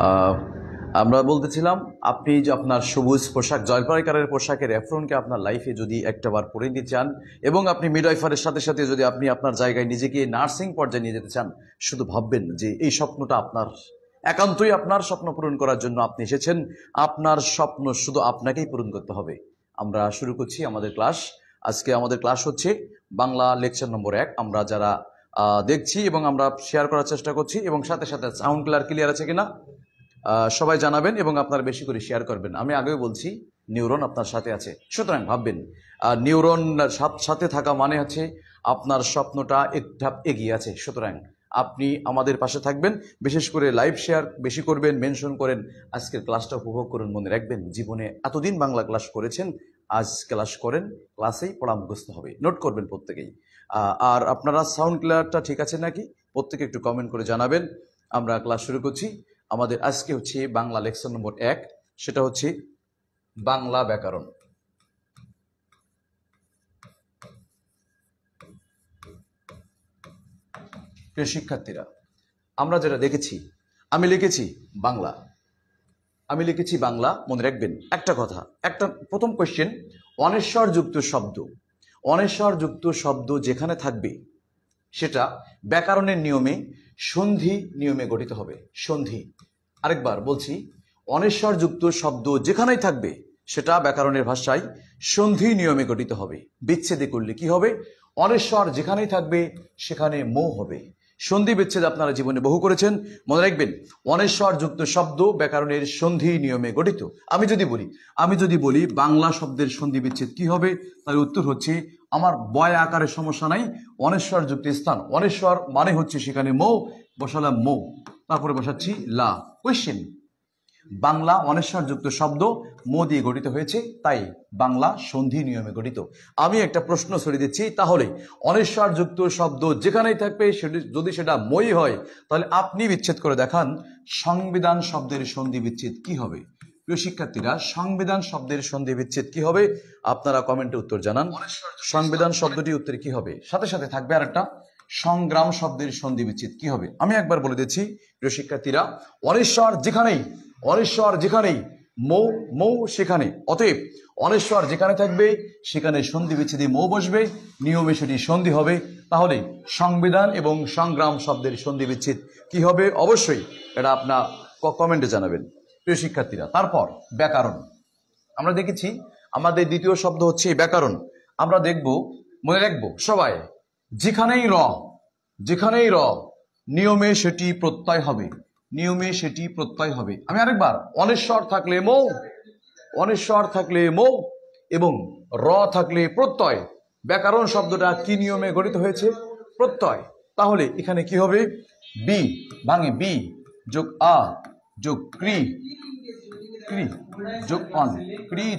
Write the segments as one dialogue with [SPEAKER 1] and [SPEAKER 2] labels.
[SPEAKER 1] আহ, আমরা বলতেছিলাম আপনি যে আপনার সবুজ পোশাক জলপাই কালারের পোশাকের অ্যাফ্রনকে আপনার লাইফে যদি একটাবার পরে নিতে চান এবং আপনি মিডওয়াইফারের সাথে সাথে যদি আপনি আপনার জায়গায় নিজেকে নার্সিং পর্যায়ে নিয়ে যেতে চান, শুধু ভাববেন যে এই স্বপ্নটা আপনার, একান্তই আপনার স্বপ্ন পূরণ করার জন্য আপনি এসেছেন। আপনার স্বপ্ন শুধু আপনাকেই পূরণ করতে হবে। আমরা শুরু করছি আমাদের ক্লাস। আজকে আমাদের ক্লাস হচ্ছে বাংলা লেকচার নম্বর 1। আমরা যারা দেখছি এবং আমরা শেয়ার করার চেষ্টা করছি এবং সাথে সাথে সাউন্ড ক্লিয়ার আছে কিনা সবাই জানাবেন এবং আপনারা বেশি করে শেয়ার করবেন। আমি আগেও বলছি নিউরন আপনার সাথে আছে, সুতরাং ভাববেন নিউরন সাথে থাকা মানে হচ্ছে আপনার স্বপ্নটা এক ধাপ এগিয়ে আছে। সুতরাং আপনি আমাদের পাশে থাকবেন, বিশেষ করে লাইভ শেয়ার বেশি করবেন, মেনশন করেন, আজকের ক্লাসটা উপভোগ করুন। মনে রাখবেন জীবনে এতদিন বাংলা ক্লাস করেছেন, আজ ক্লাস করেন, ক্লাসেই পড়া মুখস্থ হবে। নোট করবেন প্রত্যেকেই। আর আপনারা সাউন্ড ক্লিয়ারটা ঠিক আছে নাকি প্রত্যেকে একটু কমেন্ট করে জানাবেন। আমরা ক্লাস শুরু করছি। আমাদের আজকে হচ্ছে বাংলা লেকচার নম্বর 1, সেটা হচ্ছে বাংলা ব্যাকরণ। প্রিয় শিক্ষার্থীরা, আমরা যেটা দেখেছি, আমি লিখেছি বাংলা, মনে রাখবেন একটা কথা, একটা প্রথম কোশ্চেন, অনেশ্বরযুক্ত শব্দ যেখানে থাকবে সেটা ব্যাকরণের নিয়মে সন্ধি নিয়মে গঠিত হবে। সন্ধি, আরেকবার বলছি, অনেশ্বরযুক্ত শব্দ যেখানেই থাকবে সেটা ব্যাকরণের ভাষায় সন্ধি নিয়মে গঠিত হবে। বিচ্ছেদে করলে কি হবে? অনেশ্বর যেখানেই থাকবে সেখানে মৌ হবে। সন্ধি বিচ্ছেদ আপনারা জীবনে বহু করেছেন, মনে রাখবেন অনেশ্বরযুক্ত শব্দ ব্যাকরণের সন্ধি নিয়মে গঠিত। আমি যদি বলি বাংলা শব্দের সন্ধি বিচ্ছেদ কি হবে, তার উত্তর হচ্ছে আমার বয় আকারের সমস্যা নাই, অনেশ্বরযুক্ত স্থান, অনেশ্বর মানে হচ্ছে সেখানে মৌ, বসালাম মৌ, তারপরে বসাচ্ছি লা। কোয়েশ্চেন, বাংলা অনেশ্বরযুক্ত শব্দ মো দিয়ে গঠিত হয়েছে, তাই বাংলা সন্ধি নিয়মে গঠিত। আমি একটা প্রশ্ন ছড়িয়ে দিচ্ছি, তাহলে অনেশ্বরযুক্ত শব্দ যেখানেই থাকবে যদি সেটা মই হয়, তাহলে আপনি বিচ্ছেদ করে দেখান সংবিধান শব্দের সন্ধি বিচ্ছেদ কি হবে। প্রিয় শিক্ষার্থীরা, সংবিধান শব্দের সন্ধি বিচ্ছেদ কি হবে আপনারা কমেন্টে উত্তর জানান। সংবিধান শব্দটি উত্তরে কি হবে? সাথে সাথে থাকবে আর একটা, সংগ্রাম শব্দের সন্ধি বিচ্ছেদ কি হবে। আমি একবার বলে দিচ্ছি প্রিয় শিক্ষার্থীরা, অনেশ্বর যেখানেই মৌ, মৌ সেখানে, অতএব অনেশ্বর যেখানে থাকবে সেখানে সন্ধি বিচ্ছেদে মৌ বসবে, নিয়মে সেটি সন্ধি হবে। তাহলে সংবিধান এবং সংগ্রাম শব্দের সন্ধি বিচ্ছেদ কি হবে? অবশ্যই এটা আপনার কমেন্টে জানাবেন প্রিয় শিক্ষার্থীরা। তারপর ব্যাকরণ, আমরা দেখেছি আমাদের দ্বিতীয় শব্দ হচ্ছে ব্যাকরণ। আমরা দেখব, মনে রাখবো সবাই, যেখানেই র নিয়মে সেটি প্রত্যয় হবে, আমি আরেকবার, অনেশ্বর থাকলে মৌ এবং র থাকলে প্রত্যয়। ব্যাকরণ শব্দটা কি নিয়মে গঠিত হয়েছে? প্রত্যয়। তাহলে এখানে কি হবে? বি ভাঙে, বি যোগ আ যোগ ক্রি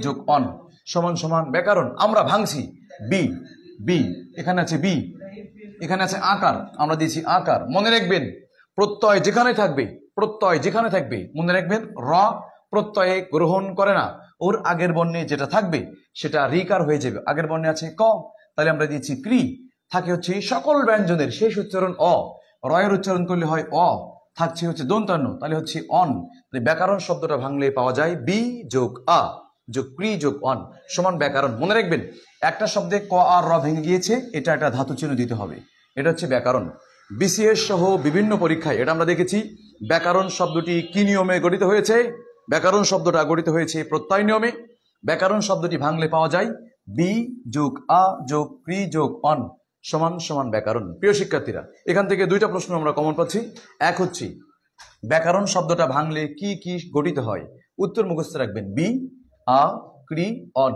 [SPEAKER 1] যোগ অন সমান সমান ব্যাকরণ। আমরা ভাঙছি, বি এখানে আছে, বি এখানে আছে আকার, আমরা দিয়েছি আকার। মনে রাখবেন প্রত্যয় যেখানে থাকবে মনে রাখবেন র প্রত্যয়ে গ্রহণ করে না, ওর আগের বর্ণে যেটা থাকবে সেটা রিকার হয়ে যাবে। আগের বর্ণে আছে ক, তাহলে আমরা দিয়েছি ক্রি। থাকে হচ্ছে সকল ব্যঞ্জনের শেষ উচ্চারণ অ, রয়ের উচ্চারণ করলে হয় অ, থাকছে হচ্ছে দন্তান্ন, তাহলে হচ্ছে অন। ব্যাকরণ শব্দটা ভাঙলে পাওয়া যায় বি যোগ আ যোগ ক্রি যোগ অন সমান ব্যাকরণ। মনে রাখবেন একটা শব্দে ক আর র ভেঙে গিয়েছে, এটা একটা ধাতু চিহ্ন দিতে হবে, এটা হচ্ছে ব্যাকরণ। বিসিএস সহ বিভিন্ন পরীক্ষায় এটা আমরা দেখেছি। ব্যাকরণ শব্দটি কি নিয়মে গঠিত হয়েছে? ব্যাকরণ শব্দটা গঠিত হয়েছে প্রত্যয় নিয়মে। ব্যাকরণ শব্দটি ভাঙলে পাওয়া যায় বি যোগ আ যোগ ক্রি যোগ অন সমান সমান ব্যাকরণ। প্রিয় শিক্ষার্থীরা, এখান থেকে দুইটা প্রশ্ন আমরা কমন পাচ্ছি। এক হচ্ছে ব্যাকরণ শব্দটা ভাঙলে কি কি গঠিত হয়? উত্তর মুখস্থ রাখবেন, বি আ ক্রি অন।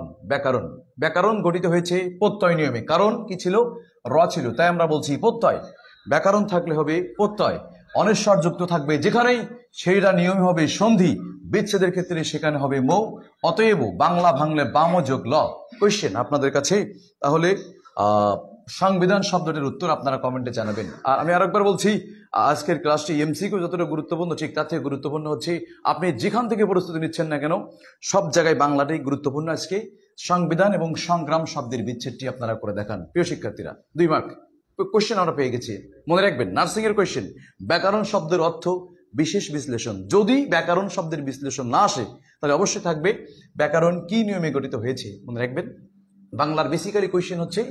[SPEAKER 1] ব্যাকরণ গঠিত হয়েছে প্রত্যয় নিয়মে। কারণ কি ছিল? র ছিল, তাই আমরা বলছি প্রত্যয়। ব্যাকরণ থাকলে হবে প্রত্যয়। অনেশ্বর যুক্ত থাকবে যেখানেই সেইটা নিয়ম হবে সন্ধি, বিচ্ছেদের ক্ষেত্রে সেখানে হবে মৌ। অতএব বাংলা ভাঙলে বাম যোগ ল। কোয়েশ্চেন আপনাদের কাছে, তাহলে সংবিধান শব্দটির উত্তর আপনারা কমেন্টে জানাবেন। আর আমি আরেকবার বলছি, আজকের ক্লাসটি এমসিকিউ যতটা গুরুত্বপূর্ণ, ঠিক তার থেকে গুরুত্বপূর্ণ হচ্ছে আপনি যেখান থেকে প্রস্তুতি নিচ্ছেন না কেন, সব জায়গায় বাংলাটাই গুরুত্বপূর্ণ। আজকে সংবিধান এবং সংগ্রাম শব্দের বিচ্ছেদটি আপনারা করে দেখান প্রিয় শিক্ষার্থীরা। 2 মার্ক কোয়েশ্চেন আমরা পেয়ে গেছি। মনে রাখবেন নার্সিং এর কোয়েশ্চেন, ব্যাকরণ শব্দের অর্থ বিশেষ বিশ্লেষণ। যদি ব্যাকরণ শব্দের বিশ্লেষণ না আসে তাহলে অবশ্যই থাকবে ব্যাকরণ কি নিয়মে গঠিত হয়েছে। মনে রাখবেন, বাংলার বেসিক্যালি কোয়েশ্চেন হচ্ছে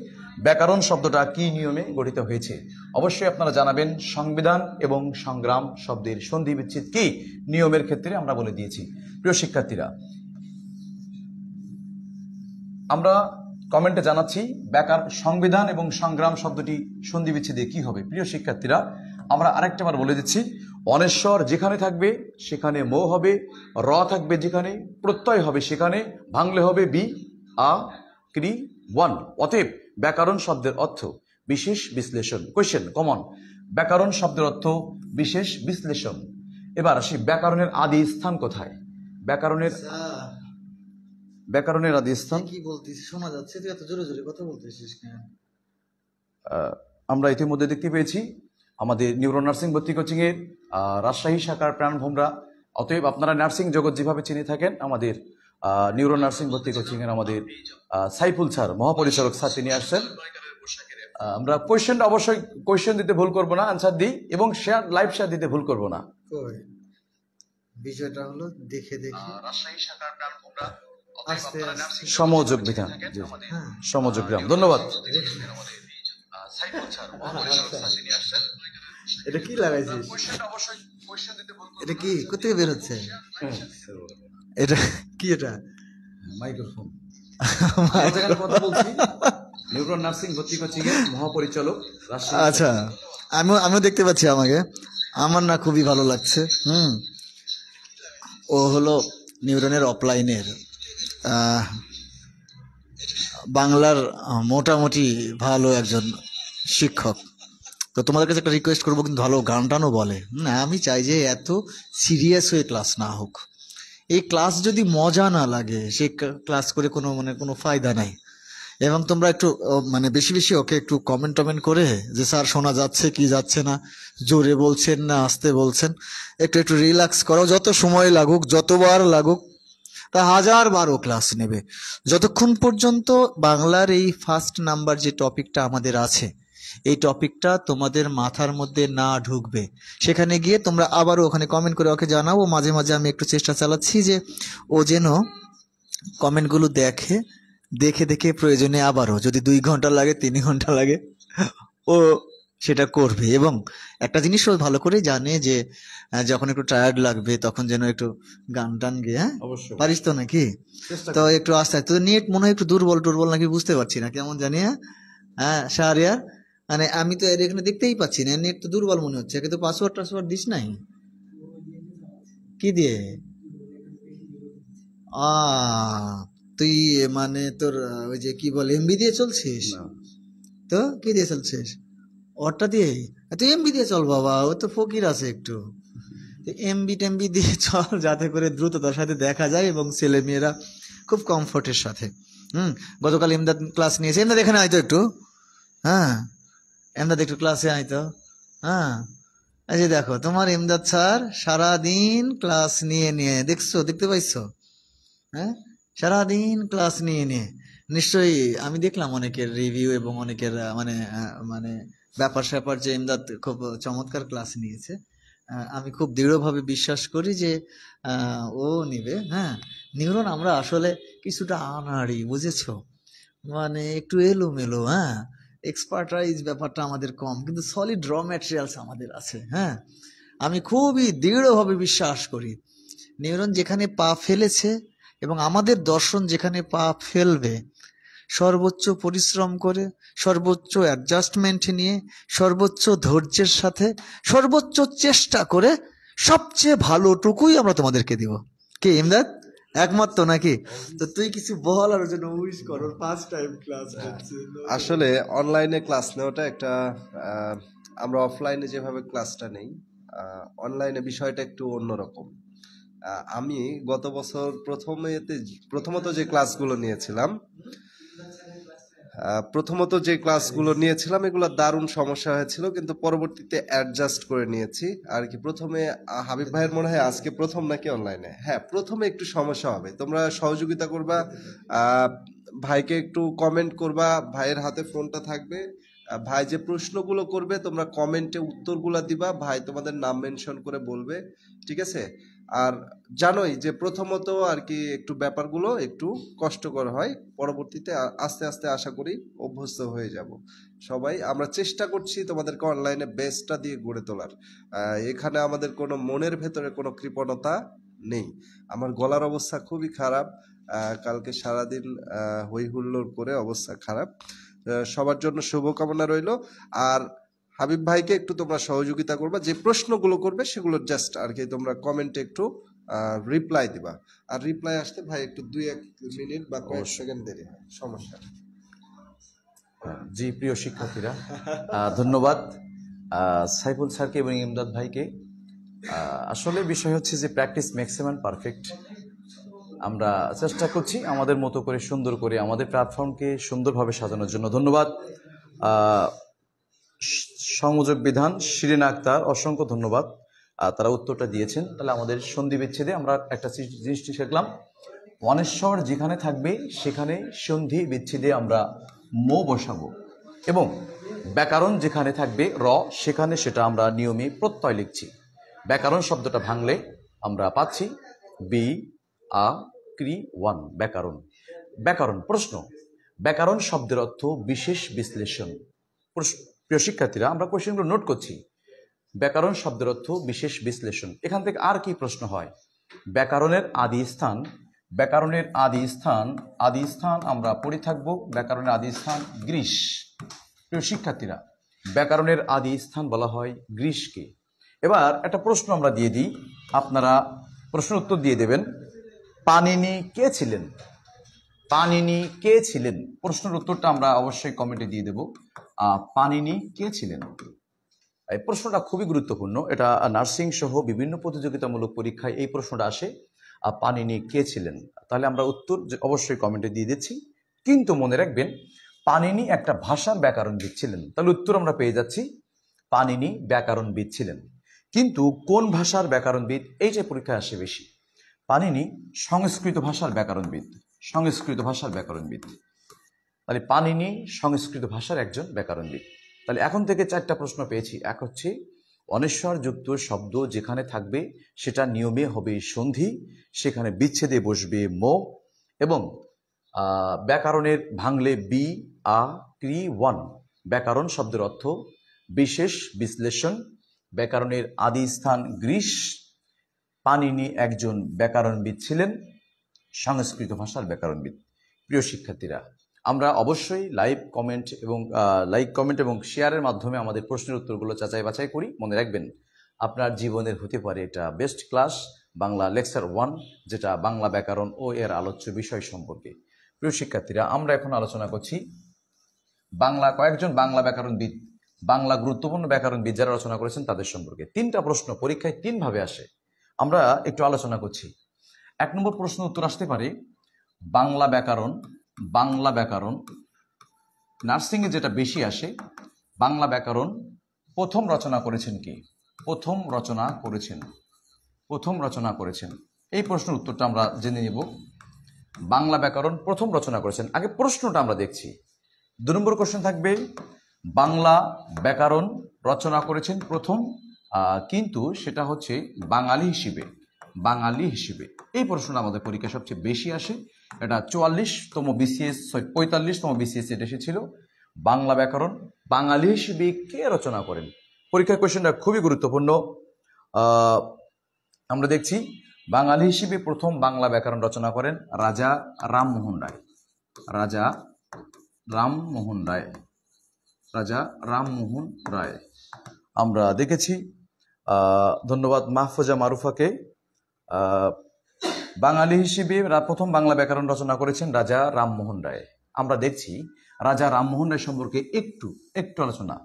[SPEAKER 1] ব্যাকরণ শব্দটা কি নিয়মে গঠিত হয়েছে। অবশ্যই আপনারা জানাবেন সংবিধান এবং সংগ্রাম শব্দের সন্ধি বিচ্ছেদ কি নিয়মের ক্ষেত্রে আমরা বলে দিয়েছি। প্রিয় শিক্ষার্থীরা, আমরা কমেন্টে জানাচ্ছি সংবিধান এবং সংগ্রাম শব্দটি সন্ধি বিচ্ছেদে কি হবে। প্রিয় শিক্ষার্থীরা, আমরা আরেকটা বার বলে দিচ্ছি, অনেশ্বর যেখানে থাকবে সেখানে মো হবে, র থাকবে যেখানে, প্রত্যয় হবে সেখানে, ভাঙলে হবে বি আ ক্রি ওয়ান। অতএব ব্যাকরণ শব্দের অর্থ বিশেষ বিশ্লেষণ। কোয়েশ্চেন কমন, ব্যাকরণ শব্দের অর্থ বিশেষ বিশ্লেষণ। এবার আসি, ব্যাকরণের আদি স্থান কোথায়? ব্যাকরণের আদি স্থান
[SPEAKER 2] কি বলতিস শোনা যাচ্ছে, তুই এত জোরে জোরে কথা বলতেছিস কেন?
[SPEAKER 1] আমরা ইতিমধ্যে দেখতে পেয়েছি আমাদের নিউরো নার্সিং ভর্তি কোচিং এর রাজশাহী শাখার প্রাণভোমরা। অতএব আপনারা নার্সিং জগৎ যেভাবে চিনে থাকেন, আমাদের নিউরো নার্সিং ভর্তি কোচিং এর আমাদের সাইফুল স্যার, মহাপরিচালক স্যার, তিনি আসছেন। আমরা কোয়েশ্চেনটা অবশ্যই কোয়েশ্চেন দিতে ভুল করব না, আনসার দিই, এবং শেয়ার লাইভ শেয়ার দিতে ভুল করব না।
[SPEAKER 2] বিষয়টা হলো দেখে দেখে
[SPEAKER 1] রাজশাহী শাখার প্রাণভোমরা,
[SPEAKER 2] সমযোগ
[SPEAKER 1] বিধান, সমযোগ গ্রাম। ধন্যবাদ।
[SPEAKER 2] এটা কি লাগাইছিস? এটা কি কোথেকে বের হচ্ছে? এটা কি? এটা
[SPEAKER 1] মাইক্রোফোন। কথা বলছি নিউরো নার্সিং ভর্তি কোচিং এর মহাপরিচালক।
[SPEAKER 2] আচ্ছা, আমিও দেখতে পাচ্ছি, আমার না খুবই ভালো লাগছে। ও হলো নিউরনের অফলাইনের বাংলার মোটামুটি ভালো একজন শিক্ষক। তো তোমাদের কাছে একটা রিকোয়েস্ট করবো, কিন্তু ভালো গান টানও বলে। আমি চাই যে এত সিরিয়াস হয়ে ক্লাস না হোক। এই ক্লাস যদি মজা না লাগে, সেই ক্লাস করে কোনো ফায়দা নাই। এবং তোমরা একটু বেশি বেশি ওকে একটু কমেন্ট করে যে স্যার শোনা যাচ্ছে কি যাচ্ছে না, জোরে বলছেন না আস্তে বলছেন, একটু রিল্যাক্স করো। যত সময় লাগুক, যতবার লাগুক, তা 1000 বারও ক্লাস নেবে, যতক্ষণ পর্যন্ত বাংলার এই ফার্স্ট নাম্বার যে টপিকটা আমাদের আছে, এই টপিকটা তোমাদের মাথার মধ্যে না ঢুকবে। সেখানে গিয়ে তোমরা আবারও ওখানে কমেন্ট করে ওকে জানাও। মাঝে মাঝে আমি একটু চেষ্টা চালাচ্ছি যে ও যেন কমেন্টগুলো দেখে দেখে প্রয়োজনে আবারও যদি 2 ঘন্টা লাগে, 3 ঘন্টা লাগে, ও সেটা করবে। এবং একটা জিনিস ও ভালো করে জানে যে যখন একটু টায়ার্ড লাগবে তখন যেন একটু গান টান গিয়ে,
[SPEAKER 1] অবশ্যই
[SPEAKER 2] পারিস তো নাকি? তো একটু আস্তে আস্তে। নেট মনে হয় একটু দুর্বল নাকি, বুঝতে পারছি না, কেমন জানি। হ্যাঁ শাহরিয়ার, আমি তো এর এখানে দেখতেই পাচ্ছি না, নেট তো দুর্বল মনে হচ্ছে। কিন্তু পাসওয়ার্ড দিস নাই? কি দিয়ে? তুই তোর ওই যে কি বল, এমবি দিয়ে চলছিস? তো কি দিয়ে চলছিস? ওরটা দিয়ে? তুই এমবি দিয়ে চল বাবা, ও তো ফকির আছে একটু। এমবি দিয়ে চল, যাতে করে দ্রুততার সাথে দেখা যায় এবং ছেলে মেয়েরা খুব কমফোর্টের সাথে। গতকাল ইমদাদ ক্লাস নিয়েছে। ইমদাদ এখানে আইতো একটু। ইমদাদ একটু ক্লাসে আইতো। এই যে দেখো, তোমার ইমদাদ স্যার সারাদিন ক্লাস নিয়ে দেখতে পাইছো? সারাদিন ক্লাস নিয়ে নিশ্চয়ই আমি দেখলাম অনেকের রিভিউ এবং অনেকের ব্যাপার স্যাপার যে ইমদাদ খুব চমৎকার ক্লাস নিয়েছে। আমি খুব দৃঢ়ভাবে বিশ্বাস করি যে ও নিবে। নিউরন আমরা আসলে কিছুটা আনাড়ি, বুঝেছো? একটু এলোমেলো, এক্সপার্টাইজ ব্যাপারটা আমাদের কম, কিন্তু সলিড র ম্যাটেরিয়ালস আমাদের আছে। আমি খুবই দৃঢ়ভাবে বিশ্বাস করি নিউরন যেখানে পা ফেলেছে এবং আমাদের দর্শন যেখানে পা ফেলবে, সর্বোচ্চ পরিশ্রম করে, সর্বোচ্চ অ্যাডজাস্টমেন্ট নিয়ে, সর্বোচ্চ ধৈর্যের সাথে, সর্বোচ্চ চেষ্টা করে সবচেয়ে ভালোটুকুই আমরা তোমাদেরকে দিব। কি ইমদাদ, একমত তো নাকি? তো তুই কিছু বল, আর জন্য উইশ কর, ফার্স্ট টাইম ক্লাস হচ্ছে।
[SPEAKER 3] আসলে অনলাইনে ক্লাস নেওয়াটা একটা, আমরা অফলাইনে যেভাবে ক্লাসটা নেই, অনলাইনে বিষয়টা একটু অন্যরকম। আমি গত বছর প্রথমত যে ক্লাসগুলো নিয়েছিলাম এগুলো দারুণ সমস্যা হয়েছিল, কিন্তু পরবর্তীতে অ্যাডজাস্ট করে নিয়েছি আর কি। প্রথমে হাবিব ভাইয়ের মনে হয় আজকে প্রথম নাকি অনলাইনে? হ্যাঁ, প্রথমে একটু সমস্যা হবে, তোমরা সহযোগিতা করবা, ভাইকে একটু কমেন্ট করবা, ভাইয়ের হাতে ফোনটা থাকবে, ভাই যে প্রশ্নগুলো করবে তোমরা কমেন্টে উত্তরগুলো দিবা, ভাই তোমাদের নাম মেনশন করে বলবে, ঠিক আছে? আর জানোই যে প্রথমত আর কি একটু ব্যাপারগুলো একটু কষ্টকর হয়, পরবর্তীতে আস্তে আস্তে আশা করি অভ্যস্ত হয়ে যাব। সবাই আমরা চেষ্টা করছি তোমাদেরকে অনলাইনে বেস্টটা দিয়ে গড়ে তোলার। এখানে আমাদের কোনো মনের ভেতরে কোনো কৃপণতা নেই। আমার গলার অবস্থা খুবই খারাপ, কালকে সারাদিন হই হুল্লোড় করে অবস্থা খারাপ। সবার জন্য শুভকামনা রইল। আর হাবিব ভাইকে একটু তোমরা সহযোগিতা করবা, যে প্রশ্নগুলো করবে সেগুলো জাস্ট আর কি তোমরা কমেন্টে একটু রিপ্লাই দিবা। আর রিপ্লাই আসতে ভাই একটু 2-1 মিনিট বা কয়েক সেকেন্ড দেরি হয়, সমস্যা নেই।
[SPEAKER 1] জি প্রিয় শিক্ষার্থীরা, ধন্যবাদ সাইফুল স্যারকে এবং ইমদাদ ভাইকে। আসলে বিষয় হচ্ছে যে প্র্যাকটিস ম্যাক্সিমাম পারফেক্ট। আমরা চেষ্টা করছি আমাদের মতো করে সুন্দর করে আমাদের প্ল্যাটফর্মকে সুন্দরভাবে সাজানোর জন্য। ধন্যবাদ সংযোগ বিধান শিরিন আক্তার, অসংখ্য ধন্যবাদ। তারা উত্তরটা দিয়েছেন। তাহলে আমাদের সন্ধি বিচ্ছেদে আমরা একটা জিনিসটি শিখলাম, অনেশ্বর যেখানে থাকবে সেখানে সন্ধি বিচ্ছেদে আমরা মো বসাবো, এবং ব্যাকরণ যেখানে থাকবে র সেখানে সেটা আমরা নিয়মে প্রত্যয় লিখছি। ব্যাকরণ শব্দটা ভাঙলে আমরা পাচ্ছি বি আ ক্রি ওয়ান, ব্যাকরণ। ব্যাকরণ প্রশ্ন, ব্যাকরণ শব্দের অর্থ বিশেষ বিশ্লেষণ। প্রিয় শিক্ষার্থীরা, আমরা কোশ্চেনগুলো নোট করছি। ব্যাকরণ শব্দের অর্থ বিশেষ বিশ্লেষণ। এখান থেকে আর কি প্রশ্ন হয়? ব্যাকরণের আদি স্থান, ব্যাকরণের আদি স্থান আমরা পড়ে থাকবো। ব্যাকরণের আদি স্থান গ্রীস। প্রিয় শিক্ষার্থীরা, ব্যাকরণের আদি স্থান বলা হয় গ্রীসকে। এবার একটা প্রশ্ন আমরা দিয়ে দিই, আপনারা প্রশ্নের উত্তর দিয়ে দেবেন। পানিনি কে ছিলেন? পানিনি কে ছিলেন? প্রশ্নের উত্তরটা আমরা অবশ্যই কমেন্টে দিয়ে দেব। পানিনি কে ছিলেন? এই প্রশ্নটা খুবই গুরুত্বপূর্ণ। এটা নার্সিং সহ বিভিন্ন প্রতিযোগিতামূলক পরীক্ষায় এই প্রশ্নটা আসে, পানিনি কে ছিলেন? তাহলে আমরা উত্তর অবশ্যই কমেন্টে দিয়ে দিচ্ছি। কিন্তু মনে রাখবেন, পানিনি একটা ভাষার ব্যাকরণবিদ ছিলেন। তাহলে উত্তর আমরা পেয়ে যাচ্ছি পানিনি ব্যাকরণবিদ ছিলেন। কিন্তু কোন ভাষার ব্যাকরণবিদ, এইটা পরীক্ষায় আসে বেশি। পানিনি সংস্কৃত ভাষার ব্যাকরণবিদ, সংস্কৃত ভাষার ব্যাকরণবিদ। তাহলে পানিনি সংস্কৃত ভাষার একজন ব্যাকরণবিদ। তাহলে এখন থেকে 4টা প্রশ্ন পেয়েছি। এক হচ্ছে অনেশ্বর যুক্ত শব্দ যেখানে থাকবে সেটা নিয়মে হবে সন্ধি, সেখানে বিচ্ছেদে বসবে মো, এবং ব্যাকরণের ভাঙলে বি আ ক্রি ওয়ান। ব্যাকরণ শব্দের অর্থ বিশেষ বিশ্লেষণ। ব্যাকরণের আদি স্থান গ্রীস। পানিনি একজন ব্যাকরণবিদ ছিলেন, সংস্কৃত ভাষার ব্যাকরণবিদ। প্রিয় শিক্ষার্থীরা, আমরা অবশ্যই লাইক কমেন্ট এবং শেয়ারের মাধ্যমে আমাদের প্রশ্নের উত্তরগুলো যাচাই বাছাই করি। মনে রাখবেন, আপনার জীবনের হতে পারে এটা বেস্ট ক্লাস, বাংলা লেকচার 1, যেটা বাংলা ব্যাকরণ ও এর আলোচ্য বিষয় সম্পর্কে। প্রিয় শিক্ষার্থীরা, আমরা এখন আলোচনা করছি কয়েকজন বাংলা ব্যাকরণবিদ, বাংলা গুরুত্বপূর্ণ ব্যাকরণবিদ যারা রচনা করেছেন তাদের সম্পর্কে। 3টা প্রশ্ন পরীক্ষায় 3 ভাবে আসে, আমরা একটু আলোচনা করছি। 1 নম্বর প্রশ্ন উত্তর আসতে পারে বাংলা ব্যাকরণ নার্সিংয়ে যেটা বেশি আসে, বাংলা ব্যাকরণ প্রথম রচনা করেছেন কি? প্রথম রচনা করেছেন। এই প্রশ্নের উত্তরটা আমরা জেনে নেব। বাংলা ব্যাকরণ প্রথম রচনা করেছেন। আগে প্রশ্নটা আমরা দেখছি। 2 নম্বর কোশ্চেন থাকবে বাংলা ব্যাকরণ রচনা করেছেন প্রথম, কিন্তু সেটা হচ্ছে বাঙালি হিসেবে। এই প্রশ্নটা আমাদের পরীক্ষা সবচেয়ে বেশি আসে। এটা 45তম বিসিএস এটা এসেছিল। বাংলা ব্যাকরণ বাঙালি হিসেবে কে রচনা করেন? পরীক্ষার কোশ্চেনটা খুবই গুরুত্বপূর্ণ। আমরা দেখছি বাঙালি হিসেবে প্রথম বাংলা ব্যাকরণ রচনা করেন রাজা রামমোহন রায়। আমরা দেখেছি। ধন্যবাদ মাহফুজা মারুফাকে। বাঙালি হিসেবে প্রথম বাংলা ব্যাকরণ রচনা করেছেন রাজা রামমোহন রায়। আমরা দেখছি রাজা রামমোহন রায় সম্পর্কে একটু আলোচনা।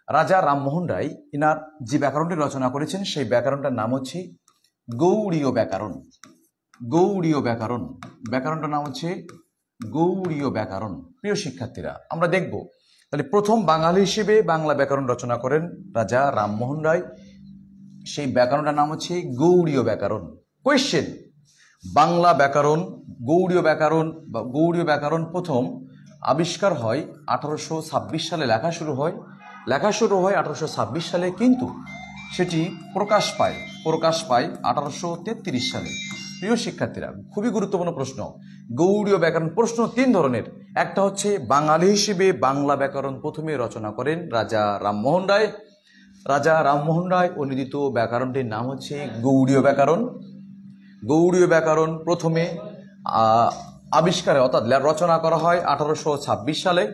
[SPEAKER 1] রাজা রামমোহন রায় ইনার যে ব্যাকরণটি রচনা করেছেন সেই ব্যাকরণটার নাম হচ্ছে গৌড়ীয় ব্যাকরণ। ব্যাকরণটার নাম হচ্ছে গৌড়ীয় ব্যাকরণ। প্রিয় শিক্ষার্থীরা, আমরা দেখব তাহলে প্রথম বাঙালি হিসেবে বাংলা ব্যাকরণ রচনা করেন রাজা রামমোহন রায়। সেই ব্যাকরণটার নাম হচ্ছে গৌড়ীয় ব্যাকরণ। কোয়েশ্চেন, বাংলা ব্যাকরণ গৌড়ীয় ব্যাকরণ প্রথম আবিষ্কার হয় 1826 সালে, লেখা শুরু হয় 1826 সালে, কিন্তু সেটি প্রকাশ পায় 1833 সালে। প্রিয় শিক্ষার্থীরা, খুবই গুরুত্বপূর্ণ প্রশ্ন। গৌড়ীয় ব্যাকরণ প্রশ্ন 3 ধরনের। একটা হচ্ছে বাঙালি হিসেবে বাংলা ব্যাকরণ প্রথমে রচনা করেন রাজা রামমোহন রায়। রাজা রামমোহন রায় অনুদিত ব্যাকরণটির নাম হচ্ছে গৌড়ীয় ব্যাকরণ। গৌড়ীয় ব্যাকরণ প্রথমে আবিষ্কারে অর্থাৎ রচনা করা হয় 1826 সালে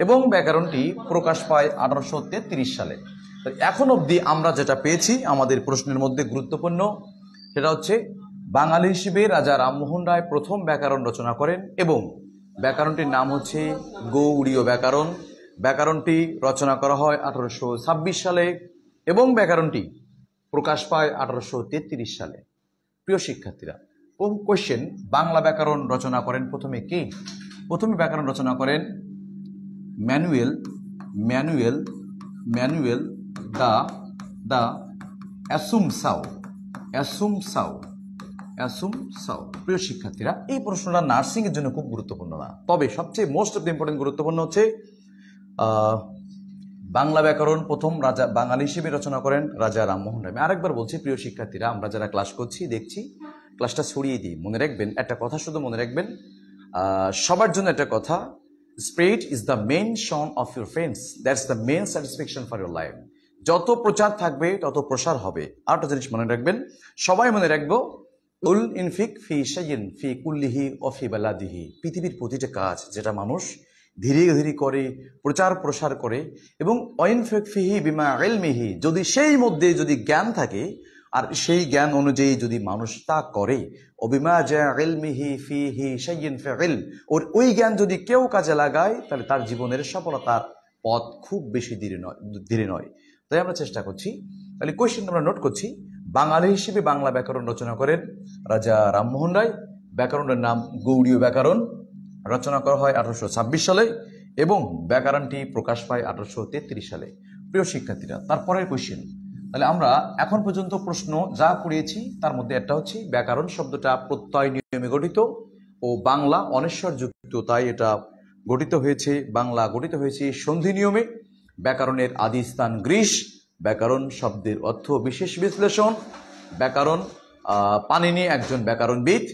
[SPEAKER 1] এবং ব্যাকরণটি প্রকাশ পায় 1833 সালে। এখন অবধি আমরা যেটা পেয়েছি আমাদের প্রশ্নের মধ্যে গুরুত্বপূর্ণ, সেটা হচ্ছে বাঙালি হিসেবে রাজা রামমোহন রায় প্রথম ব্যাকরণ রচনা করেন এবং ব্যাকরণটির নাম হচ্ছে গৌড়ীয় ব্যাকরণ। ব্যাকরণটি রচনা করা হয় 1826 সালে এবং ব্যাকরণটি প্রকাশ পায় 1833 সালে। প্রিয় শিক্ষার্থীরা, কোশ্চেন, বাংলা ব্যাকরণ রচনা করেন প্রথমে কে? প্রথমে ব্যাকরণ রচনা করেন ম্যানুয়েল দা অ্যাসুমসাও। প্রিয় শিক্ষার্থীরা, এই প্রশ্নটা নার্সিং এর জন্য খুব গুরুত্বপূর্ণ না, তবে সবচেয়ে মোস্ট অফ দ্য ইম্পর্টেন্ট গুরুত্বপূর্ণ হচ্ছে বাংলা ব্যাকরণ প্রথম রাজা বাঙালি হিসেবে রচনা করেন রাজা রামমোহন রায়। আমি আরেকবার বলছি, প্রিয় শিক্ষার্থীরা, আমরা যারা ক্লাস করছি দেখছি, ক্লাসটা ছড়িয়ে দিই। মনে রাখবেন একটা কথা, শুধু মনে রাখবেন, সবার জন্য একটা কথা, spread is the main shun of your friends, that's the main satisfaction for your life. যত প্রচার থাকবে তত প্রসার হবে। আরেকটা জিনিস মনে রাখবেন, সবাই মনে রাখবো, উল ইনফিক ফি শাইইন ফি কুল্লিহি ওয়া ফি বালাদিহি। পৃথিবীর প্রতিটা কাজ যেটা মানুষ ধীরে ধীরে করে, প্রচার প্রসার করে, এবং ওয়াইনফিক ফিহি বিমা ইলমিহি, যদি সেই মধ্যে যদি জ্ঞান থাকে আর সেই জ্ঞান অনুযায়ী যদি মানুষ তা করে, অবিমা জা ইলমিহি ফিহি শাইইন ফাইল, ওই জ্ঞান যদি কেউ কাজে লাগায় তাহলে তার জীবনের সফলতার পথ খুব বেশি ধীরে নয়। তাই আমরা চেষ্টা করছি। তাহলে কোয়েশ্চেন আমরা নোট করছি, বাঙালি হিসেবে বাংলা ব্যাকরণ রচনা করেন রাজা রামমোহন রায়। ব্যাকরণের নাম গৌড়ীয় ব্যাকরণ, রচনা করা হয় 1826 সালে এবং ব্যাকরণটি প্রকাশ পায় 1833 সালে। প্রিয় শিক্ষার্থীরা, তারপরের কোয়েশ্চেন, তাহলে আমরা এখন পর্যন্ত প্রশ্ন যা পড়িয়েছি তার মধ্যে একটা হচ্ছে ব্যাকরণ শব্দটা প্রত্যয় নিয়মে গঠিত ও বাংলা অনেশ্বর যুক্ত, তাই এটা গঠিত হয়েছে, বাংলা গঠিত হয়েছে সন্ধি নিয়মে। ব্যাকরণের আদি স্থান গ্রিস। ব্যাকরণ শব্দের অর্থ বিশেষ বিশ্লেষণ। ব্যাকরণ পাণিনি একজন ব্যাকরণবিদ,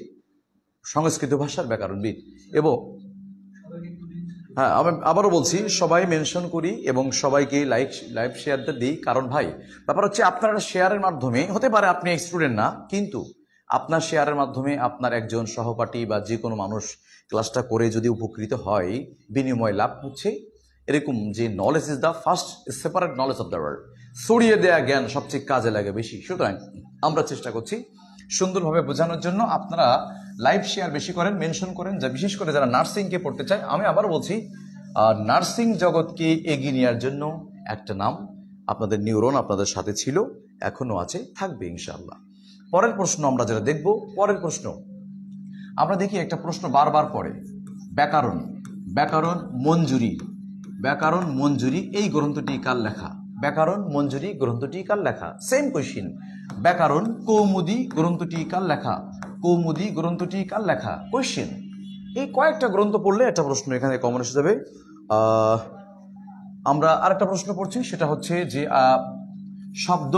[SPEAKER 1] সংস্কৃত ভাষার ব্যাকরণবিদ। এবং হ্যাঁ, আমি আবারও বলছি, সবাই মেনশন করি এবং সবাইকে লাইভ শেয়ারটা দিই, কারণ ভাই ব্যাপার হচ্ছে আপনারা শেয়ারের মাধ্যমে, হতে পারে আপনি স্টুডেন্ট না, কিন্তু আপনার শেয়ারের মাধ্যমে আপনার একজন সহপাঠী বা যে কোনো মানুষ ক্লাসটা করে যদি উপকৃত হয়, বিনিময় লাভ হচ্ছে এরকম যে knowledge is the first separate knowledge of the world. ছড়িয়ে দেয়া জ্ঞান সবচেয়ে কাজে লাগে বেশি। সুতরাং আমরা চেষ্টা করছি সুন্দরভাবে বোঝানোর জন্য। আপনারা লাইভ শেয়ার বেশি করেন, মেনশন করেন, যা বিশেষ করে যারা নার্সিংকে পড়তে চায়। আমি আবার বলছি, নার্সিং জগৎকে এগিয়ে নেওয়ার জন্য একটা নাম, আপনাদের নিউরন আপনাদের সাথে ছিল, এখনো আছে, থাকবে ইনশাআল্লাহ। পরের প্রশ্ন আমরা যেটা দেখব, পরের প্রশ্ন আমরা দেখি, একটা প্রশ্ন বারবার পড়ে, ব্যাকরণ মঞ্জুরি এই গ্রন্থটি কার লেখা? ব্যাকরণ মঞ্জুরি গ্রন্থটি কার লেখা? সেম কোয়েশ্চেন, ব্যাকরণ কৌমুদি গ্রন্থটি কার লেখা? কোয়েশ্চেন, এই কয়েকটা গ্রন্থ পড়লে একটা প্রশ্ন এখানে কমন এসে যাবে। আমরা আরেকটা প্রশ্ন পড়ছি, সেটা হচ্ছে যে শব্দ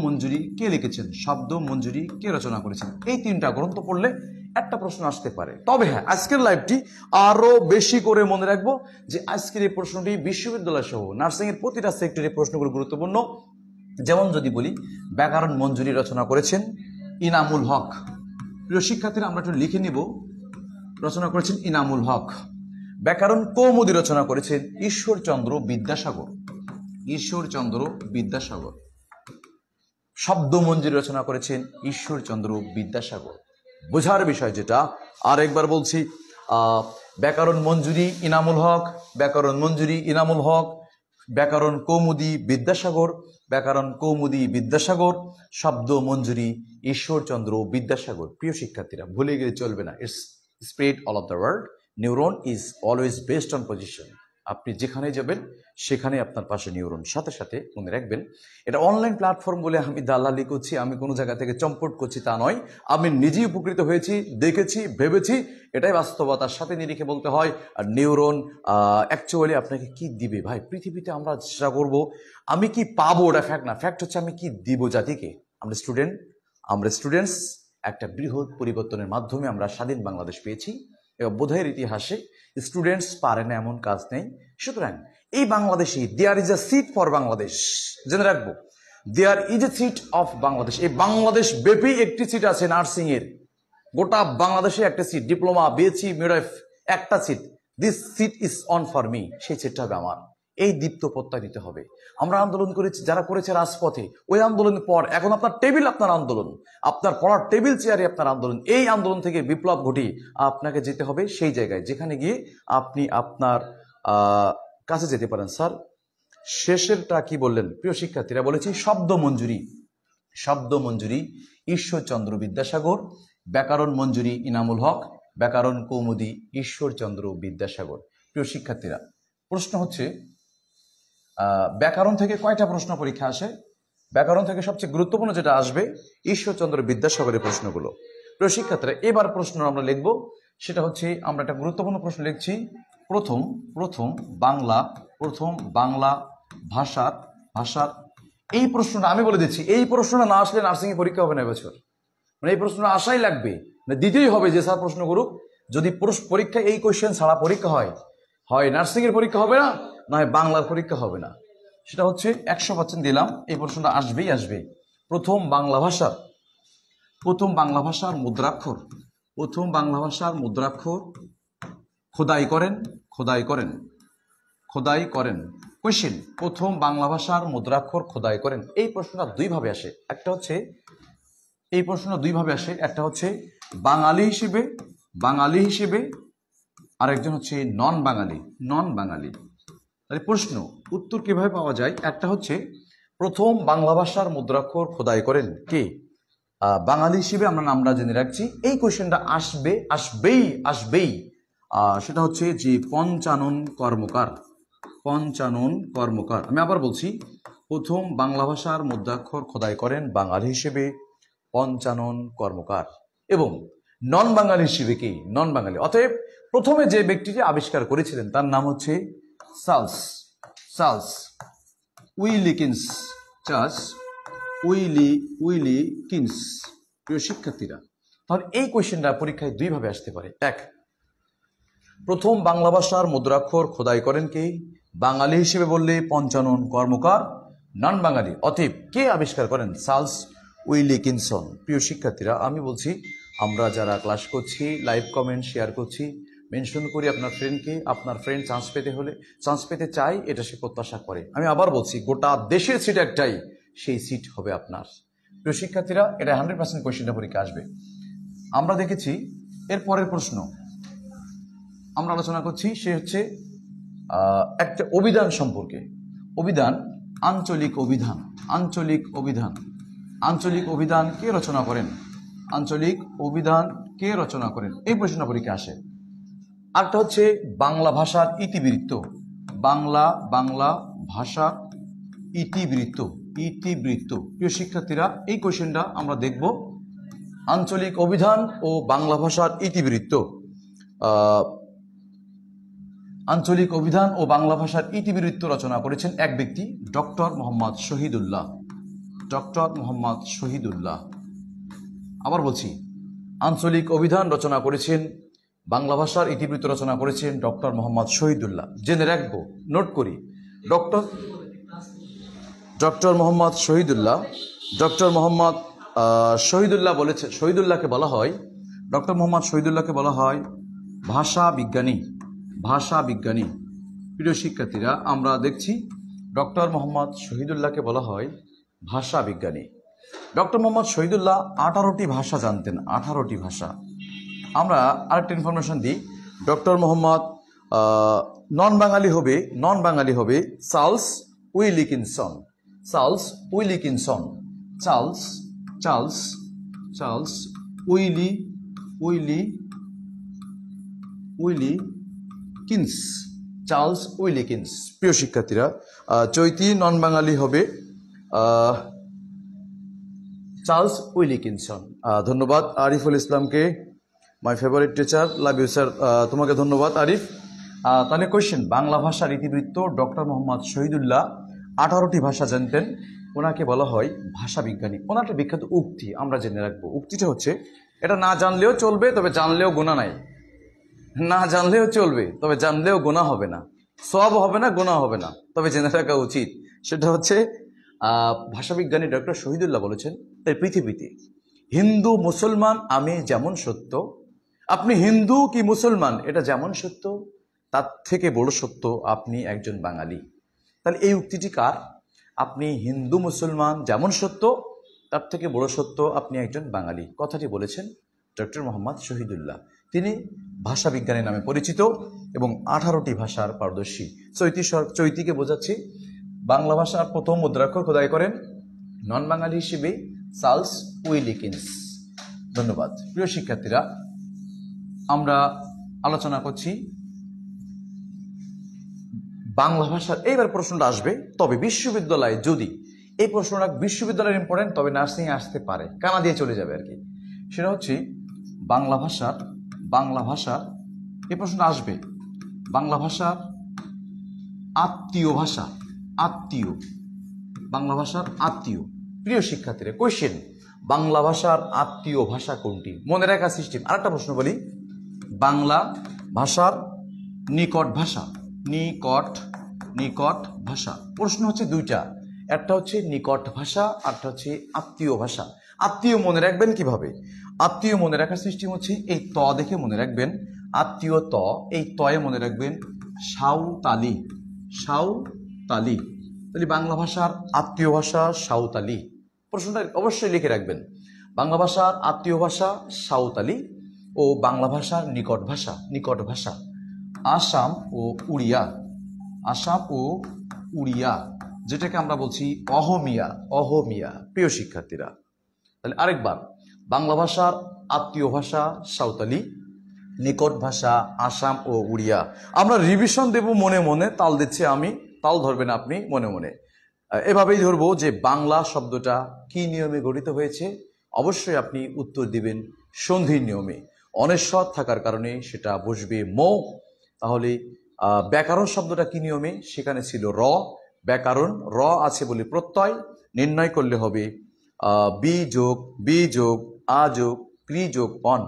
[SPEAKER 1] মঞ্জুরি কে লিখেছেন? শব্দ মঞ্জুরি কে রচনা করেছেন? এই 3টা গ্রন্থ পড়লে একটা প্রশ্ন আসতে পারে। তবে হ্যাঁ, আজকের লাইভটি আরো বেশি করে মনে রাখবো যে আজকের এই প্রশ্নটি বিশ্ববিদ্যালয় সহ নার্সিং এর প্রতিটা সেক্টরে প্রশ্নগুলো গুরুত্বপূর্ণ। যেমন যদি বলি, ব্যাকরণ মঞ্জুরি রচনা করেছেন ইনামুল হক। প্রিয় শিক্ষার্থীরা, আমরা একটু লিখে নিব, রচনা করেছেন ইনামুল হক। ব্যাকরণ কৌমুদি রচনা করেছেন ঈশ্বরচন্দ্র বিদ্যাসাগর। শব্দ মঞ্জুরি রচনা করেছেন ঈশ্বরচন্দ্র বিদ্যাসাগর। বোঝার বিষয় যেটা, আর একবার বলছি, ব্যাকরণ মঞ্জুরি ইনামুল হক, ব্যাকরণ কৌমুদি বিদ্যাসাগর, শব্দ মঞ্জুরি ঈশ্বরচন্দ্র বিদ্যাসাগর। প্রিয় শিক্ষার্থীরা, ভুলে গেলে চলবে না, it's spread all of the world. Neuron is always based on position. আপনি যেখানে যাবেন সেখানে আপনার পাশে নিউরন। সাথে সাথে মনে রাখবেন, এটা অনলাইন প্ল্যাটফর্ম বলে আমি দালালি করছি, আমি কোনো জায়গা থেকে চম্পট করছি তা নয়। আমি নিজেই উপকৃত হয়েছি, দেখেছি, ভেবেছি, এটাই বাস্তবতার সাথে নিরিখে বলতে হয়। আর নিউরন অ্যাকচুয়ালি আপনাকে কি দিবে ভাই, পৃথিবীতে আমরা চেষ্টা করব আমি কি পাবো, ওটা ফ্যাক্ট না, ফ্যাক্ট হচ্ছে আমি কি দিব জাতিকে। আমরা স্টুডেন্টস একটা বৃহৎ পরিবর্তনের মাধ্যমে আমরা স্বাধীন বাংলাদেশ পেয়েছি এবং বোধহয়ের ইতিহাসে স্টুডেন্টস পারে না এমন কাজ নেই। সুতরাং এই বাংলাদেশে there is a seat for Bangladesh, জেনে রাখবো, there is a seat of Bangladesh. এই বাংলাদেশ ব্যাপী একটি সিট আছে নার্সিং এর, গোটা বাংলাদেশে একটা সিট, ডিপ্লোমা, বিএসসি, মিডওয়াইফ, একটা seat. This seat is on for me, সেই সিটটা হবে আমার। এই দীপ্ত প্রত্যয় দিতে হবে। আমরা আন্দোলন করেছি, যারা করেছে রাজপথে, ওই আন্দোলনের পর এখন আপনার টেবিল আপনার আন্দোলন, আপনার পড়ার টেবিল চেয়ারে আপনার আন্দোলন। এই আন্দোলন থেকে বিপ্লব ঘটিয়ে আপনাকে যেতে হবে সেই জায়গায় যেখানে গিয়ে আপনি আপনার কাছে যেতে পারেন। স্যার শেষেরটা কি বললেন? প্রিয় শিক্ষার্থীরা, বলেছি শব্দ মঞ্জুরি ঈশ্বরচন্দ্র বিদ্যাসাগর, ব্যাকরণ মঞ্জুরি ইনামুল হক, ব্যাকরণ কৌমুদী ঈশ্বরচন্দ্র বিদ্যাসাগর। প্রিয় শিক্ষার্থীরা, প্রশ্ন হচ্ছে ব্যাকরণ থেকে কয়টা প্রশ্ন পরীক্ষা আসে? ব্যাকরণ থেকে সবচেয়ে গুরুত্বপূর্ণ যেটা আসবে ঈশ্বরচন্দ্র বিদ্যাসাগরের প্রশ্নগুলো। প্রিয় শিক্ষার্থীরা, এবার প্রশ্ন আমরা লিখব, সেটা হচ্ছে আমরা একটা গুরুত্বপূর্ণ প্রশ্ন লিখছি। প্রথম বাংলা ভাষার এই প্রশ্নটা আমি বলে দিচ্ছি, এই প্রশ্নটা না আসলে নার্সিং এ পরীক্ষা হবে না এবছর। মানে এই প্রশ্নটা আসাই লাগবে, মানে দিতেই হবে যে স্যার প্রশ্ন করুক। যদি পরীক্ষায় এই কোয়েশ্চেন ছাড়া পরীক্ষা হয় নার্সিং এর পরীক্ষা হবে না, না হয় বাংলার পরীক্ষা হবে না। সেটা হচ্ছে 100% দিলাম, এই প্রশ্নটা আসবে। প্রথম বাংলা ভাষার মুদ্রাক্ষর খোদাই করেন। কোয়েশ্চেন, প্রথম বাংলা ভাষার মুদ্রাক্ষর খোদাই করেন। এই প্রশ্নটা দুইভাবে আসে, একটা হচ্ছে বাঙালি হিসেবে, আরেকজন হচ্ছে নন বাঙালি। তাহলে প্রশ্ন উত্তর কিভাবে পাওয়া যায়? একটা হচ্ছে প্রথম বাংলা ভাষার মুদ্রাক্ষর খোদাই করেন কে? বাঙালি হিসেবে আমরা নামটা জেনে রাখছি। এই কোয়েশ্চেনটা আসবেই। সেটা হচ্ছে যে পঞ্চানন কর্মকার। আমি আবার বলছি, প্রথম বাংলা ভাষার মুদ্রাক্ষর খোদাই করেন বাঙালি হিসেবে পঞ্চানন কর্মকার। এবং নন বাঙালি হিসেবে কি? নন বাঙালি। অতএব প্রথমে যে ব্যক্তিটি আবিষ্কার করেছিলেন তার নাম হচ্ছে চার্লস উইলিকিন্স। প্রিয় শিক্ষার্থীরা, তাহলে এই কোয়েশ্চেনটা পরীক্ষায় দুইভাবে আসতে পারে। এক, প্রথম বাংলা ভাষার মুদ্রাক্ষর খোদাই করেন কে? বাঙালি হিসেবে বললে পঞ্চানন কর্মকার, নন বাঙালি। অতএব কে আবিষ্কার করেন? চার্লস উইলিকিনসন। প্রিয় শিক্ষার্থীরা, আমি বলছি, আমরা যারা ক্লাস করছি, লাইভ কমেন্ট শেয়ার করছি, মেনশন করি আপনার ফ্রেন্ডকে। আপনার ফ্রেন্ড চান্স পেতে চাই, এটা সে প্রত্যাশা করে। আমি আবার বলছি, গোটা দেশের সিট একটাই, সেই সিট হবে আপনার। প্রিয় শিক্ষার্থীরা, এটা 100% কোয়েশ্চেনটা পরীক্ষা আসবে। আমরা দেখেছি এর পরের প্রশ্ন আমরা আলোচনা করছি, সে হচ্ছে একটা অভিধান সম্পর্কে। আঞ্চলিক অভিধান কে রচনা করেন? এই প্রশ্নটা পরীক্ষা আসে। আরেকটা হচ্ছে বাংলা ভাষার ইতিবৃত্ত, বাংলা ভাষার ইতিবৃত্ত। প্রিয় শিক্ষার্থীরা, এই কোয়েশ্চেনটা আমরা দেখব। আঞ্চলিক অভিধান ও বাংলা ভাষার ইতিবৃত্ত। আঞ্চলিক অভিধান ও বাংলা ভাষার ইতিবৃত্ত রচনা করেছেন এক ব্যক্তি, ডক্টর মোহাম্মদ শহীদুল্লাহ। আবার বলছি, আঞ্চলিক অভিধান রচনা করেছেন, বাংলা ভাষার ইতিবৃত্ত রচনা করেছেন ডক্টর মোহাম্মদ শহীদুল্লাহ। জেনে রাখবো, নোট করি, ডক্টর মোহাম্মদ শহীদুল্লাহ বলেছেন, শহীদুল্লাহকে বলা হয়, ডক্টর মোহাম্মদ শহীদুল্লাহকে বলা হয় ভাষা বিজ্ঞানী। প্রিয় শিক্ষার্থীরা, আমরা দেখছি ডক্টর মোহাম্মদ শহীদুল্লাহকে বলা হয় ভাষা বিজ্ঞানী। ডক্টর মোহাম্মদ শহীদুল্লাহ 18টি ভাষা জানতেন, 18টি ভাষা। আমরা আরেকটা ইনফরমেশন দিই, ডক্টর মোহাম্মদ নন বাঙালি হবে চার্লস উইলিকিনসন। উইলিকিন্স। চার্লস উইলিকিন্স। প্রিয় শিক্ষার্থীরা, চৈতি নন বাঙালি হবে চার্লস উইলিকিনসন। ধন্যবাদ আরিফুল ইসলামকে, my favourite teacher, love you sir. তোমাকে ধন্যবাদ আরিফ। তাহলে কোয়েশ্চেন, বাংলা ভাষার ইতিবৃত্ত, ডক্টর মোহাম্মদ শহীদুল্লাহ 18টি ভাষা জানতেন, ওনাকে বলা হয় ভাষা বিজ্ঞানী। ওনার একটা বিখ্যাত উক্তি আমরা জেনে রাখবো। উক্তিটা হচ্ছে, এটা না জানলেও চলবে তবে জানলেও গোনা নাই, না জানলেও চলবে তবে জানলেও গোনা হবে না, সব হবে না, গোনা হবে না, তবে জেনে রাখা উচিত। সেটা হচ্ছে ভাষাবিজ্ঞানী ডক্টর শহীদুল্লাহ বলেছেন, এই পৃথিবীতে হিন্দু মুসলমান আমি যেমন সত্য, আপনি হিন্দু কি মুসলমান এটা যেমন সত্য, তার থেকে বড় সত্য আপনি একজন বাঙালি। তাহলে এই উক্তিটি কার? আপনি হিন্দু মুসলমান যেমন সত্য, তার থেকে বড় সত্য আপনি একজন বাঙালি, কথাটি বলেছেন ডক্টর মোহাম্মদ শহীদুল্লাহ। তিনি ভাষাবিজ্ঞানী নামে পরিচিত এবং 18টি ভাষার পারদর্শী। চৈতিকে বোঝাচ্ছি। বাংলা ভাষার প্রথম মুদ্রাক্ষর খোদাই করেন নন বাঙালি হিসেবে চার্লস উইলিকিন্স। ধন্যবাদ। প্রিয় শিক্ষার্থীরা, আমরা আলোচনা করছি বাংলা ভাষার। এইবার প্রশ্নটা আসবে, তবে বিশ্ববিদ্যালয়ে যদি এই প্রশ্নটা বিশ্ববিদ্যালয়ের ইম্পর্টেন্ট, তবে নার্সিং আসতে পারে, কানা দিয়ে চলে যাবে আর কি। সেটা হচ্ছে বাংলা ভাষার এই প্রশ্নটা আসবে, বাংলা ভাষার আত্মীয় ভাষা, বাংলা ভাষার আত্মীয়। প্রিয় শিক্ষার্থীরা, কোয়েশ্চেন, বাংলা ভাষার আত্মীয় ভাষা কোনটি? মনে রাখা সিস্টেম। আরেকটা প্রশ্ন বলি, বাংলা ভাষার নিকট ভাষা, নিকট ভাষা। প্রশ্ন হচ্ছে দুইটা, একটা হচ্ছে নিকট ভাষা, আরটা হচ্ছে আত্মীয় ভাষা। আত্মীয় মনে রাখবেন কিভাবে? আত্মীয় মনে রাখার সিস্টেম হচ্ছে, এই ত দেখে মনে রাখবেন, আত্মীয় ত, এই তয়ে মনে রাখবেন সাঁওতালি, তাহলে বাংলা ভাষার আত্মীয় ভাষা সাঁওতালি। প্রশ্নটা অবশ্যই লিখে রাখবেন, বাংলা ভাষার আত্মীয় ভাষা সাঁওতালি ও বাংলা ভাষার নিকট ভাষা আসাম ও উড়িয়া, যেটাকে আমরা বলছি অহমিয়া। প্রিয় শিক্ষার্থীরা, তাহলে আরেকবার, বাংলা ভাষার আত্মীয় ভাষা সাঁওতালি, নিকট ভাষা আসাম ও উড়িয়া। আমরা রিভিশন দেব মনে মনে, তাল দিচ্ছে আমি, তাল ধরবেন আপনি মনে মনে। এভাবেই ধরবো যে বাংলা শব্দটা কি নিয়মে গঠিত হয়েছে। অবশ্যই আপনি উত্তর দিবেন সন্ধির নিয়মে। অনেশ্বর থাকার কারণে সেটা বসবে মৌ। তাহলে ব্যাকরণ শব্দটা কি নিয়মে? সেখানে ছিল র, ব্যাকরণ, র আছে বলে প্রত্যয় নির্ণয় করলে হবে বি যোগ আ যোগ ক্রি যোগ অন।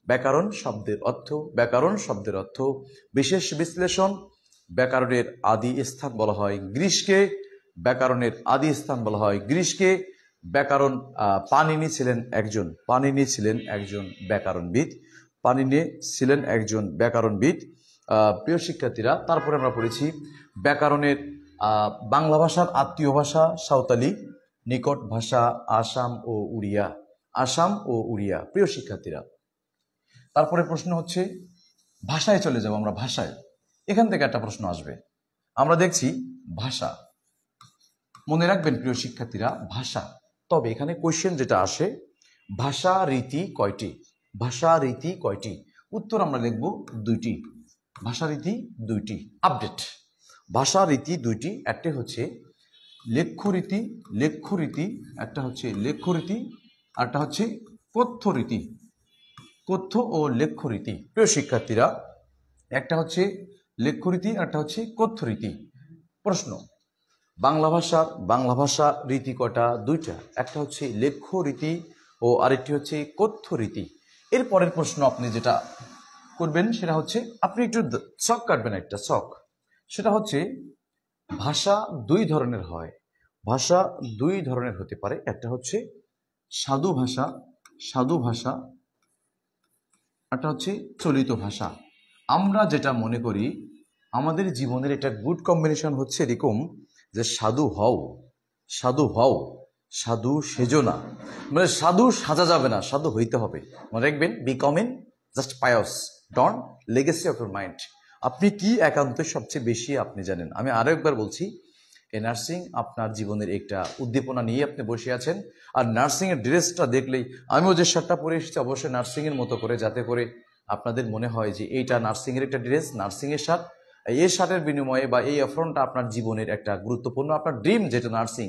[SPEAKER 1] ব্যাকরণ শব্দের অর্থ বিশেষ বিশ্লেষণ। ব্যাকরণের আদি স্থান বলা হয় গ্রীসকে, ব্যাকরণ পাণিনি ছিলেন একজন ব্যাকরণবিদ। প্রিয় শিক্ষার্থীরা, তারপরে আমরা পড়েছি ব্যাকরণের বাংলা ভাষার আত্মীয় ভাষা সাঁওতালি, নিকট ভাষা আসাম ও উড়িয়া। প্রিয় শিক্ষার্থীরা, তারপরে প্রশ্ন হচ্ছে, ভাষায় চলে যাব আমরা। ভাষায়, এখান থেকে একটা প্রশ্ন আসবে। আমরা দেখছি ভাষা, মনে রাখবেন প্রিয় শিক্ষার্থীরা, ভাষা। তবে এখানে কোয়েশ্চেন যেটা আসে, ভাষা রীতি কয়টি? উত্তর আমরা লিখব দুইটি। ভাষা রীতি দুইটি। আপডেট, ভাষা রীতি দুইটি। একটা হচ্ছে লেখ্য রীতি, একটা হচ্ছে কথ্য রীতি। কথ্য ও লেখ্য রীতি। প্রিয় শিক্ষার্থীরা, একটা হচ্ছে লেখ্য রীতি, একটা হচ্ছে কথ্য রীতি। প্রশ্ন, বাংলা ভাষা রীতি কটা? দুইটা। একটা হচ্ছে লেখ্য রীতি ও আরেকটি হচ্ছে কথ্য রীতি। এর পরের প্রশ্ন আপনি যেটা করবেন সেটা হচ্ছে, আপনি একটু ছক কাটবেন, একটা ছক। সেটা হচ্ছে, ভাষা দুই ধরনের হয়, হতে পারে। একটা হচ্ছে সাধু ভাষা, একটা হচ্ছে চলিত ভাষা। আমরা যেটা মনে করি, আমাদের জীবনের একটা গুড কম্বিনেশন হচ্ছে এরকম যে সাধু হও, সাধু সেজো না, মানে সাধু সাজা যাবে না, সাধু হইতে হবে। মনে রাখবেন, becoming just pious, don legacy of your mind. আপনি কি একান্ত সবচেয়ে বেশি আপনি জানেন। আমি আরো একবার বলছি, এই নার্সিং আপনার জীবনের একটা উদ্দীপনা নিয়ে আপনি বসে আছেন। আর নার্সিং এর ড্রেসটা দেখলেই, আমিও যে শার্টটা পরে এসেছি অবশ্যই নার্সিং এর মতো করে, যাতে করে আপনাদের মনে হয় যে এইটা নার্সিং এর একটা ড্রেস, নার্সিং এর শার্ট। এই শার্টের বিনিময়ে বা এই অফারটা আপনার জীবনের একটা গুরুত্বপূর্ণ আপনার ড্রিম যেটা নার্সিং,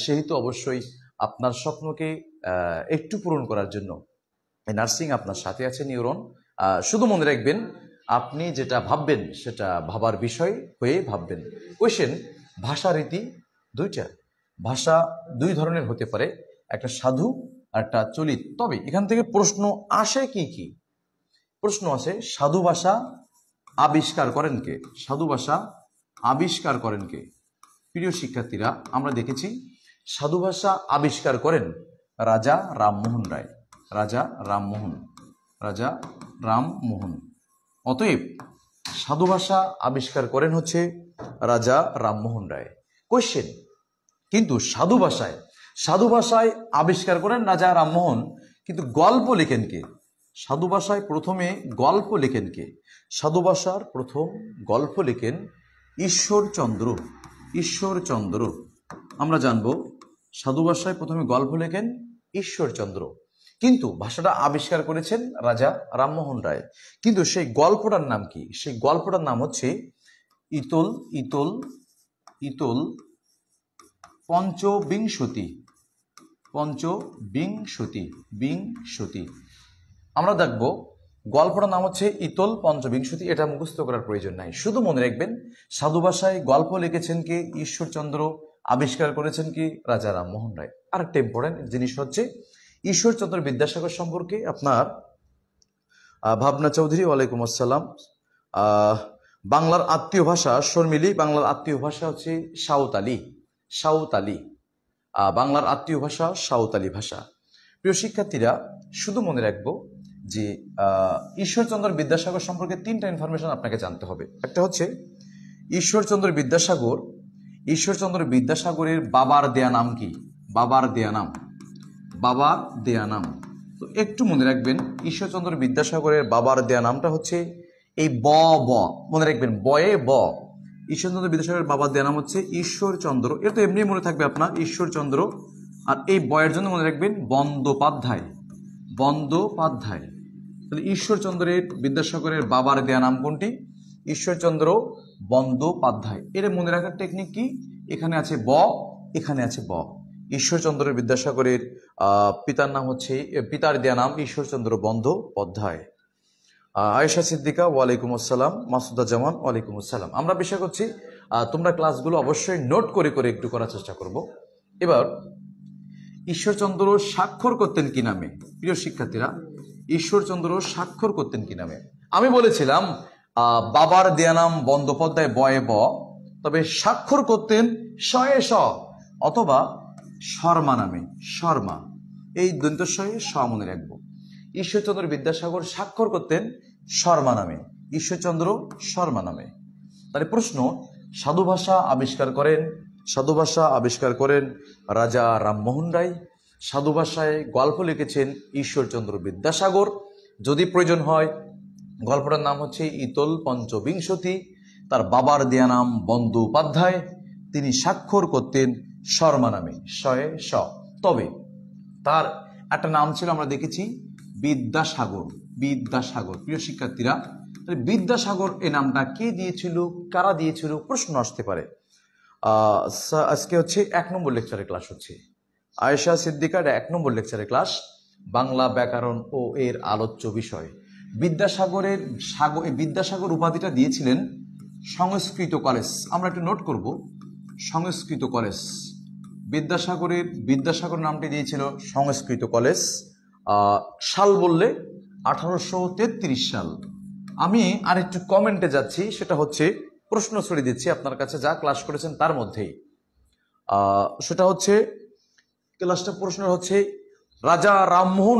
[SPEAKER 1] সেহেতু অবশ্যই আপনার স্বপ্নকে একটু পূরণ করার জন্য এই নার্সিং আপনার সাথে আছে নিউরন। শুধু মনে রাখবেন, আপনি যেটা ভাববেন সেটা ভাবার বিষয় হয়ে ভাববেন। কোয়েশ্চেন, ভাষা রীতি দুইটা, ভাষা দুই ধরনের হতে পারে, একটা সাধু আর একটা চলিত। তবে এখান থেকে প্রশ্ন আসে কি কি? প্রশ্ন আছে সাধু ভাষা আবিষ্কার করেন কে? সাধু ভাষা আবিষ্কার করেন কে? প্রিয় শিক্ষার্থীরা, আমরা দেখেছি সাধু ভাষা আবিষ্কার করেন রাজা রামমোহন রায়। রাজা রামমোহন, রাজা রামমোহন। অতএব সাধু ভাষা আবিষ্কার করেন হচ্ছে রাজা রামমোহন রায়। কোয়েশ্চেন, কিন্তু সাধু ভাষায় আবিষ্কার করেন রাজা রামমোহন, কিন্তু গল্প লেখেন কে? সাধু ভাষায় প্রথমে গল্প লেখেন কে? সাধু ভাষার প্রথম গল্প লেখেন ঈশ্বরচন্দ্র। ঈশ্বরচন্দ্র, আমরা জানবো সাধু ভাষায় প্রথমে গল্প লেখেন ঈশ্বরচন্দ্র, কিন্তু ভাষাটা আবিষ্কার করেছেন রাজা রামমোহন রায়। কিন্তু সেই গল্পটার নাম কি? সেই গল্পটার নাম হচ্ছে ইতল ইতল ইতল পঞ্চবিংশতি। পঞ্চবিংশতি, বিংশতি। আমরা দেখব গল্পটার নাম হচ্ছে ইতল পঞ্চবিংশতি। এটা মুখস্থ করার প্রয়োজন নাই, শুধু মনে রাখবেন সাধু ভাষায় গল্প লিখেছেন কে? ঈশ্বরচন্দ্র। আবিষ্কার করেছেন কি? রাজা রামমোহন রায়। আর একটা ইম্পর্টেন্ট জিনিস হচ্ছে ঈশ্বরচন্দ্র বিদ্যাসাগর সম্পর্কে আপনার ভাবনা চৌধুরী, ওয়ালাইকুম আসসালাম। বাংলার আত্মীয় ভাষা শর্মিলি, বাংলার আত্মীয় ভাষা হচ্ছে সাঁওতালি। সাঁওতালি, বাংলার আত্মীয় ভাষা সাঁওতালি ভাষা। প্রিয় শিক্ষার্থীরা, শুধু মনে রাখবো যে ঈশ্বরচন্দ্র বিদ্যাসাগর সম্পর্কে তিনটা ইনফরমেশন আপনাকে জানতে হবে। একটা হচ্ছে ঈশ্বরচন্দ্র বিদ্যাসাগরের বাবার দেয়া নাম কি? বাবার দেয়া নাম, বাবার দেয়া নাম। তো একটু মনে রাখবেন ঈশ্বরচন্দ্র বিদ্যাসাগরের বাবার দেয়া নামটা হচ্ছে এই ব ব, মনে রাখবেন বয়ে ব। ঈশ্বরচন্দ্র বিদ্যাসাগরের বাবার দেয়া নাম হচ্ছে ঈশ্বরচন্দ্র। এটা তো এমনি মনে থাকবে আপনার, ঈশ্বরচন্দ্র। আর এই বয়ের জন্য মনে রাখবেন বন্দ্যোপাধ্যায়। বন্দ্যোপাধ্যায়। তাহলে ঈশ্বরচন্দ্রের বিদ্যাসাগরের বাবার দেয়া নাম কোনটি? ঈশ্বরচন্দ্র বন্দ্যোপাধ্যায়। এর মনে রাখার টেকনিক কি? এখানে আছে ব, এখানে আছে ব। ঈশ্বরচন্দ্র বিদ্যাসাগরের পিতার নাম হচ্ছে, পিতার দেয়া নাম ঈশ্বরচন্দ্র বন্দ্যোপাধ্যায়। আয়েশা সিদ্দিকা, ওয়ালাইকুম আসসালাম। মাসুদা জামান, ওয়ালাইকুম আসসালাম। আমরা বিষয় করছি, তোমরা ক্লাসগুলো অবশ্যই নোট করে করে একটু করার চেষ্টা করব। এবার ঈশ্বরচন্দ্র স্বাক্ষর করতেন কি নামে? প্রিয় শিক্ষার্থীরা, ঈশ্বরচন্দ্র স্বাক্ষর করতেন কি নামে? আমি বলেছিলাম বাবার দেয়া নাম বন্দ্যোপাধ্যায়, বয়ে ব, তবে স্বাক্ষর করতেন শয়ে স অথবা শর্মা নামে। শর্মা, এই দন্তস্বয়ে স মনে রাখবো। ঈশ্বরচন্দ্র বিদ্যাসাগর স্বাক্ষর করতেন শর্মা নামে। ঈশ্বরচন্দ্র শর্মা নামে। তাহলে প্রশ্ন, সাধু ভাষা আবিষ্কার করেন রাজা রামমোহন রায়। সাধু ভাষায় গল্প লিখেছেন ঈশ্বরচন্দ্র বিদ্যাসাগর। যদি প্রয়োজন হয় গল্পটার নাম হচ্ছে ইতল পঞ্চবিংশতি। তার বাবার দেয়া নাম বন্দ্যোপাধ্যায়। তিনি স্বাক্ষর করতেন শর্মা নামে, শয়ে স। তবে তার একটা নাম ছিল, আমরা দেখেছি বিদ্যাসাগর। বিদ্যাসাগর। প্রিয় শিক্ষার্থীরা, বিদ্যাসাগর এই নামটা কে দিয়েছিল, কারা দিয়েছিল, প্রশ্ন আসতে পারে। আজকে হচ্ছে 1 নম্বর লেকচারের ক্লাস হচ্ছে। আয়েশা সিদ্দিকার 1 নম্বর লেকচারের ক্লাস, বাংলা ব্যাকরণ ও এর আলোচ্য বিষয়। বিদ্যাসাগর উপাধিটা দিয়েছিলেন সংস্কৃত কলেজ। আমরা একটু নোট করব, সংস্কৃত কলেজ। বিদ্যাসাগর নামটি দিয়েছিল সংস্কৃত কলেজ। সাল বললে 1833 সাল। আমি আরেকটু কমেন্টে যাচ্ছি, সেটা হচ্ছে প্রশ্ন ছড়িয়ে দিচ্ছি আপনার কাছে, যা ক্লাস করেছেন তার মধ্যেই। সেটা হচ্ছে ক্লাসটা প্রশ্ন হচ্ছে রাজা রামমোহন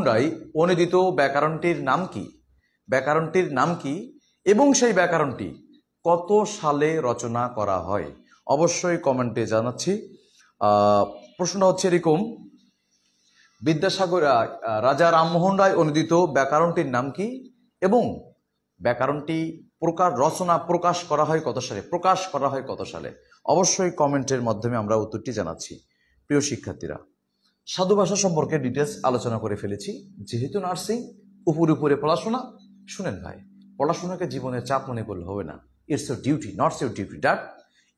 [SPEAKER 1] রায় অনুদিত ব্যাকরণটির নাম কি? ব্যাকরণটির নাম কি এবং সেই ব্যাকরণটি কত সালে রচনা করা হয়? অবশ্যই কমেন্টে জানাচ্ছি। প্রশ্নটা হচ্ছে এরকম, রাজা রামমোহন রায় অনুদিত ব্যাকরণটির নাম কি এবং ব্যাকরণটি প্রকাশ করা হয় কত সালে? অবশ্যই কমেন্টের মাধ্যমে আমরা উত্তরটি জানাচ্ছি। প্রিয় শিক্ষার্থীরা, সাধু ভাষা সম্পর্কে ডিটেলস আলোচনা করে ফেলেছি। যেহেতু নার্সিং উপরে পড়াশোনা, শুনেন ভাই, পড়াশোনাকে জীবনের চাপ মনে করলে হবে না। It's your duty, not your duty, that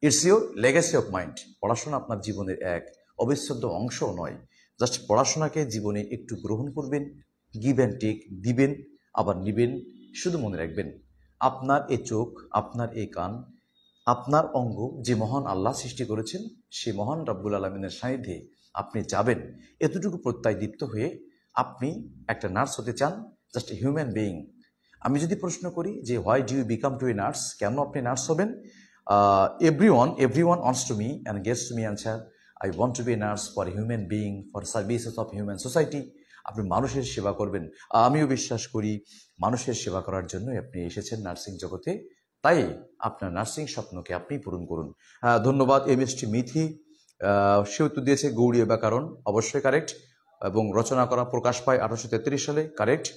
[SPEAKER 1] it's your legacy of mind. পড়াশোনা আপনার জীবনের এক অবিচ্ছেদ্য অংশও নয়। জাস্ট পড়াশোনাকে জীবনে একটু গ্রহণ করবেন, গিভ অ্যান্ড টেক, দিবেন আবার নিবেন। শুধু মনে রাখবেন, আপনার এই চোখ, আপনার এই কান, আপনার অঙ্গ যে মহান আল্লাহ সৃষ্টি করেছেন, সেই মহান রব্বুল আলমিনের সান্নিধ্যে আপনি যাবেন, এতটুকু প্রত্যয় দীপ্ত হয়ে আপনি একটা নার্স হতে চান, জাস্ট এ হিউম্যান বিইং। আমি যদি প্রশ্ন করি যে why do you become to a nurse, কেন আপনি নার্স হবেন? Everyone wants to me and gets to me answer, I want to be a nurse for human being, for services of human society. আপনি মানুষের সেবা করবেন। আমিও বিশ্বাস করি মানুষের সেবা করার জন্যই আপনি এসেছেন নার্সিং জগতে। তাই আপনার নার্সিং স্বপ্নকে আপনি পূরণ করুন। ধন্যবাদ এমএসটি মিথি, সে উত্তর দিয়েছে গৌড়ীয় ব্যাকরণ, অবশ্যই কারেক্ট, এবং রচনা করা প্রকাশ পায় 1833 সালে, কারেক্ট।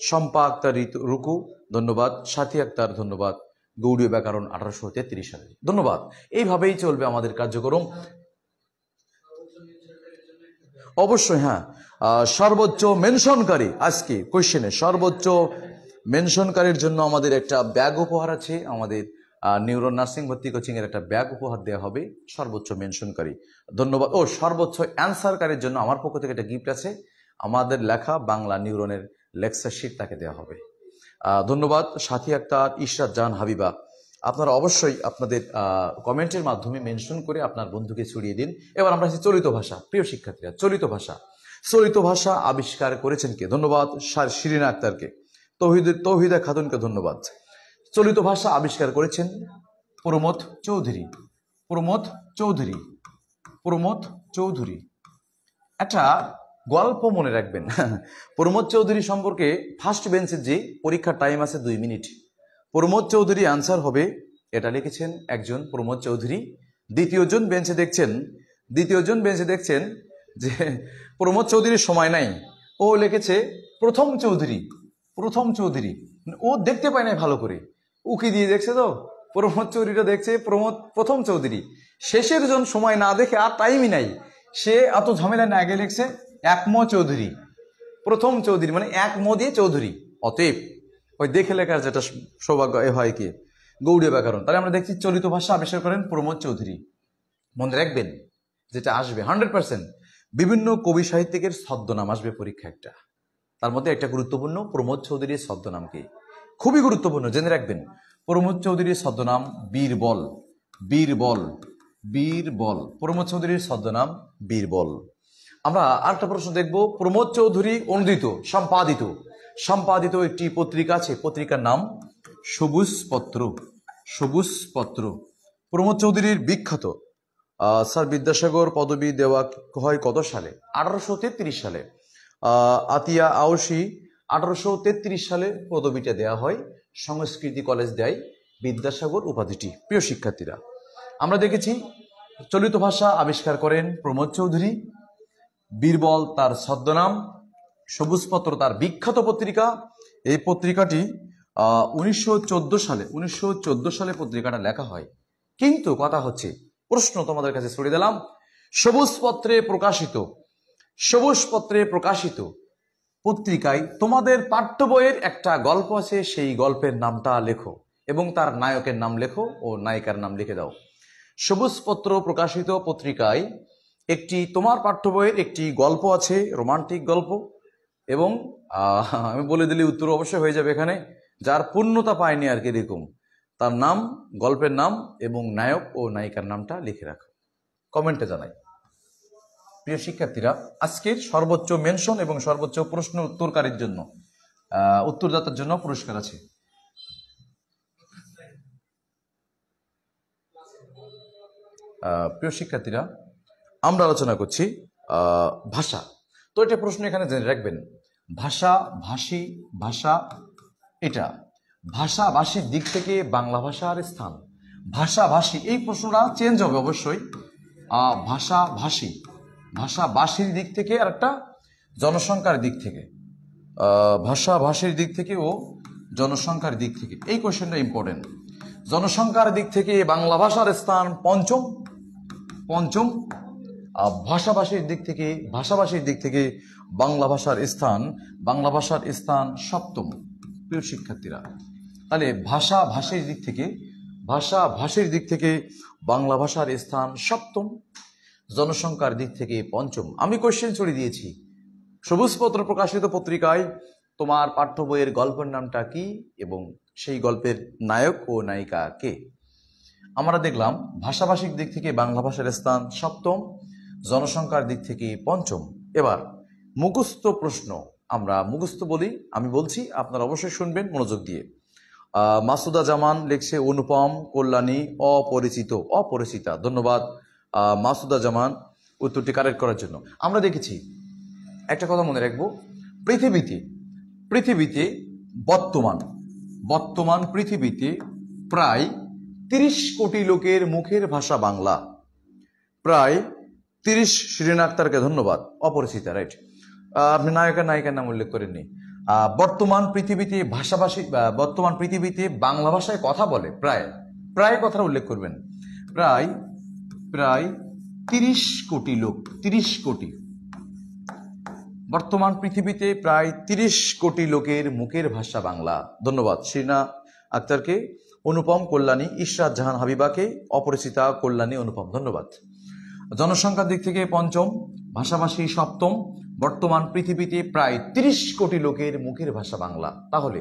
[SPEAKER 1] শম্পা আক্তার রুকু, ধন্যবাদ। সাথী আক্তার, ধন্যবাদ। গৌড়ীয় ব্যাকরণ 1833 সালে, ধন্যবাদ। এইভাবেই চলবে আমাদের কার্যক্রম। অবশ্যই, হ্যাঁ, সর্বোচ্চ মেনশনকারী, আজকে কোয়েশ্চেনে সর্বোচ্চ মেনশনকারীর জন্য আমাদের একটা ব্যাগ উপহার আছে। আমাদের নিউরো নার্সিং ভর্তি কোচিং এর একটা ব্যাগ উপহার দেওয়া হবে সর্বোচ্চ মেনশনকারী, ধন্যবাদ। ও সর্বোচ্চ অ্যান্সারকারীর জন্য আমার পক্ষ থেকে একটা গিফট আছে, আমাদের লেখা বাংলা নিউরনের লেকচার শিট তাকে দেওয়া হবে। ধন্যবাদ। সাথী আক্তার, ইশরাত জাহান হাবিবা, আপনারা অবশ্যই আপনাদের কমেন্টের মাধ্যমে মেনশন করে আপনার বন্ধুকে ছড়িয়ে দিন। এবার আমরা আসছি চলিত ভাষা। প্রিয় শিক্ষার্থীরা, চলিত ভাষা আবিষ্কার করেছেন কে? ধন্যবাদ শিরিনা আক্তারকে। তৌহিদা খাতুনকে ধন্যবাদ। চলিত ভাষা আবিষ্কার করেছেন প্রমথ চৌধুরী। একটা গল্প মনে রাখবেন প্রমথ চৌধুরী সম্পর্কে। ফার্স্ট বেঞ্চের যে পরীক্ষার টাইম আছে 2 মিনিট, প্রমথ চৌধুরী আনসার হবে, এটা লিখেছেন একজন প্রমথ চৌধুরী। দ্বিতীয় জন বেঞ্চে দেখছেন যে প্রমথ চৌধুরীর সময় নাই, ও লিখেছে প্রথম চৌধুরী। ও দেখতে পায় নাই ভালো করে, উকি দিয়ে দেখছে, তো প্রমথ চৌধুরীটা দেখছে প্রথম চৌধুরী। শেষের জন সময় না দেখে, আর টাইমই নাই, সে এত ঝামেলা না আগে লিখছে একম চৌধুরী, প্রথম চৌধুরী মানে এক ম দিয়ে চৌধুরী। অতএব ওই দেখে লেখার যেটা সৌভাগ্য এ হয় কি গৌড়ীয় ব্যাকরণ। তাহলে আমরা দেখছি চলিত ভাষা আবিষ্কার করেন প্রমথ চৌধুরী। মনে রাখবেন, যেটা আসবে 100%, বিভিন্ন কবি সাহিত্যিকের ছদ্মনাম আসবে পরীক্ষা একটা, তার মধ্যে একটা গুরুত্বপূর্ণ প্রমথ চৌধুরীর ছদ্মনাম কি, খুবই গুরুত্বপূর্ণ, জেনে রাখবেন। প্রমথ চৌধুরীর ছদ্মনাম বীরবল। প্রমথ চৌধুরীর ছদ্মনাম বীরবল। আমরা আরেকটা প্রশ্ন দেখব। প্রমথ চৌধুরী অনুদিত সম্পাদিত একটি পত্রিকা আছে, পত্রিকার নাম সবুজ পত্র। প্রমথ চৌধুরীর বিখ্যাত স্যার বিদ্যাসাগর পদবী দেওয়া হয় কত সালে? 1833 সালে। আতিয়া আউসি 1833 সালে পদবিটা দেওয়া হয়, সংস্কৃতি কলেজ দেয় বিদ্যাসাগর উপাধিটি। প্রিয় শিক্ষার্থীরা, আমরা দেখেছি চলিত ভাষা আবিষ্কার করেন প্রমথ চৌধুরী, বীরবল তার ছদ্মনাম, সবুজপত্র তার বিখ্যাত পত্রিকা। এই পত্রিকাটি 1914 সালে পত্রিকাটা লেখা হয়। কিন্তু কথা হচ্ছে, প্রশ্ন তোমাদের কাছে ছড়িয়ে দিলাম, সবুজপত্রে প্রকাশিত পত্রিকায় তোমাদের পাঠ্য বইয়ের একটা গল্প আছে, সেই গল্পের নামটা লেখো এবং তার নায়কের নাম লেখো ও নায়িকার নাম লিখে দাও। সবুজপত্র প্রকাশিত পত্রিকায় তোমার পাঠ্য বইয়ের একটি গল্প আছে, রোমান্টিক গল্প, এবং আমি বলে দিলে উত্তর অবশ্যই হয়ে যাবে এখানে, যার পূর্ণতা পায়নি আর কি, এরকম তার নাম, গল্পের নাম এবং নায়ক ও নায়িকার নামটা লিখে রাখো, কমেন্টে জানাই। প্রিয় শিক্ষার্থীরা, আজকের সর্বোচ্চ মেনশন এবং সর্বোচ্চ প্রশ্ন উত্তরকারীর জন্য, উত্তরদাতার জন্য পুরস্কার আছে। প্রিয় শিক্ষার্থীরা, আমরা আলোচনা করছি ভাষা। তো এটা প্রশ্ন এখানে জেনে রাখবেন, ভাষা এটা ভাষাভাষীর দিক থেকে বাংলা ভাষার স্থান, ভাষাভাষী, এই প্রশ্নটা চেঞ্জ হবে অবশ্যই। ভাষাভাষীর দিক থেকে আর একটা জনসংখ্যার দিক থেকে, ভাষাভাষীর দিক থেকে ও জনসংখ্যার দিক থেকে, এই কোশ্চেনটা ইম্পর্টেন্ট। জনসংখ্যার দিক থেকে বাংলা ভাষার স্থান পঞ্চম, ভাষাভাষীর দিক থেকে বাংলা ভাষার স্থান সপ্তম। প্রিয় শিক্ষার্থীরা, তাহলে ভাষার দিক থেকে বাংলা ভাষার স্থান সপ্তম, জনসংখ্যার দিক থেকে পঞ্চম। আমি কোশ্চেন ছড়িয়ে দিয়েছি, সবুজ পত্র প্রকাশিত পত্রিকায় তোমার পাঠ্য বইয়ের গল্পের নামটা কি এবং সেই গল্পের নায়ক ও নায়িকা কে? আমরা দেখলাম ভাষাভাষিক দিক থেকে বাংলা ভাষার স্থান সপ্তম, জনসংখ্যার দিক থেকে পঞ্চম। এবার মুখস্থ প্রশ্ন, আমরা মুখস্থ বলি, আমি বলছি, আপনারা অবশ্যই শুনবেন মনোযোগ দিয়ে। মাসুদা জামান লিখছে অনুপম, কল্যাণী, অপরিচিতা। ধন্যবাদ মাসুদা জামান উত্তরটি কারেক্ট করার জন্য। আমরা দেখেছি, একটা কথা মনে রাখবো, পৃথিবীতে বর্তমান পৃথিবীতে প্রায় 30 কোটি লোকের মুখের ভাষা বাংলা। প্রায় 30। শিরিন আক্তারকে ধন্যবাদ। অপরিচিতা, রাইট। আপনি নায়িকার নাম উল্লেখ করেননি। বর্তমান পৃথিবীতে বাংলা ভাষায় কথা বলে প্রায় কথাটা উল্লেখ করবেন। প্রায় 30 কোটি লোক, 30 কোটি। বর্তমান পৃথিবীতে প্রায় 30 কোটি লোকের মুখের ভাষা বাংলা। ধন্যবাদ শিরিনা আক্তারকে, অনুপম, কল্যাণী, ইশরাত জাহান হাবিবাকে, অপরিচিতা, কল্যাণী, অনুপম, ধন্যবাদ। জনসংখ্যার দিক থেকে পঞ্চম, ভাষাভাষী সপ্তম, বর্তমান পৃথিবীতে প্রায় 30 কোটি লোকের মুখের ভাষা বাংলা। তাহলে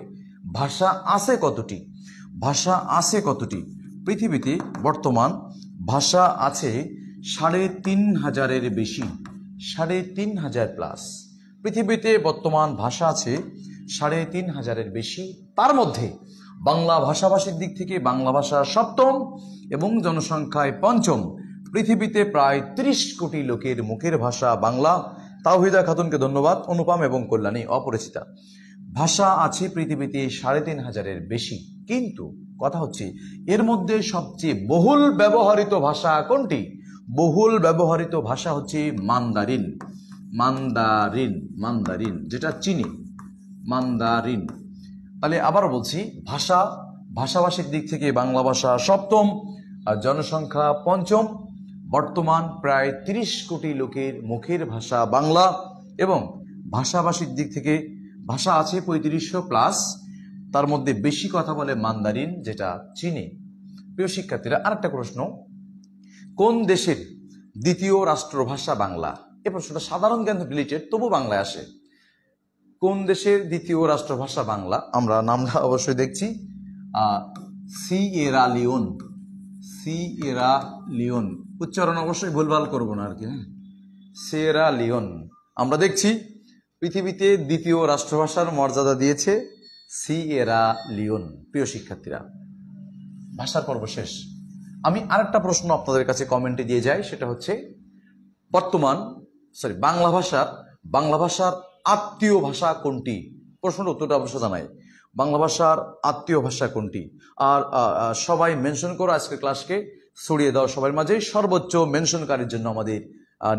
[SPEAKER 1] ভাষা আছে কতটি? পৃথিবীতে বর্তমান ভাষা আছে 3,500-এর বেশি, 3,500 প্লাস। পৃথিবীতে বর্তমান ভাষা আছে 3,500-এর বেশি। তার মধ্যে বাংলা ভাষাভাষীর দিক থেকে বাংলা ভাষা সপ্তম এবং জনসংখ্যায় পঞ্চম। পৃথিবীতে প্রায় 30 কোটি লোকের মুখের ভাষা বাংলা। তাওহিদা খাতুনকে ধন্যবাদ, অনুপম এবং কল্যাণী, অপরিচিতা। ভাষা আছে পৃথিবীতে 3,500-এর বেশি, কিন্তু কথা হচ্ছে এর মধ্যে সবচেয়ে বহুল ব্যবহৃত ভাষা কোনটি? বহুল ব্যবহৃত ভাষা হচ্ছে মান্দারিন, যেটা চীনি, মান্দারিন। তাহলে আবার বলছি, ভাষাভাষিক দিক থেকে বাংলা ভাষা সপ্তম আর জনসংখ্যা পঞ্চম। বর্তমান প্রায় 30 কোটি লোকের মুখের ভাষা বাংলা এবং ভাষাভাষিক দিক থেকে ভাষা আছে 3500 প্লাস। তার মধ্যে বেশি কথা বলে মান্দারিন, যেটা চীনে। প্রিয় শিক্ষার্থীরা, আরেকটা প্রশ্ন, কোন দেশের দ্বিতীয় রাষ্ট্রভাষা বাংলা? এই প্রশ্নটা সাধারণ জ্ঞান রিলেটেড, তবু বাংলায় আসে। কোন দেশের দ্বিতীয় রাষ্ট্রভাষা বাংলা? আমরা নামটা অবশ্যই দেখছি, সিয়েরা লিওন। উচ্চারণ অবশ্যই ভুলভাল করবো না আর কি, হ্যাঁ, সিয়েরা লিওন। আমরা দেখছি পৃথিবীতে দ্বিতীয় রাষ্ট্রভাষার মর্যাদা দিয়েছে সিয়েরা লিওন। প্রিয় শিক্ষার্থীরা, ভাষার পর্ব শেষ। আমি আরেকটা প্রশ্ন আপনাদের কাছে কমেন্টে দিয়ে যাই, সেটা হচ্ছে বাংলা ভাষার আত্মীয় ভাষা কোনটি? প্রশ্নটা উত্তরটা অবশ্য জানাই, বাংলা ভাষার আত্মীয় ভাষা কোনটি? আর সবাই মেনশন করো, আজকের ক্লাসকে ছড়িয়ে দাও সবার মাঝে। সর্বোচ্চ মেনশনকারীর জন্য আমাদের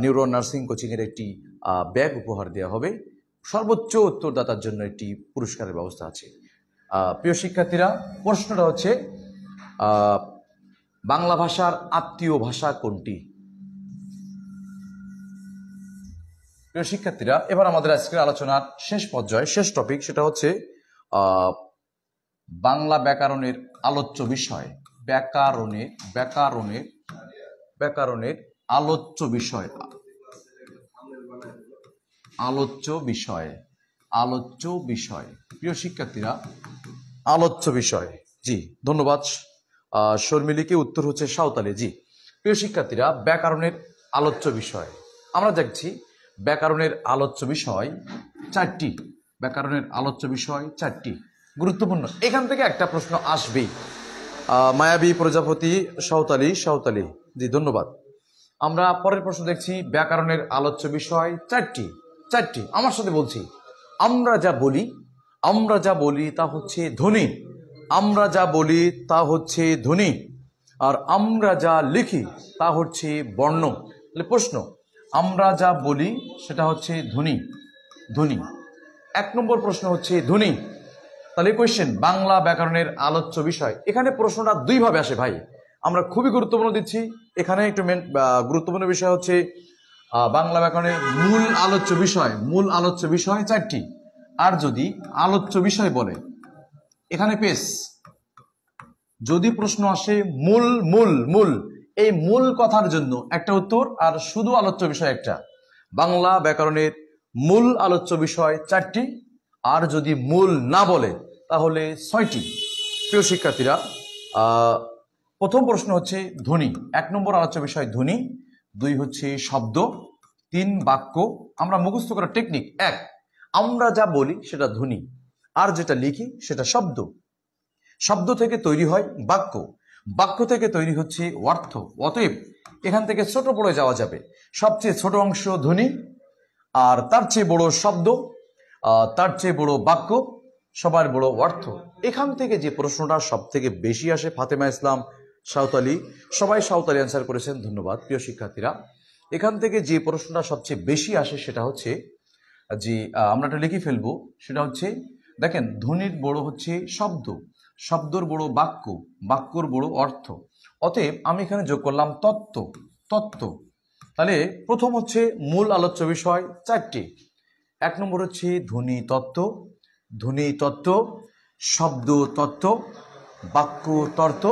[SPEAKER 1] নিউরো নার্সিং কোচিং এর একটি ব্যাগ উপহার দেওয়া হবে। সর্বোচ্চ উত্তরদাতার জন্য একটি পুরস্কারের ব্যবস্থা আছে। প্রিয় শিক্ষার্থীরা, প্রশ্নটা হচ্ছে বাংলা ভাষার আত্মীয় ভাষা কোনটি? প্রিয় শিক্ষার্থীরা, এবার আমাদের আজকের আলোচনার শেষ পর্যায়ে, শেষ টপিক, সেটা হচ্ছে বাংলা ব্যাকরণের আলোচ্য বিষয়। ব্যাকরণের আলোচ্য বিষয়। প্রিয় শিক্ষার্থীরা, আলোচ্য বিষয়, জি ধন্যবাদ শর্মিলীকে। উত্তর হচ্ছে সাঁওতালি, জি। প্রিয় শিক্ষার্থীরা, ব্যাকরণের আলোচ্য বিষয় আমরা দেখছি। ব্যাকরণের আলোচ্য বিষয় 4টি। গুরুত্বপূর্ণ। এখান থেকে একটা প্রশ্ন আসবেই। মায়াবী প্রজাপতি, সাঁওতালি, জি ধন্যবাদ। আমরা পরের প্রশ্ন দেখছি। ব্যাকরণের আলোচ্য বিষয় 4টি। আমার সাথে বলছি, আমরা যা বলি তা হচ্ছে ধ্বনি। আর আমরা যা লিখি তা হচ্ছে বর্ণ। তাহলে প্রশ্ন, আমরা যা বলি সেটা হচ্ছে ধ্বনি। 1 নম্বর প্রশ্ন হচ্ছে ধ্বনি। তাহলে কোয়েশ্চেন, বাংলা ব্যাকরণের আলোচ্য বিষয়। এখানে প্রশ্নটা 2 ভাবে আসে ভাই, আমরা খুবই গুরুত্বপূর্ণ দিচ্ছি। এখানে একটু গুরুত্বপূর্ণ বিষয় হচ্ছে বাংলা ব্যাকরণের মূল আলোচ্য বিষয় 4টি। আর যদি আলোচ্য বিষয় বলে, এখানে পেস যদি প্রশ্ন আসে মূল মূল মূল, এই মূল কথার জন্য একটা উত্তর, আর শুধু আলোচ্য বিষয় একটা। বাংলা ব্যাকরণের মূল আলোচ্য বিষয় 4টি, আর যদি মূল না বলে তাহলে 6টি। প্রিয় শিক্ষার্থীরা, প্রথম প্রশ্ন হচ্ছে ধ্বনি। 1 নম্বর আলোচ্য বিষয় ধ্বনি, 2 হচ্ছে শব্দ, 3 বাক্য। আমরা মুখস্থ করার টেকনিক: 1, আমরা যা বলি সেটা ধ্বনি, আর যেটা লিখি সেটা শব্দ। শব্দ থেকে তৈরি হয় বাক্য, বাক্য থেকে তৈরি হচ্ছে অর্থ। অতএব এখান থেকে ছোট পড়ে যাওয়া যাবে। সবচেয়ে ছোট অংশ ধ্বনি, আর তার চেয়ে বড় শব্দ, তার চেয়ে বড় বাক্য, সবার বড় অর্থ। এখান থেকে যে প্রশ্নটা সব থেকে বেশি আসে, ফাতেমা ইসলাম সাঁওতালি, সবাই সাঁওতালি অ্যান্সার করেছেন, ধন্যবাদ প্রিয় শিক্ষার্থীরা। এখান থেকে যে প্রশ্নটা সবচেয়ে বেশি আসে সেটা হচ্ছে যে, আমরা এটা লিখে ফেলবো, সেটা হচ্ছে দেখেন, ধ্বনির বড় হচ্ছে শব্দ, শব্দর বড় বাক্য, বাক্যর বড় অর্থ। অতএব আমি এখানে যোগ করলাম তত্ত্ব, তত্ত্ব। তাহলে প্রথম হচ্ছে মূল আলোচ্য বিষয় 4টি। 1 নম্বর হচ্ছে ধ্বনি তত্ত্ব, ধ্বনি তত্ত্ব, শব্দ তত্ত্ব, বাক্য তত্ত্ব,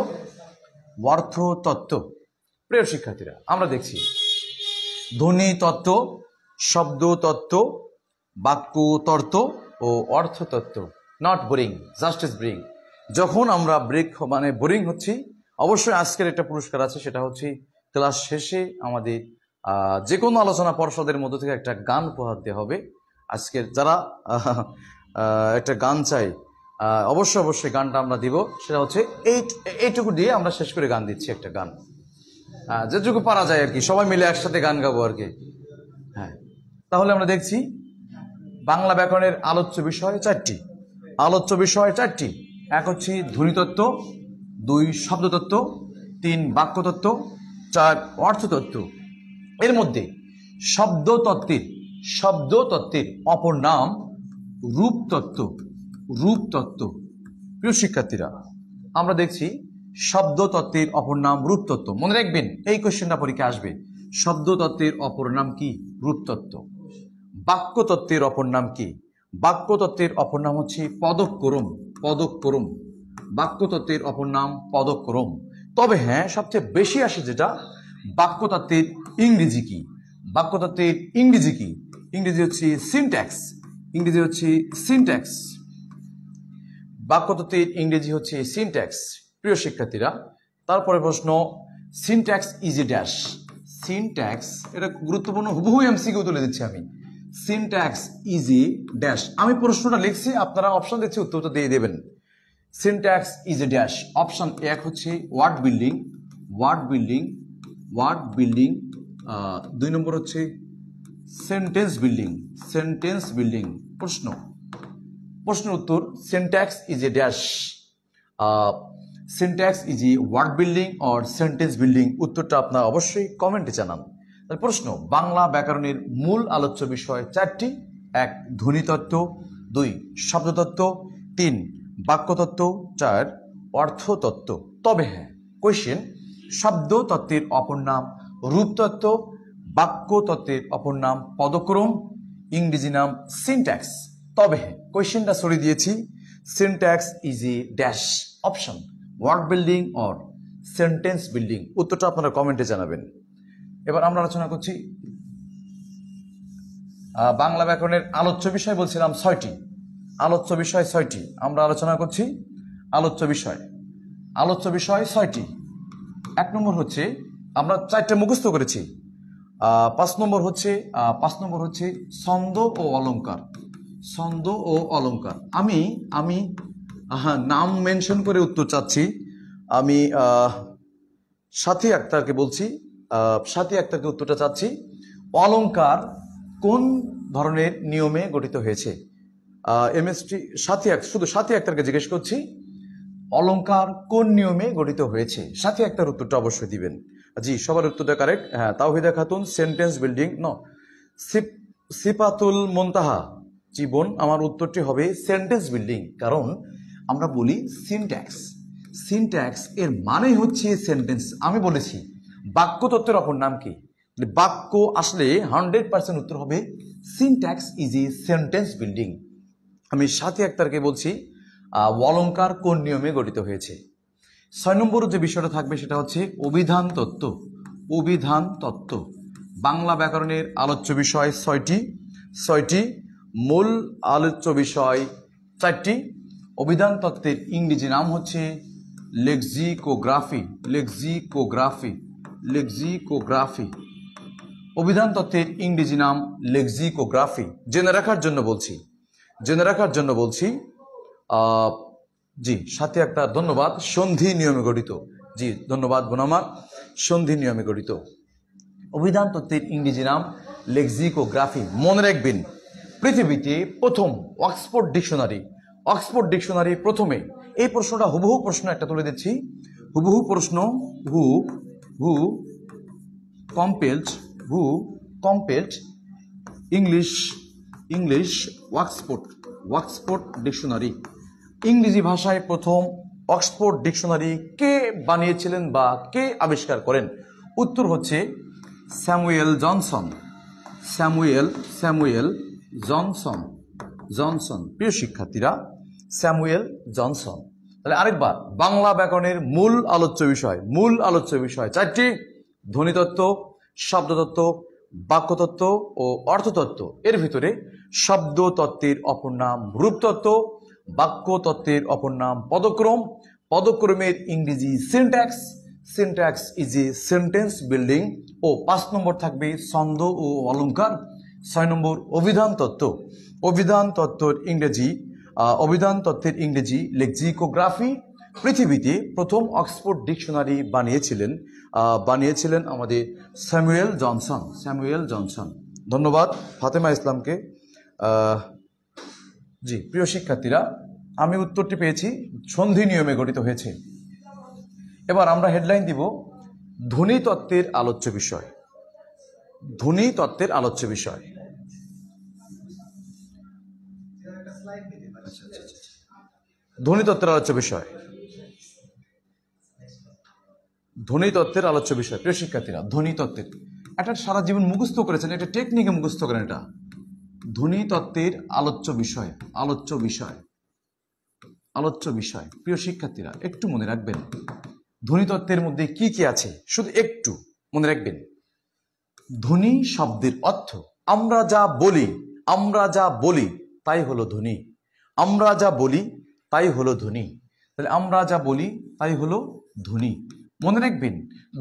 [SPEAKER 1] অর্থ তত্ত্ব। প্রিয় শিক্ষার্থীরা, আমরা দেখছি ধ্বনি তত্ত্ব, শব্দ তত্ত্ব, বাক্য তত্ত্ব ও অর্থ তত্ত্ব। Not boring, just is bring. যখন আমরা বোরিং হচ্ছি, অবশ্যই আজকের একটা পুরস্কার আছে, সেটা হচ্ছে ক্লাস শেষে আমাদের যে কোনো আলোচনা পর্ষদের মধ্য থেকে একটা গান উপহার দেওয়া হবে। আজকের যারা একটা গান চাই, অবশ্যই গানটা আমরা দিব। সেটা হচ্ছে এইটুকু দিয়ে আমরা শেষ করে গান দিচ্ছি, একটা গান যেটুকু পারা যায় আর কি, সবাই মিলে একসাথে গান গাবো আর কি। হ্যাঁ, তাহলে আমরা দেখছি বাংলা ব্যাকরণের আলোচ্য বিষয় 4টি। আলোচ্য বিষয় 4টি: 1 হচ্ছে ধ্বনিতত্ত্ব, 2 শব্দতত্ত্ব, 3 বাক্যতত্ত্ব, 4 অর্থতত্ত্ব। এর মধ্যে শব্দতত্ত্বের অপর নাম রূপতত্ত্ব, রূপতত্ত্ব। প্রিয় শিক্ষার্থীরা, আমরা দেখছি শব্দতত্ত্বের অপর নাম রূপতত্ত্ব। মনে রাখবেন, এই কোশ্চেনটা পরীক্ষায় আসবে। শব্দতত্ত্বের অপর নাম কি? রূপতত্ত্ব। বাক্যতত্ত্বের অপর নাম কি? বাক্যতত্ত্বের অপর নাম হচ্ছে পদক্রম, পদক্রম। বাক্যতত্ত্বের অপর নাম পদক্রম। তবে হ্যাঁ, সবচেয়ে বেশি আসে যেটা, বাক্যতত্ত্বের ইংরেজি কি? বাক্যতত্ত্বের ইংরেজি কি? ইংরেজি হচ্ছে সিনট্যাক্স, ইংরেজি হচ্ছে সিনট্যাক্স। বাক্যতত্ত্বের ইংরেজি হচ্ছে সিনট্যাক্স। প্রিয় শিক্ষার্থীরা, তারপরে প্রশ্ন, syntax is a dash. Syntax, এটা গুরুত্বপূর্ণ, হুবহু এমসিকিউ তুলে দিচ্ছি আমি। Syntax is a dash. আমি প্রশ্নটা লিখছি, আপনারা অপশন দিচ্ছি, উত্তরটা দিয়ে দেবেন। Syntax is a dash. Option 1 হচ্ছে word building, word building, word building. 2 number হচ্ছে সেন্টেন্স বিল্ডিং, সেন্টেন্স বিল্ডিং। প্রশ্নের উত্তর, syntax is a dash. Syntax is a word building or sentence building. উত্তরটা আপনারা অবশ্যই কমেন্টে জানান। প্রশ্ন, বাংলা ব্যাকরণের মূল আলোচ্য বিষয় 4টি: 1 ধ্বনিতত্ত্ব, 2 শব্দতত্ত্ব, 3 বাক্যতত্ত্ব, 4 অর্থতত্ত্ব। তবে হ্যাঁ, কোয়েশ্চেন, শব্দতত্ত্বের অপর নাম রূপতত্ত্ব, বাক্যতত্ত্বের অপর নাম পদক্রম, ইংরেজি নাম সিনট্যাক্স। তবে হ্যাঁ, কোয়েশ্চেনটা সরিয়ে দিয়েছি। Syntax is a dash. Option word building or sentence building. উত্তরটা আপনারা কমেন্টে জানাবেন। এবার আমরা আলোচনা করছি বাংলা ব্যাকরণের আলোচ্য বিষয়, বলছিলাম 6টি। আলোচ্য বিষয় 6টি, আমরা আলোচনা করছি আলোচ্য বিষয়। আলোচ্য বিষয় 6টি। 1 নম্বর হচ্ছে, আমরা 4টে মুখস্থ করেছি। 5 নম্বর হচ্ছে ছন্দ ও অলংকার, ছন্দ ও অলংকার। আমি নাম মেনশন করে উত্তর চাচ্ছি। আমি সাথী আক্তারকে বলছি, সাথী আক্তারকে উত্তরটা চাচ্ছি। অলংকার কোন ধরনের নিয়মে গঠিত হয়েছে? এমএসটি শুধু সাথী আক্তারকে জিজ্ঞেস করছি, অলংকার কোন নিয়মে গঠিত হয়েছে? সাথী আক্তার উত্তরটা অবশ্যই দিবেন। জি, সবার উত্তরটা কারেক্ট। হ্যাঁ, তাওহিদা খাতুন সেন্টেন্স বিল্ডিং। সিফাতুল মুনতাহা জীবন, আমার উত্তরটি হবে সেন্টেন্স বিল্ডিং। কারণ আমরা বলি সিনট্যাক্স, সিনট্যাক্স এর মানে হচ্ছে সেন্টেন্স। আমি বলেছি বাক্যতত্ত্বের অপর নাম কি? বাক্য আসলে 100% উত্তর হবে syntax is a sentence building. আমি সাথী আক্তারকে বলছি অলংকার কোন নিয়মে গঠিত হয়েছে? 6 নম্বর যে বিষয়টা থাকবে সেটা হচ্ছে অভিধান তত্ত্ব। অভিধান তত্ত্ব বাংলা ব্যাকরণের আলোচ্য বিষয় 6টি, মূল আলোচ্য বিষয় 4টি। অভিধান তত্ত্বের ইংরেজি নাম হচ্ছে লেক্সিকোগ্রাফি। লেক্সিকোগ্রাফি অভিধান তত্ত্বের ইংরেজি নাম লেক্সিকোগ্রাফি। জেনে রাখার জন্য বলছি জি, সাথে একটা ধন্যবাদ, সন্ধি নিয়মে গঠিত। জি ধন্যবাদ বোন আমার, সন্ধি নিয়মে গঠিত। অভিধান তত্ত্বের ইংরেজি নাম লেক্সিকোগ্রাফি। মনে রাখবেন, পৃথিবীতে প্রথম অক্সফোর্ড ডিকশনারি প্রথমে, এই প্রশ্নটা হুবহু প্রশ্ন একটা তুলে দিচ্ছি, হুবহু প্রশ্ন, হু কম্পেলড ইংলিশ অক্সফোর্ড ডিকশনারি। ইংরেজি ভাষায় প্রথম অক্সফোর্ড ডিকশনারি কে বানিয়েছিলেন বা কে আবিষ্কার করেন? উত্তর হচ্ছে স্যামুয়েল জনসন। প্রিয় শিক্ষার্থীরা, স্যামুয়েল জনসন। তাহলে আরেকবার, বাংলা ব্যাকরণের মূল আলোচ্য বিষয় 4টি: ধ্বনিতত্ত্ব, শব্দতত্ত্ব, বাক্যতত্ত্ব ও অর্থতত্ত্ব। এর ভিতরে শব্দতত্ত্বের অপর নাম রূপতত্ত্ব, বাক্যতত্ত্বের অপর নাম পদক্রম, পদক্রমের ইংরেজি syntax is a sentence building, ও 5 নম্বর থাকবে ছন্দ ও অলংকার। 6 নম্বর অভিধান তত্ত্বের ইংরেজি লেক্সিকোগ্রাফি। পৃথিবীতে প্রথম অক্সফোর্ড ডিকশনারি বানিয়েছিলেন আমাদের স্যামুয়েল জনসন। ধন্যবাদ ফাতেমা ইসলামকে। জি প্রিয় শিক্ষার্থীরা, আমি উত্তরটি পেয়েছি, সন্ধি নিয়মে গঠিত হয়েছে। এবার আমরা হেডলাইন দিব ধ্বনিতত্ত্বের আলোচ্য বিষয়। ধ্বনিতত্ত্বের আলোচ্য বিষয় প্রিয় শিক্ষার্থীরা, ধ্বনিতত্ত্বের একটা সারা জীবন মুখস্থ করেছেন, এটা টেকনিকে মুখস্থ করেন। এটা ধ্বনিতত্ত্বের আলোচ্য বিষয়। প্রিয় শিক্ষার্থীরা, একটু মনে রাখবেন ধ্বনিতত্ত্বের মধ্যে কি কি আছে, শুধু একটু মনে রাখবেন। ধ্বনি শব্দের অর্থ, আমরা যা বলি তাই হলো ধ্বনি। তাহলে আমরা যা বলি তাই হলো ধ্বনি। মনে রাখবেন,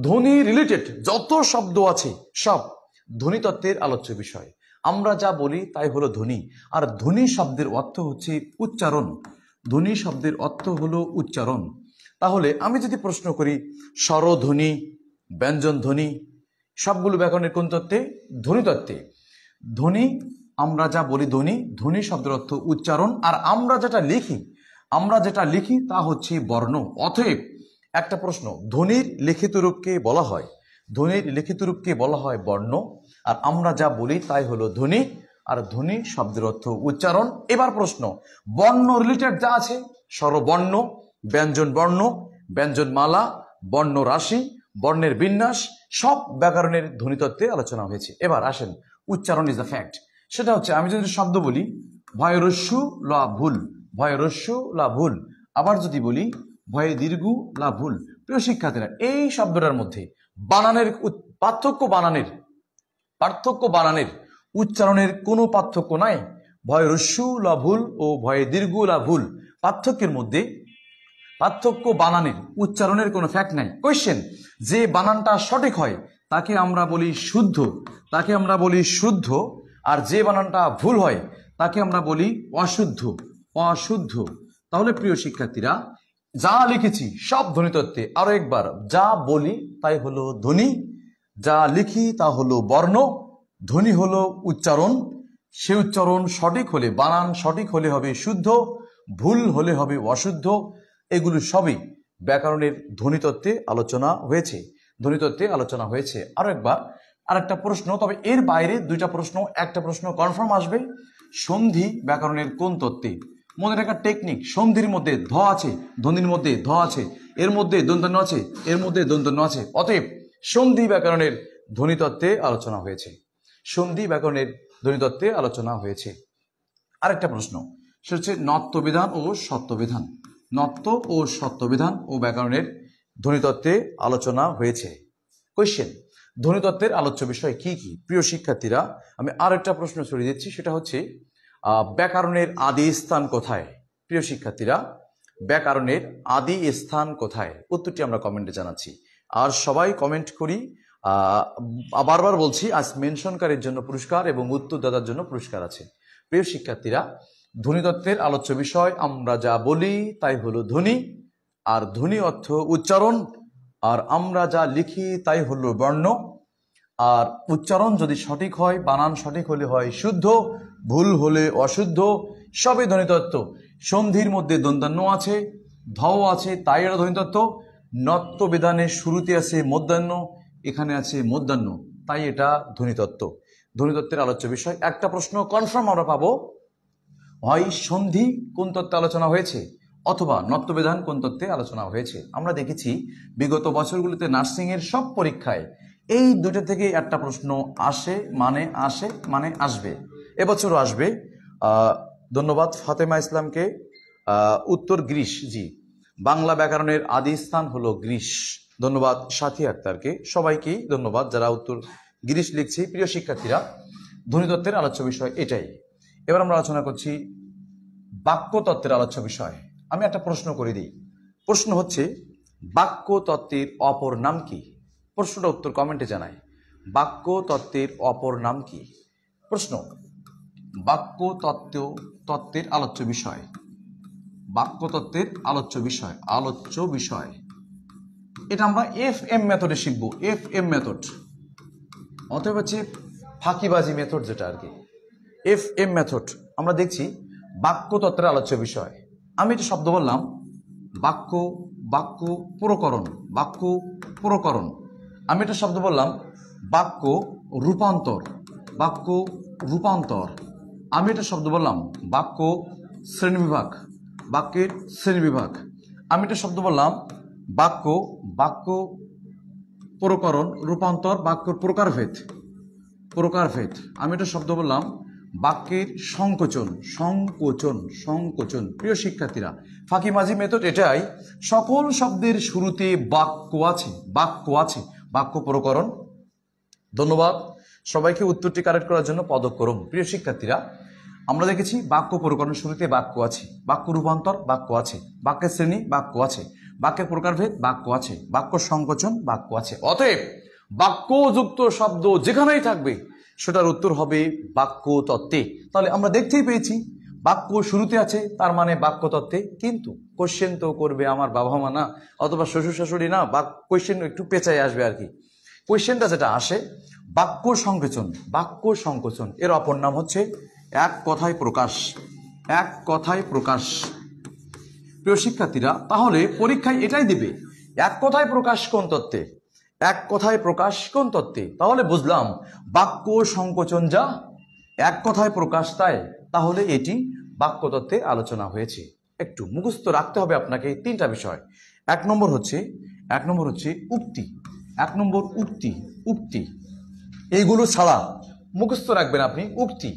[SPEAKER 1] ধ্বনি রিলেটেড যত শব্দ আছে সব ধ্বনিতত্ত্বের আলোচ্য বিষয়। আমরা যা বলি তাই হলো ধ্বনি। আর ধ্বনি শব্দের অর্থ হচ্ছে উচ্চারণ। তাহলে আমি যদি প্রশ্ন করি, স্বরধ্বনি, ব্যঞ্জন ধ্বনি সবগুলো ব্যাকরণের কোন তত্ত্বে? ধ্বনিতত্ত্বে। ধ্বনি, আমরা যা বলি ধ্বনি শব্দের অর্থ উচ্চারণ। আর আমরা যেটা লিখি তা হচ্ছে বর্ণ। অতএব একটা প্রশ্ন, ধ্বনির লিখিত রূপকে বলা হয় বর্ণ, আর আমরা যা বলি তাই হলো ধ্বনি, আর ধ্বনি শব্দের অর্থ উচ্চারণ। এবার প্রশ্ন, বর্ণ রিলেটেড যা আছে, স্বরবর্ণ, ব্যঞ্জন বর্ণ, ব্যঞ্জনমালা, বর্ণ রাশি, বর্ণের বিন্যাস, সব ব্যাকরণের ধ্বনিতত্ত্বে আলোচনা হয়েছে। এবার আসেন, উচ্চারণ ইজ দ্য ফ্যাক্ট। সেটা হচ্ছে, আমি যদি শব্দ বলি ভয়রস্যু লা ভুল, আবার যদি বলি ভয়ে দীর্ঘ লা ভুল। প্রিয় শিক্ষার্থীরা, এই শব্দটার মধ্যে পার্থক্য বানানের উচ্চারণের কোনো পার্থক্য নাই। ভয়রস্যু লা ভুল ও ভয়ে দীর্ঘ লা ভুল, পার্থক্য বানানের উচ্চারণের কোনো ফ্যাক্ট নাই। কোয়েশ্চেন, যে বানানটা সঠিক হয় তাকে আমরা বলি শুদ্ধ, আর যে বানানটা ভুল হয় তাকে আমরা বলি অশুদ্ধ। তাহলে প্রিয় শিক্ষার্থীরা, যা লিখেছি সব ধ্বনিতত্ত্বে, আরো একবার, যা বলি তাই হলো ধ্বনি, যা লিখি তা হলো বর্ণ, ধ্বনি হলো উচ্চারণ, সে উচ্চারণ সঠিক হলে, বানান সঠিক হলে হবে শুদ্ধ, ভুল হলে হবে অশুদ্ধ। এগুলো সবই ব্যাকরণের ধ্বনিতত্ত্বে আলোচনা হয়েছে। আরো একবার, আরেকটা প্রশ্ন, তবে এর বাইরে দুইটা প্রশ্ন, একটা প্রশ্ন কনফার্ম আসবে, সন্ধি ব্যাকরণের কোন তত্ত্বে? মনে রাখার টেকনিক, সন্ধির মধ্যে ধ আছে, ধ্বনির মধ্যে ধ আছে, এর মধ্যে দন্তন্য আছে, এর মধ্যে দন্তন্য আছে। অতএব সন্ধি ব্যাকরণের ধ্বনিতত্ত্বে আলোচনা হয়েছে। আরেকটা প্রশ্ন, সেটা হচ্ছে নত্যবিধান ও সত্যবিধান। নত্ব ও সত্যবিধান ও ব্যাকরণের ধ্বনিতত্ত্বে আলোচনা হয়েছে। কোয়েশ্চেন, ধ্বনিতত্ত্বের আলোচ্য বিষয় কি কি? প্রিয় শিক্ষার্থীরা, আমি আর একটা প্রশ্ন ছড়িয়ে দিচ্ছি, সেটা হচ্ছে ব্যাকরণের আদি স্থান কোথায়? প্রিয় শিক্ষার্থীরা, ব্যাকরণের আদি স্থান কোথায়? উত্তরটি আমরা কমেন্টে জানাচ্ছি। আর সবাই কমেন্ট করি। বারবার বলছি, আজ মেনশনকারীর জন্য পুরস্কার এবং উত্তরদাতার জন্য পুরস্কার আছে। প্রিয় শিক্ষার্থীরা, ধ্বনিতত্ত্বের আলোচ্য বিষয় আমরা যা বলি তাই হলো ধ্বনি, আর ধ্বনি অর্থ উচ্চারণ, আর আমরা যা লিখি তাই হলো বর্ণ। আর উচ্চারণ যদি সঠিক হয়, বানান সঠিক হলে হয় শুদ্ধ, ভুল হলে অশুদ্ধ। সবই ধ্বনিতত্ত্ব। সন্ধির মধ্যে দন্তান্ন আছে, ধ আছে, তাই এটা ধ্বনিতত্ত্ব। নত্ব বিধানের শুরুতে আছে মধ্যাহ্ন, এখানে আছে মধ্যাহ্ন, তাই এটা ধ্বনিতত্ত্ব। ধ্বনিতত্ত্বের আলোচ্য বিষয় একটা প্রশ্ন কনফার্ম আমরা পাবো, হয় সন্ধি কোন তত্ত্বে আলোচনা হয়েছে, অথবা নত্যবিধান কোন তত্ত্বে আলোচনা হয়েছে। আমরা দেখেছি বিগত বছরগুলিতে নার্সিং এর সব পরীক্ষায় এই দুটো থেকে একটা প্রশ্ন আসে মানে আসবে, এবছরও আসবে। ধন্যবাদ ফাতেমা ইসলামকে। উত্তর গ্রীস। জি, বাংলা ব্যাকরণের আদি স্থান হলো গ্রীস। ধন্যবাদ সাথী আক্তারকে। সবাইকেই ধন্যবাদ যারা উত্তর গ্রীস লিখছে। প্রিয় শিক্ষার্থীরা, ধ্বনিতত্ত্বের আলোচ্য বিষয় এটাই। এবার আমরা আলোচনা করছি বাক্যতত্ত্বের আলোচ্য বিষয়। আমি একটা প্রশ্ন করে দিই। প্রশ্ন হচ্ছে, বাক্যতত্ত্বের অপর নাম কি? প্রশ্নটা উত্তর কমেন্টে জানাই। বাক্যতত্ত্বের অপর নাম কি? প্রশ্ন, বাক্যতত্ত্বের আলোচ্য বিষয়। বাক্যতত্ত্বের আলোচ্য বিষয় এটা আমরা FM মেথডে শিখব। FM মেথড অতএব হচ্ছে ফাঁকিবাজি মেথড, যেটা আর কি FM মেথড। আমরা দেখছি বাক্যতত্ত্বের আলোচ্য বিষয়। আমি একটা শব্দ বললাম বাক্য প্রকরণ। আমি একটা শব্দ বললাম বাক্য রূপান্তর। আমি একটা শব্দ বললাম বাক্য শ্রেণীবিভাগ। আমি একটা শব্দ বললাম বাক্য প্রকরণ, রূপান্তর, বাক্যের প্রকারভেদ। আমি একটা শব্দ বললাম বাক্যের সংকোচন। প্রিয় শিক্ষার্থীরা, ফাঁকিবাজি মেথড এটাই, সকল শব্দের শুরুতে বাক্য আছে। বাক্য প্রকরণ। ধন্যবাদ সবাইকে উত্তরটি কারেক্ট করার জন্য পদক্রম। প্রিয় শিক্ষার্থীরা, আমরা দেখেছি বাক্য প্রকরণের শুরুতে বাক্য আছে, বাক্য রূপান্তর বাক্য আছে, বাক্যের শ্রেণী বাক্য আছে, বাক্যের প্রকারভেদ বাক্য আছে, বাক্য সংকোচন বাক্য আছে। অতএব বাক্যযুক্ত শব্দ যেখানেই থাকবে সেটার উত্তর হবে বাক্যতত্ত্বে। তাহলে আমরা দেখতেই পেয়েছি বাক্য শুরুতে আছে, তার মানে বাক্যতত্ত্বে। কিন্তু কোশ্চেন তো করবে আমার বাবা মা না, অথবা শ্বশুর শাশুড়ি না, কোশ্চেন একটু পেঁচাই আসবে আর কি। কোশ্চেনটা যেটা আসে বাক্য সংকোচন, এর অপর নাম হচ্ছে এক কথায় প্রকাশ। প্রিয় শিক্ষার্থীরা, তাহলে পরীক্ষায় এটাই দিবে, এক কথায় প্রকাশ কোন তত্ত্বে। তাহলে বুঝলাম বাক্য সংকোচন যা এক কথায় প্রকাশ, তাহলে এটি বাক্যতত্ত্বে আলোচনা হয়েছে। একটু মুখস্থ রাখতে হবে আপনাকে তিনটা বিষয়। এক নম্বর হচ্ছে উক্তি। এইগুলো ছাড়া মুখস্থ রাখবেন আপনি উক্তি।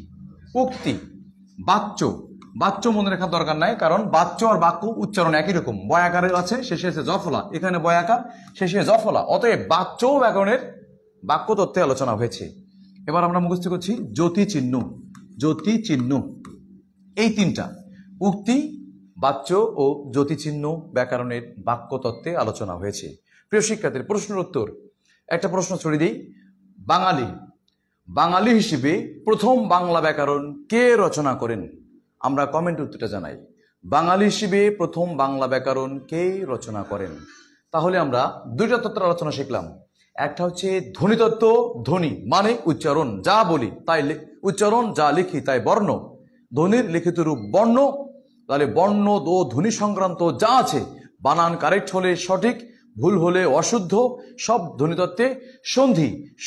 [SPEAKER 1] বাচ্য মনে রাখার দরকার নাই, কারণ বাচ্য আর বাক্য উচ্চারণ একই রকম। বয়াকারে আছে, শেষে আছে জফলা, এখানে বয়াকার, শেষে জফলা। অতএব বাচ্য ব্যাকরণের বাক্যতত্ত্বে আলোচনা হয়েছে। এবার আমরা মুখস্থ করছি জ্যোতিচিহ্ন। এই তিনটা উক্তি, বাচ্য ও জ্যোতিচিহ্ন ব্যাকরণের বাক্যতত্ত্বে আলোচনা হয়েছে। প্রিয় শিক্ষার্থীর, প্রশ্নের উত্তর একটা প্রশ্ন ছড়িয়ে দিই। বাঙালি হিসেবে প্রথম বাংলা ব্যাকরণ কে রচনা করেন? আমরা কমেন্ট উত্তরটা জানাই। বাঙালি হিসেবে প্রথম বাংলা ব্যাকরণ কে রচনা করেন? তাহলে আমরা দুইটা তত্ত্বের আলোচনা শিখলাম। একটা হচ্ছে ধ্বনিতত্ত্ব। ধ্বনি মানে উচ্চারণ, যা বলি তাই উচ্চারণ, যা লিখি তাই বর্ণ। ধ্বনির লিখিত রূপ বর্ণ। তাহলে বর্ণ ও ধ্বনি সংক্রান্ত যা আছে, বানান কারেক্ট হলে সঠিক, ভুল হলে অশুদ্ধ, সব ধ্বনিতত্ত্বে।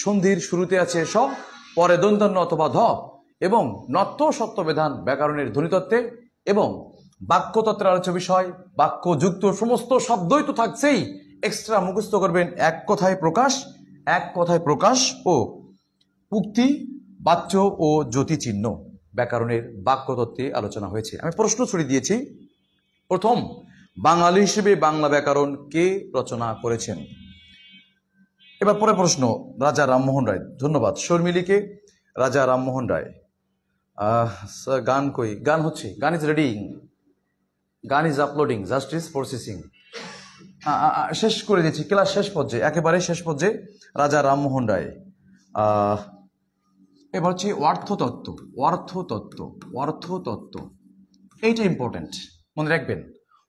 [SPEAKER 1] সন্ধির শুরুতে আছে স, পরে দন্তান্ন অথবা ধ, এবং নত্ব সত্যবিধান ব্যাকরণের ধ্বনিতত্ত্বে। এবং বাক্যতত্ত্বের আলোচ্য বিষয় বাক্যযুক্ত সমস্ত শব্দই তো থাকছেই, এক্সট্রা মুখস্থ করবেন এক কথায় প্রকাশ ও উক্তি, বাচ্য ও জ্যোতিচিহ্ন ব্যাকরণের বাক্যতত্ত্বে আলোচনা হয়েছে। আমি প্রশ্ন ছড়িয়ে দিয়েছি, প্রথম বাঙালি হিসেবে বাংলা ব্যাকরণ কে রচনা করেছেন? এবার পরে প্রশ্ন, রাজা রামমোহন রায়। ধন্যবাদ শর্মিলীকে। রাজা রামমোহন রায়। স্যার গান কই? গান হচ্ছে, গান ইজ রেডিং, গান is uploading, just is processing. শেষ করে দিচ্ছি, ক্লাস শেষ পর্যায়ে, একেবারে শেষ পর্যায়ে রাজা রামমোহন রায়। এবার হচ্ছে অর্থতত্ত্ব। অর্থতত্ত্ব, অর্থতত্ত্ব এইটা ইম্পর্টেন্ট, মনে রাখবেন।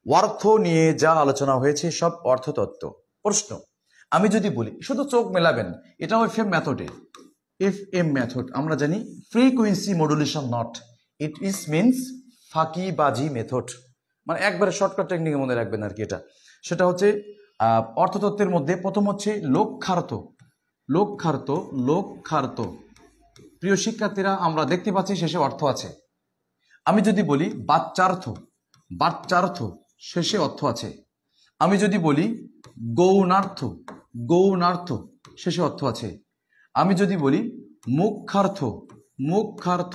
[SPEAKER 1] অর্থ নিয়ে যা আলোচনা হয়েছে সব অর্থতত্ত্ব। প্রশ্ন, আমি যদি বলি, শুধু চোখ মেলাবেন, এটা এফএম মেথডে। এফএম মেথড আমরা জানি, frequency modulation not, it is means ফাঁকিবাজি মেথড, মানে একবারে শর্টকাট টেকনিকে মনে রাখবেন আর কি। এটা সেটা হচ্ছে অর্থতত্ত্বের মধ্যে প্রথম হচ্ছে লক্ষ্যার্থ। লক্ষ্যার্থ, লক্ষ্যার্থ। প্রিয় শিক্ষার্থীরা, আমরা দেখতে পাচ্ছি শেষে অর্থ আছে। আমি যদি বলি বাচ্চার্থ, বাচ্চার্থ শেষে অর্থ আছে। আমি যদি বলি গৌণার্থ, গৌণার্থ শেষে অর্থ আছে। আমি যদি বলি মুখ্যার্থ, মুখ্যার্থ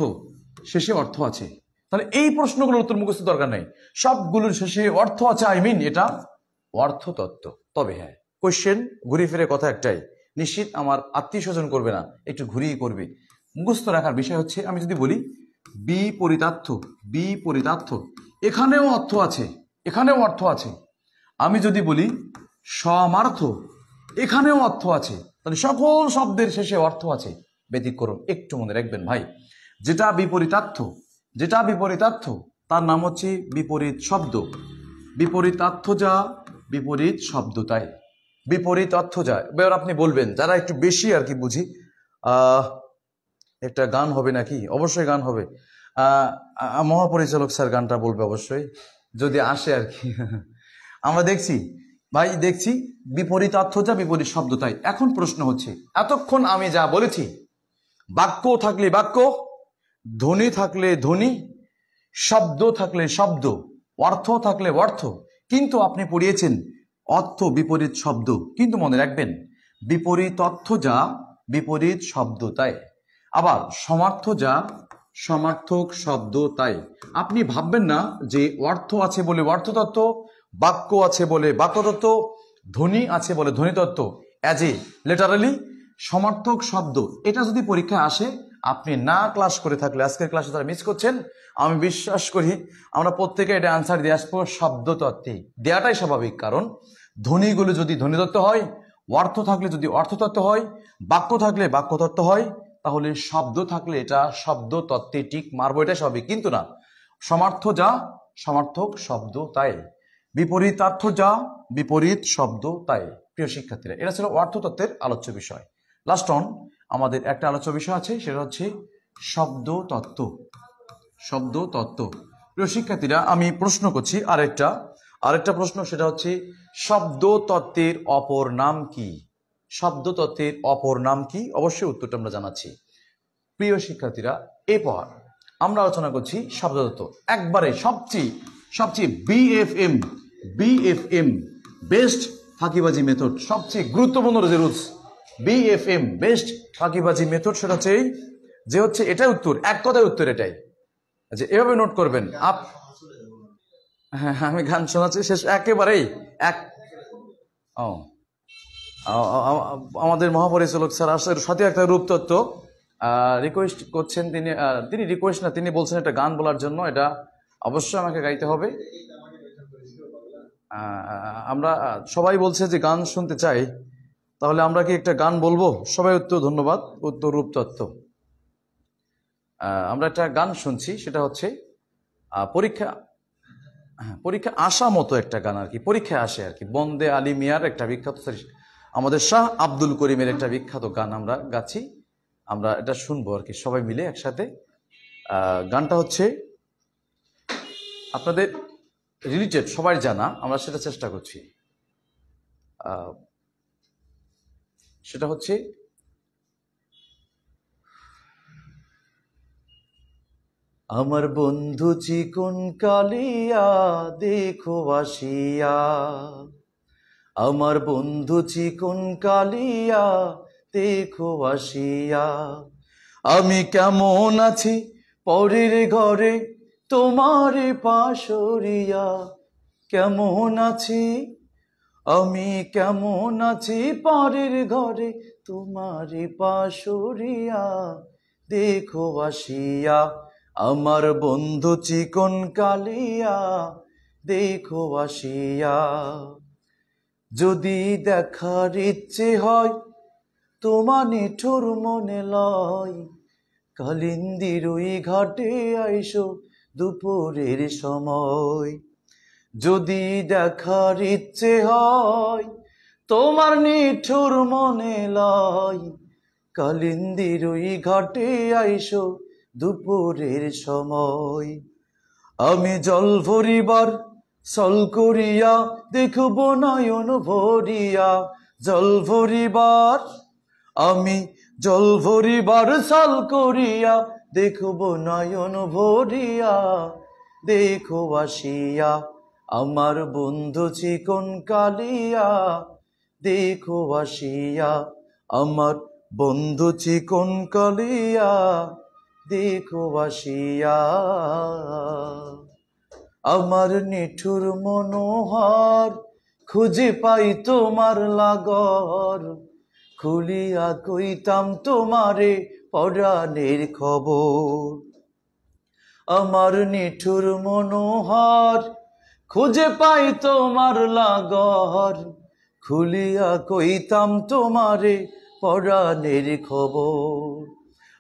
[SPEAKER 1] শেষে অর্থ আছে। তাহলে এই প্রশ্নগুলোর উত্তর মুখস্থ দরকার নেই, সবগুলোর শেষে অর্থ আছে। এটা অর্থতত্ত্ব। তবে হ্যাঁ, কোশ্চেন ঘুরে ফিরে কথা একটাই, নিশ্চিত আমার আত্মীয় স্বজন করবে না, একটু ঘুরিয়ে করবে। মুখস্থ রাখার বিষয় হচ্ছে, আমি যদি বলি বিপরীতার্থ, বিপরীতার্থ এখানেও অর্থ আছে, এখানেও অর্থ আছে। আমি যদি বলি সমার্থ, এখানেও অর্থ আছে। তাহলে সকল শব্দের শেষে অর্থ আছে, ব্যতিক্রম একটু মনে রাখবেন ভাই। যেটা বিপরীতার্থ, যেটা বিপরীতার্থ তার নাম হচ্ছে বিপরীত শব্দ। বিপরীতার্থ যা, বিপরীত শব্দ তাই। বিপরীত অর্থ যা। এবার আপনি বলবেন, যারা একটু বেশি আর কি বুঝি, একটা গান হবে নাকি? অবশ্যই গান হবে। মহাপরিচালক স্যার গানটা বলবে অবশ্যই, যদি আসে আর কি। আমরা দেখছি ভাই, দেখছি বিপরীত অর্থ যা, বিপরীত শব্দ তাই। এখন প্রশ্ন হচ্ছে, এতক্ষণ আমি যা বলেছি, বাক্য থাকলে বাক্য, ধ্বনি থাকলে ধ্বনি, শব্দ থাকলে শব্দ, অর্থ থাকলে অর্থ, কিন্তু আপনি পড়িয়েছেন অর্থ বিপরীত শব্দ। কিন্তু মনে রাখবেন, বিপরীত অর্থ যা, বিপরীত শব্দ তাই। আবার সমার্থ যা, সমার্থক শব্দ তাই। আপনি ভাববেন না যে অর্থ আছে বলে অর্থতত্ত্ব, বাক্য আছে বলে বাক্যতত্ত্ব, ধ্বনি আছে বলে ধ্বনিতত্ত্ব, অ্যাজ এ লিটারালি সমার্থক শব্দ। এটা যদি পরীক্ষায় আসে, আপনি না ক্লাস করে থাকলে আজকের ক্লাসে তারা মিস করছেন। আমি বিশ্বাস করি আমরা প্রত্যেকে এটা আনসার দিয়ে আসবো শব্দতত্ত্বে, দেওয়াটাই স্বাভাবিক। কারণ ধ্বনিগুলো যদি ধ্বনিতত্ত্ব হয়, অর্থ থাকলে যদি অর্থতত্ত্ব হয়, বাক্য থাকলে বাক্যতত্ত্ব হয়, তাহলে শব্দ থাকলে এটা শব্দতত্ত্বে টিক মারবো, এটা স্বাভাবিক। কিন্তু না, সমার্থ যা, সমার্থক শব্দ তাই। বিপরীতার্থ যা, বিপরীত শব্দ তাই। প্রিয় শিক্ষার্থীরা, এটা ছিল অর্থতত্ত্বের আলোচ্য বিষয়। লাস্ট অন আমাদের একটা আলোচ্য বিষয় আছে, সেটা হচ্ছে শব্দতত্ত্ব। শব্দতত্ত্ব। প্রিয় শিক্ষার্থীরা, আমি প্রশ্ন করছি আরেকটা প্রশ্ন, সেটা হচ্ছে শব্দতত্ত্বের অপর নাম কি? শব্দতত্ত্বের অপর নাম কি? অবশ্যই উত্তরটা আমরা জানাচ্ছি। প্রিয় শিক্ষার্থীরা, এরপর আমরা আলোচনা করছি শব্দতত্ত্ব। একবারে সবচেয়ে বিএফএম, বিএফএম বেস্ট ফাঁকিবাজি মেথড, সবচেয়ে গুরুত্বপূর্ণ যে রুলস, বিএফএম বেস্ট ফাঁকিবাজি মেথড, সেটা হচ্ছে যে হচ্ছে এটাই উত্তর, এক কথায় উত্তর এটাই। আচ্ছা, এভাবে নোট করবেন। হ্যাঁ, আমি গান শোনাচ্ছি শেষ একেবারেই এক। আমাদের মহাপরিচালক স্যার আসলে সাথে একটা রূপতত্ত্ব রিকোয়েস্ট করছেন। তিনি রিকোয়েস্ট না, তিনি বলছেন একটা গান বলার জন্য। এটা অবশ্যই আমাকে গাইতে হবে। আমরা সবাই বলছে যে গান শুনতে চাই, তাহলে আমরা কি একটা গান বলবো? সবাই উত্তর, ধন্যবাদ। উত্তর রূপতত্ত্ব। আমরা একটা গান শুনছি, সেটা হচ্ছে পরীক্ষা আসা মতো একটা গান আর কি, পরীক্ষায় আসে আর কি। বন্দে আলী মিয়ার একটা বিখ্যাত, আমাদের শাহ আব্দুল করিমের একটা বিখ্যাত গান আমরা গাচ্ছি। আমরা এটা শুনবো আর কি সবাই মিলে একসাথে। গানটা হচ্ছে আপনাদের রিলেটেড, সবাই জানা, আমরা সেটা চেষ্টা করছি। সেটা হচ্ছে আমার বন্ধু চিকন কালিয়া দেখো আসিয়া, আমার বন্ধু চিকন কালিয়া দেখো আসিয়া, আমি কেমন আছি পরের ঘরে তোমার পাশরিয়া, কেমন আছি, আমি কেমন আছি পরের ঘরে তোমারে পাশরিয়া, দেখো আসিয়া আমার বন্ধু চিকন কালিয়া, দেখো আসিয়া। যদি দেখার ইচ্ছে হয় তোমার নিঠুর মনে লয়, কালিন্দির ওই ঘাটে আইসো দুপুরের সময়। যদি দেখার ইচ্ছে হয় তোমার নিঠুর মনে লয়, কালিন্দির ওই ঘাটে আইসো দুপুরের সময়। আমি জল ভরিবার সল করিয়া দেখব নয়ন ভরিয়া, জল ভরিবার, আমি জল ভরিবার সল করিয়া দেখব নয়ন ভরিয়া, দেখো আসিয়া আমার বন্ধু চিকন কালিয়া, দেখো আসিয়া আমার বন্ধু চিকন কালিয়া, দেখো আসিয়া। আমার নিঠুর মনোহর খুঁজে পাই তোমার লাগর, খুলিয়া কইতাম তোমারে পরাণের খবর। আমার নিঠুর মনোহর খুঁজে পাই তোমার লাগর, খুলিয়া কইতাম তোমারে পরাণের খবর।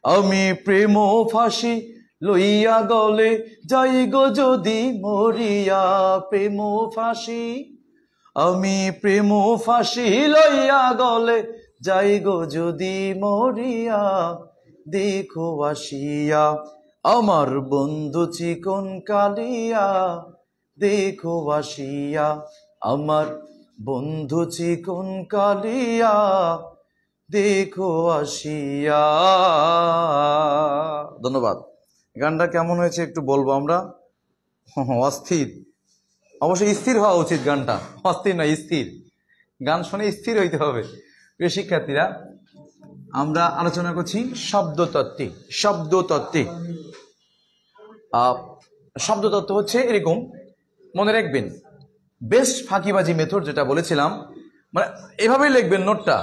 [SPEAKER 1] আমি প্রেম ফাঁসি লইয়া গলে যাই গো যদি মরিয়া, প্রেম ফাঁসি, আমি প্রেম ফাঁসি লইয়া গলে যাই গো যদি মরিয়া, দেখো আসিয়া আমার বন্ধু চিকন কালিয়া, দেখো আসিয়া আমার বন্ধু চিকন কালিয়া, দেখো আসিয়া। ধন্যবাদ। গানটা কেমন হয়েছে একটু বলবো আমরা। অস্থির, অবশ্যই স্থির হওয়া উচিত গানটা, অস্থির নয় স্থির। গান শুনে স্থির হইতে হবে। প্রিয় শিক্ষার্থীরা, আমরা আলোচনা করছি শব্দতত্ত্বে। শব্দতত্ত্বে শব্দতত্ত্ব হচ্ছে এরকম, মনে রাখবেন বেস্ট ফাঁকিবাজি মেথড যেটা বলেছিলাম, মানে এভাবেই লিখবেন নোটটা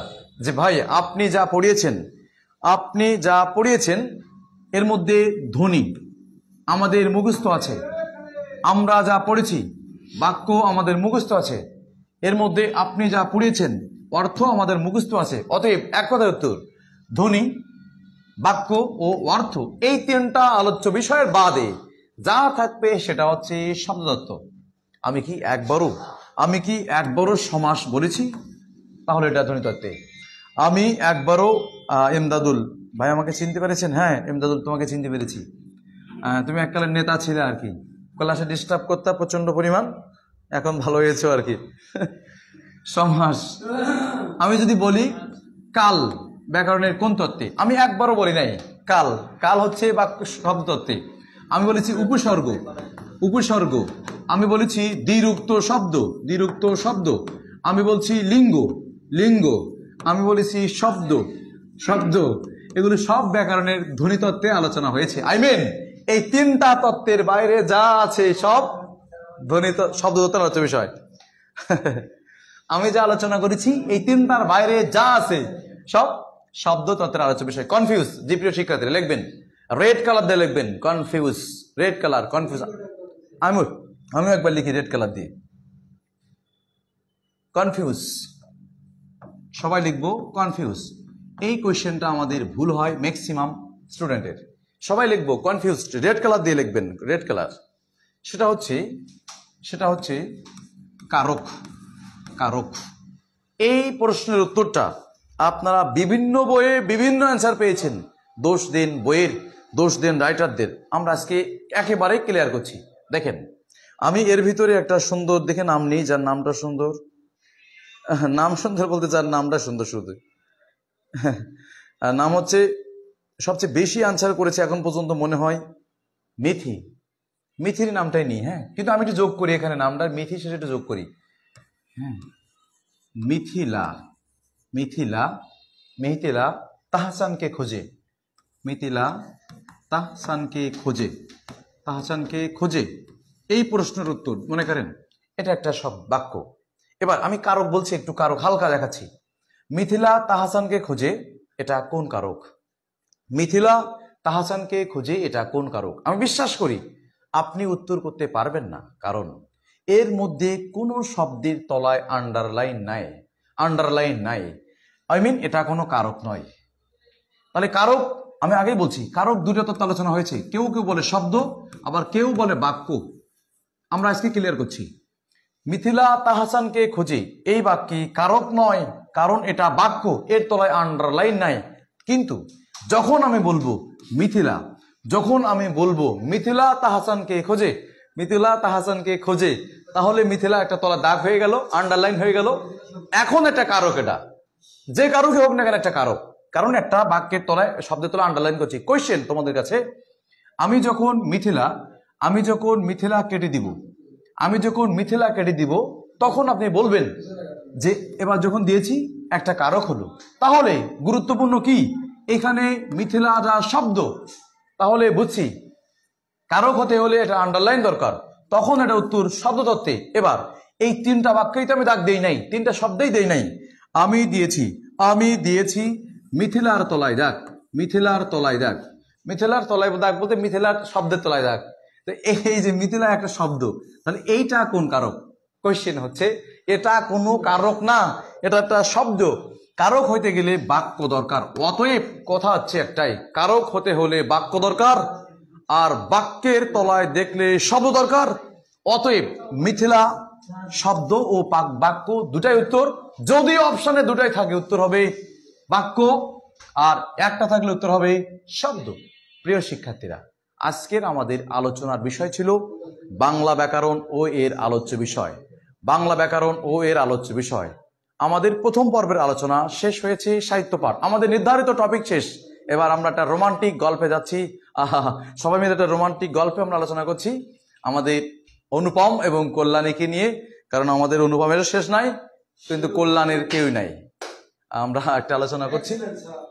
[SPEAKER 1] যে ভাই আপনি যা পড়িয়েছেন এর মধ্যে ধ্বনি আমাদের মুখস্থ আছে, আমরা যা পড়েছি বাক্য আমাদের মুখস্থ আছে, এর মধ্যে আপনি যা পড়িয়েছেন অর্থ আমাদের মুখস্থ আছে। অতএব এক কথায় উত্তর, ধ্বনি, বাক্য ও অর্থ এই তিনটা আলোচ্য বিষয়ের বাদে যা থাকবে সেটা হচ্ছে শব্দতত্ত্ব। আমি কি একবারও সমাস বলেছি? তাহলে এটা ধ্বনিতত্ত্বে। আমি একবারও এমদাদুল ভাই আমাকে চিনতে পেরেছেন? হ্যাঁ এমদাদুল, তোমাকে চিনতে পেরেছি। তুমি এককালের নেতা ছিলে আর কি, ক্লাসে ডিস্টার্ব করতে প্রচন্ড পরিমাণ, এখন ভালো হয়েছে আর কি। সমাস আমি যদি বলি কাল ব্যাকরণের কোন তত্ত্বে, আমি একবারও বলি নাই কাল। কাল হচ্ছে বাক্য শব্দতত্ত্বে। আমি বলেছি উপসর্গ, আমি বলেছি দ্বিরুক্ত শব্দ, আমি বলছি লিঙ্গ, আমি বলেছি শব্দ, এগুলো সব ব্যাকরণের ধ্বনিতত্ত্বে আলোচনা হয়েছে। এই তিনটা তত্ত্বের বাইরে যা আছে সব শব্দতত্ত্বের আলোচ্য বিষয়। আমি যা আলোচনা করেছি এই তিনটার বাইরে যা আছে সব শব্দতত্ত্বের আলোচ্য বিষয়। কনফিউজ, যে প্রিয় শিক্ষার্থীরা লিখবেন রেড কালার দিয়ে লিখবেন, কনফিউজ, রেড কালার কনফিউজ। আমিও একবার লিখি রেড কালার দিয়ে, কনফিউজ, সবাই লিখবো কনফিউজ। এই কোয়েশ্চেনটা আমাদের ভুল হয় ম্যাক্সিমাম স্টুডেন্টের। সবাই লিখবো কনফিউজ, রেড কালার দিয়ে লিখবেন, রেড কালার। সেটা হচ্ছে কারক। এই প্রশ্নের উত্তরটা আপনারা বিভিন্ন বইয়ে বিভিন্ন অ্যান্সার পেয়েছেন। দোষ দেন বইয়ের, দোষ দেন রাইটারদের। আমরা আজকে একেবারে ক্লিয়ার করছি। দেখেন আমি এর ভিতরে একটা সুন্দর দেখে নাম নিই, যার নামটা সুন্দর, নাম সুন্দর বলতে যার নামটা সুন্দর, শুধু নাম হচ্ছে সবচেয়ে বেশি আনসার করেছে এখন পর্যন্ত মনে হয় মিথির নামটাই নিই। হ্যাঁ, কিন্তু আমি একটু যোগ করি এখানে, নামটা মিথি শেষে একটু যোগ করি। হ্যাঁ, মিথিলা তাহসানকে খোঁজে, এই প্রশ্নের উত্তর মনে করেন এটা একটা সব বাক্য। এবার আমি কারক বলছি, একটু কারক হালকা দেখাচ্ছি। মিথিলা তাহসানকে খোঁজে, এটা কোন কারক? মিথিলা তাহসানকে খোঁজে, এটা কোন কারক? আমি বিশ্বাস করি আপনি উত্তর করতে পারবেন না, কারণ এর মধ্যে কোনো শব্দের তলায় আন্ডারলাইন নাই, আন্ডারলাইন নাই। এটা কোনো কারক নয়। তাহলে কারক, আমি আগেই বলছি, কারক দুটো তত্ত্ব আলোচনা হয়েছে। কেউ কেউ বলে শব্দ, আবার কেউ বলে বাক্য। আমরা আজকে ক্লিয়ার করছি। মিথিলা তাহসানকে খোঁজে এই বাক্যে কারক নয়, কারণ এটা বাক্য, এর তলায় আন্ডারলাইন নাই। কিন্তু যখন আমি বলবো মিথিলা, যখন আমি বলবো মিথিলা তাহসানকে খোঁজে, মিথিলা তাহসানকে খোঁজে, তাহলে মিথিলা একটা তলা দাগ হয়ে গেল, আন্ডারলাইন হয়ে গেল। এখন এটা কারক, এটা যে কারকই হোক না কেন একটা কারক, কারণ একটা বাক্যের তলায়, শব্দের তলায় আন্ডারলাইন করছি। কোয়েশ্চেন তোমাদের কাছে, আমি যখন মিথিলা কেটে দিব, আমি যখন মিথিলা কেটে দিব, তখন আপনি বলবেন যে এবার যখন দিয়েছি একটা কারক হলো। তাহলে গুরুত্বপূর্ণ কি, এখানে মিথিলা যা শব্দ, তাহলে বুঝছি কারক হতে হলে এটা আন্ডারলাইন দরকার, তখন এটা উত্তর শব্দতত্ত্বে। এবার এই তিনটা বাক্যই তো আমি দাগ দেই নাই, তিনটা শব্দেই দেই নাই। আমি দিয়েছি মিথিলার তলায় দাগ, মিথিলার তলায় দাগ, মিথিলার তলায় দাগ বলতে মিথিলার শব্দের তলায় দাগ। তো এই যে মিথিলা একটা শব্দ, তাহলে এইটা কোন কারক? কোয়েশ্চেন হচ্ছে এটা কোনো কারক না, এটা একটা শব্দ। কারক হইতে গেলে বাক্য দরকার। অতএব কথা হচ্ছে একটাই, কারক হতে হলে বাক্য দরকার, আর বাক্যের তলায় দেখলে শব্দ দরকার। অতএব মিথিলা শব্দ ও বাক্য দুটাই উত্তর। যদি অপশনে দুটাই থাকে উত্তর হবে বাক্য, আর একটা থাকলে উত্তর হবে শব্দ। প্রিয় শিক্ষার্থীরা, আজকের আমাদের আলোচনার বিষয় ছিল বাংলা ব্যাকরণ ও এর আলোচ্য বিষয়। বাংলা ব্যাকরণ ও এর আলোচ্য বিষয়। আমাদের প্রথম পর্বের আলোচনা শেষ হয়েছে, সাহিত্য পাঠ আমাদের নির্ধারিত টপিক শেষ। এবার আমরা একটা রোমান্টিক গল্পে যাচ্ছি। সবাই মিলে একটা রোমান্টিক গল্পে আমরা আলোচনা করছি আমাদের অনুপম এবং কল্যাণীকে নিয়ে, কারণ আমাদের অনুপমের শেষ নাই, কিন্তু কল্যাণের কেউই নাই। আমরা একটা আলোচনা করছি,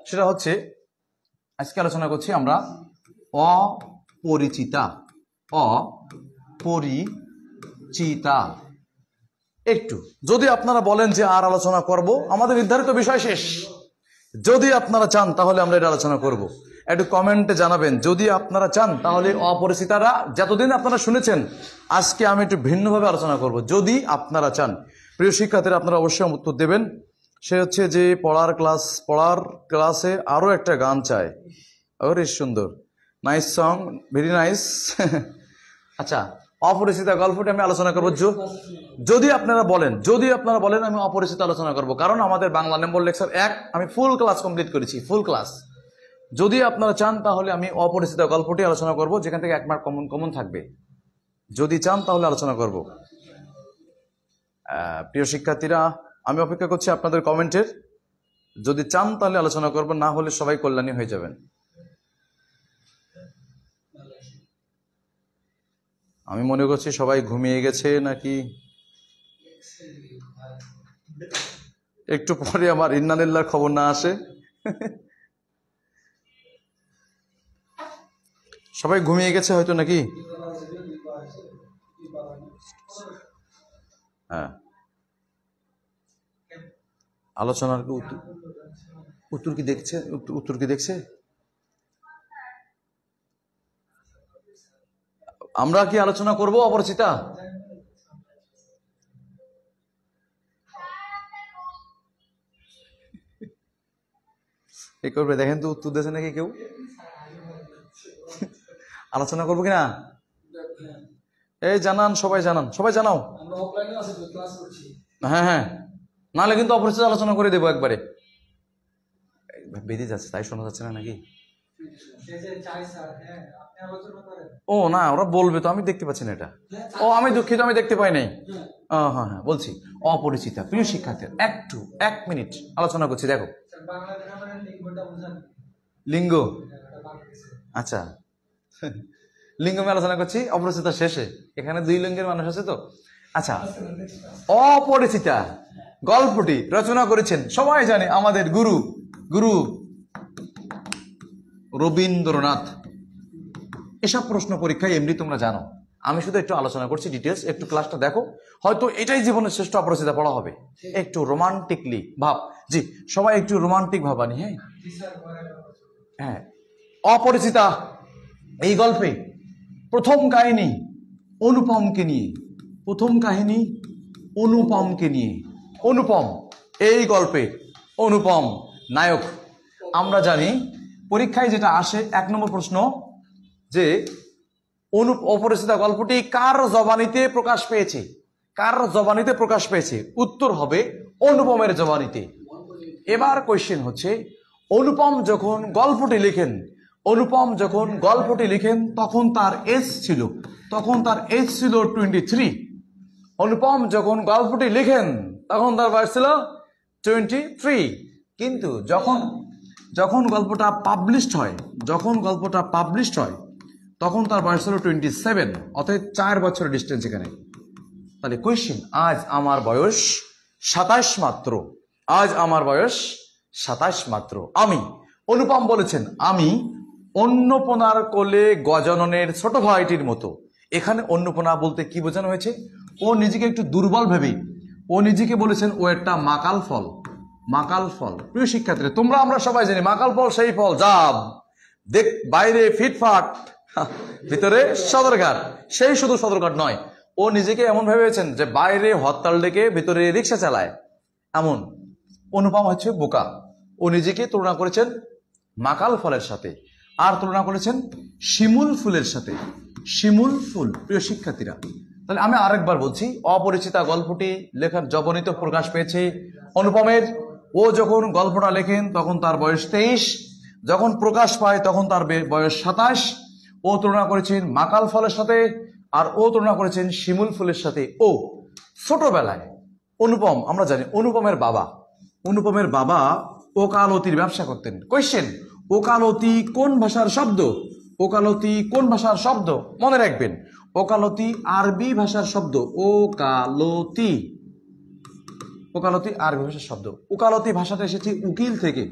[SPEAKER 1] সেটা হচ্ছে আজকে আলোচনা করছি আমরা অপরিচিতা। অপরিচিতা। একটু যদি আপনারা বলেন যে আর আলোচনা করব, আমাদের নির্ধারিত বিষয় শেষ। যদি আপনারা চান তাহলে আমরা এটা আলোচনা করব। একটু কমেন্টে জানাবেন যদি আপনারা চান। তাহলে অপরিচিতারা যতদিন আপনারা শুনেছেন, আজকে আমি একটু ভিন্নভাবে আলোচনা করব, যদি আপনারা চান। প্রিয় শিক্ষার্থীরা, আপনারা অবশ্যই উত্তর দেবেন। সে হচ্ছে যে পড়ার ক্লাসে আরো একটা গান চায়। ওরে সুন্দর, নাইস সং, ভেরি নাইস। আচ্ছা, অপরিচিতা গল্পটি আমি আলোচনা করবো যদি আপনারা বলেন আমি অপরিচিত আলোচনা করব, কারণ আমাদের বাংলা নম্বর লেকচার 1 আমি ফুল ক্লাস কমপ্লিট করেছি, ফুল ক্লাস। যদি আপনারা চান তাহলে আমি অপরিচিত গল্পটি আলোচনা করব, যেখান থেকে 1 মার্ক কমন থাকবে। যদি চান তাহলে আলোচনা করব। প্রিয় শিক্ষার্থীরা, আমি অপেক্ষা করছি আপনাদের কমেন্টের। যদি চান তাহলে আলোচনা করব, না হলে সবাই কল্যাণী হয়ে যাবেন। আমি মনে করছি সবাই ঘুমিয়ে গেছে নাকি। একটু পরে আমার ইন্নালিল্লাহর খবর না আসে। সবাই ঘুমিয়ে গেছে হয়তো নাকি। হ্যাঁ, আলোচনার উত্তর কি দেখছে? উত্তর কি দেখছে? আমরা কি আলোচনা করব অপরিচিতা? এই করবে, দেখেন তো উত্তর দিয়েছে নাকি কেউ। আলোচনা করবো কিনা এই জানান, সবাই জানাও। হ্যাঁ, নাহলে কিন্তু অপরিচিত আলোচনা করে দেবো একবারে। বেঁধে যাচ্ছে, তাই শোনা যাচ্ছে না নাকি? ও না, ওরা বলবে তো, আমি দেখতে পাচ্ছি না এটা। ও আমি দুঃখিত, আমি দেখতে পাই নাই। হ্যাঁ, বলছি অপরিচিতা। প্রিয় শিক্ষার্থী, 1 মিনিট আলোচনা করছি। দেখো, লিঙ্গ, আচ্ছা, লিঙ্গ আমি আলোচনা করছি অপরিচিতা শেষে। এখানে 2 লিঙ্গের মানুষ আছে তো। আচ্ছা, অপরিচিতা গল্পটি রচনা করেছেন সবাই জানে আমাদের গুরু রবীন্দ্রনাথ। এসব প্রশ্ন পরীক্ষায় এমনি তোমরা জানো। আমি শুধু একটু আলোচনা করছি ডিটেলস, একটু ক্লাসটা দেখো, হয়তো এটাই জীবনের শ্রেষ্ঠ অপরিচিতা পড়া হবে। একটু রোমান্টিকলি ভাব, জি সবাই একটু রোমান্টিক ভাবানি। হ্যাঁ হ্যাঁ, অপরিচিতা এই গল্পে প্রথম কাহিনী অনুপমকে নিয়ে, প্রথম কাহিনী অনুপমকে নিয়ে। অনুপম এই গল্পে অনুপম নায়ক। আমরা জানি পরীক্ষায় যেটা আসে 1 নম্বর প্রশ্ন যে অপরিচিতা গল্পটি কার জবানিতে প্রকাশ পেয়েছে, কার জবানিতে প্রকাশ পেয়েছে? উত্তর হবে অনুপমের জবানিতে। এবার কোয়েশ্চেন হচ্ছে, অনুপম যখন গল্পটি লিখেন, অনুপম যখন গল্পটি লিখেন তখন তার এজ ছিল, তখন তার এজ ছিল 23। অনুপম যখন গল্পটি লিখেন তখন তার বয়স ছিল 23। কিন্তু যখন যখন গল্পটা পাবলিশড হয়, যখন গল্পটা পাবলিশড হয় তখন তার বয়স ছিল 27, অর্থাৎ 4 বছরের ডিস্টেন্স এখানে। তাহলে কোয়েশ্চেন, আজ আমার বয়স 27 মাত্র, আজ আমার বয়স 27 মাত্র। আমি, অনুপম বলেছেন, আমি অন্নপূর্ণার কোলে গজাননের ছোট ভাইটির মতো। এখানে অন্নপূর্ণা বলতে কি বোঝানো হয়েছে? ও নিজেকে একটু দুর্বল ভেবে ও নিজেকে বলেছেন ও একটা মাকাল ফল, মাকাল ফল। প্রিয় শিক্ষার্থী, তোমরা আমরা সবাই জানি মাকাল ফল সেই ফল যা দেখ বাইরে ফিটফাট ভিতরে সদরঘাট। সেই শুধু সদরঘাট নয়, ও নিজেকে এমন ভেবেছেন যে বাইরে হরতাল ডেকে ভিতরে রিক্সা চালায়, এমন। অনুপম হচ্ছে বোকা, ও নিজেকে তুলনা করেছেন মাকাল ফলের সাথে, আর তুলনা করেছেন শিমুল ফুলের সাথে, শিমুল ফুল। প্রিয় শিক্ষার্থীরা, তাহলে আমি আরেকবার বলছি, অপরিচিতা গল্পটি লেখার জবনিত প্রকাশ পেয়েছে অনুপমের। ও যখন গল্পটা লেখেন তখন তার বয়স 23, যখন প্রকাশ পায় তখন তার বয়স 27। ও তুলনা করেছেন মাকাল ফলের সাথে, আর ও তুলনা করেছেন শিমুল ফুলের সাথে। ও ছোটবেলায় অনুপম, আমরা জানি অনুপমের বাবা, অনুপমের বাবা ওকালতির ব্যবসা করতেন। কোয়েশ্চেন, ওকালতি কোন ভাষার শব্দ? ওকালতি কোন ভাষার শব্দ? মনে রাখবেন, ওকালতি আরবি ভাষার শব্দ। ওকালতি, ওকালতি আরবি ভাষার শব্দ। ওকালতি ভাষাটা এসেছে উকিল থেকে।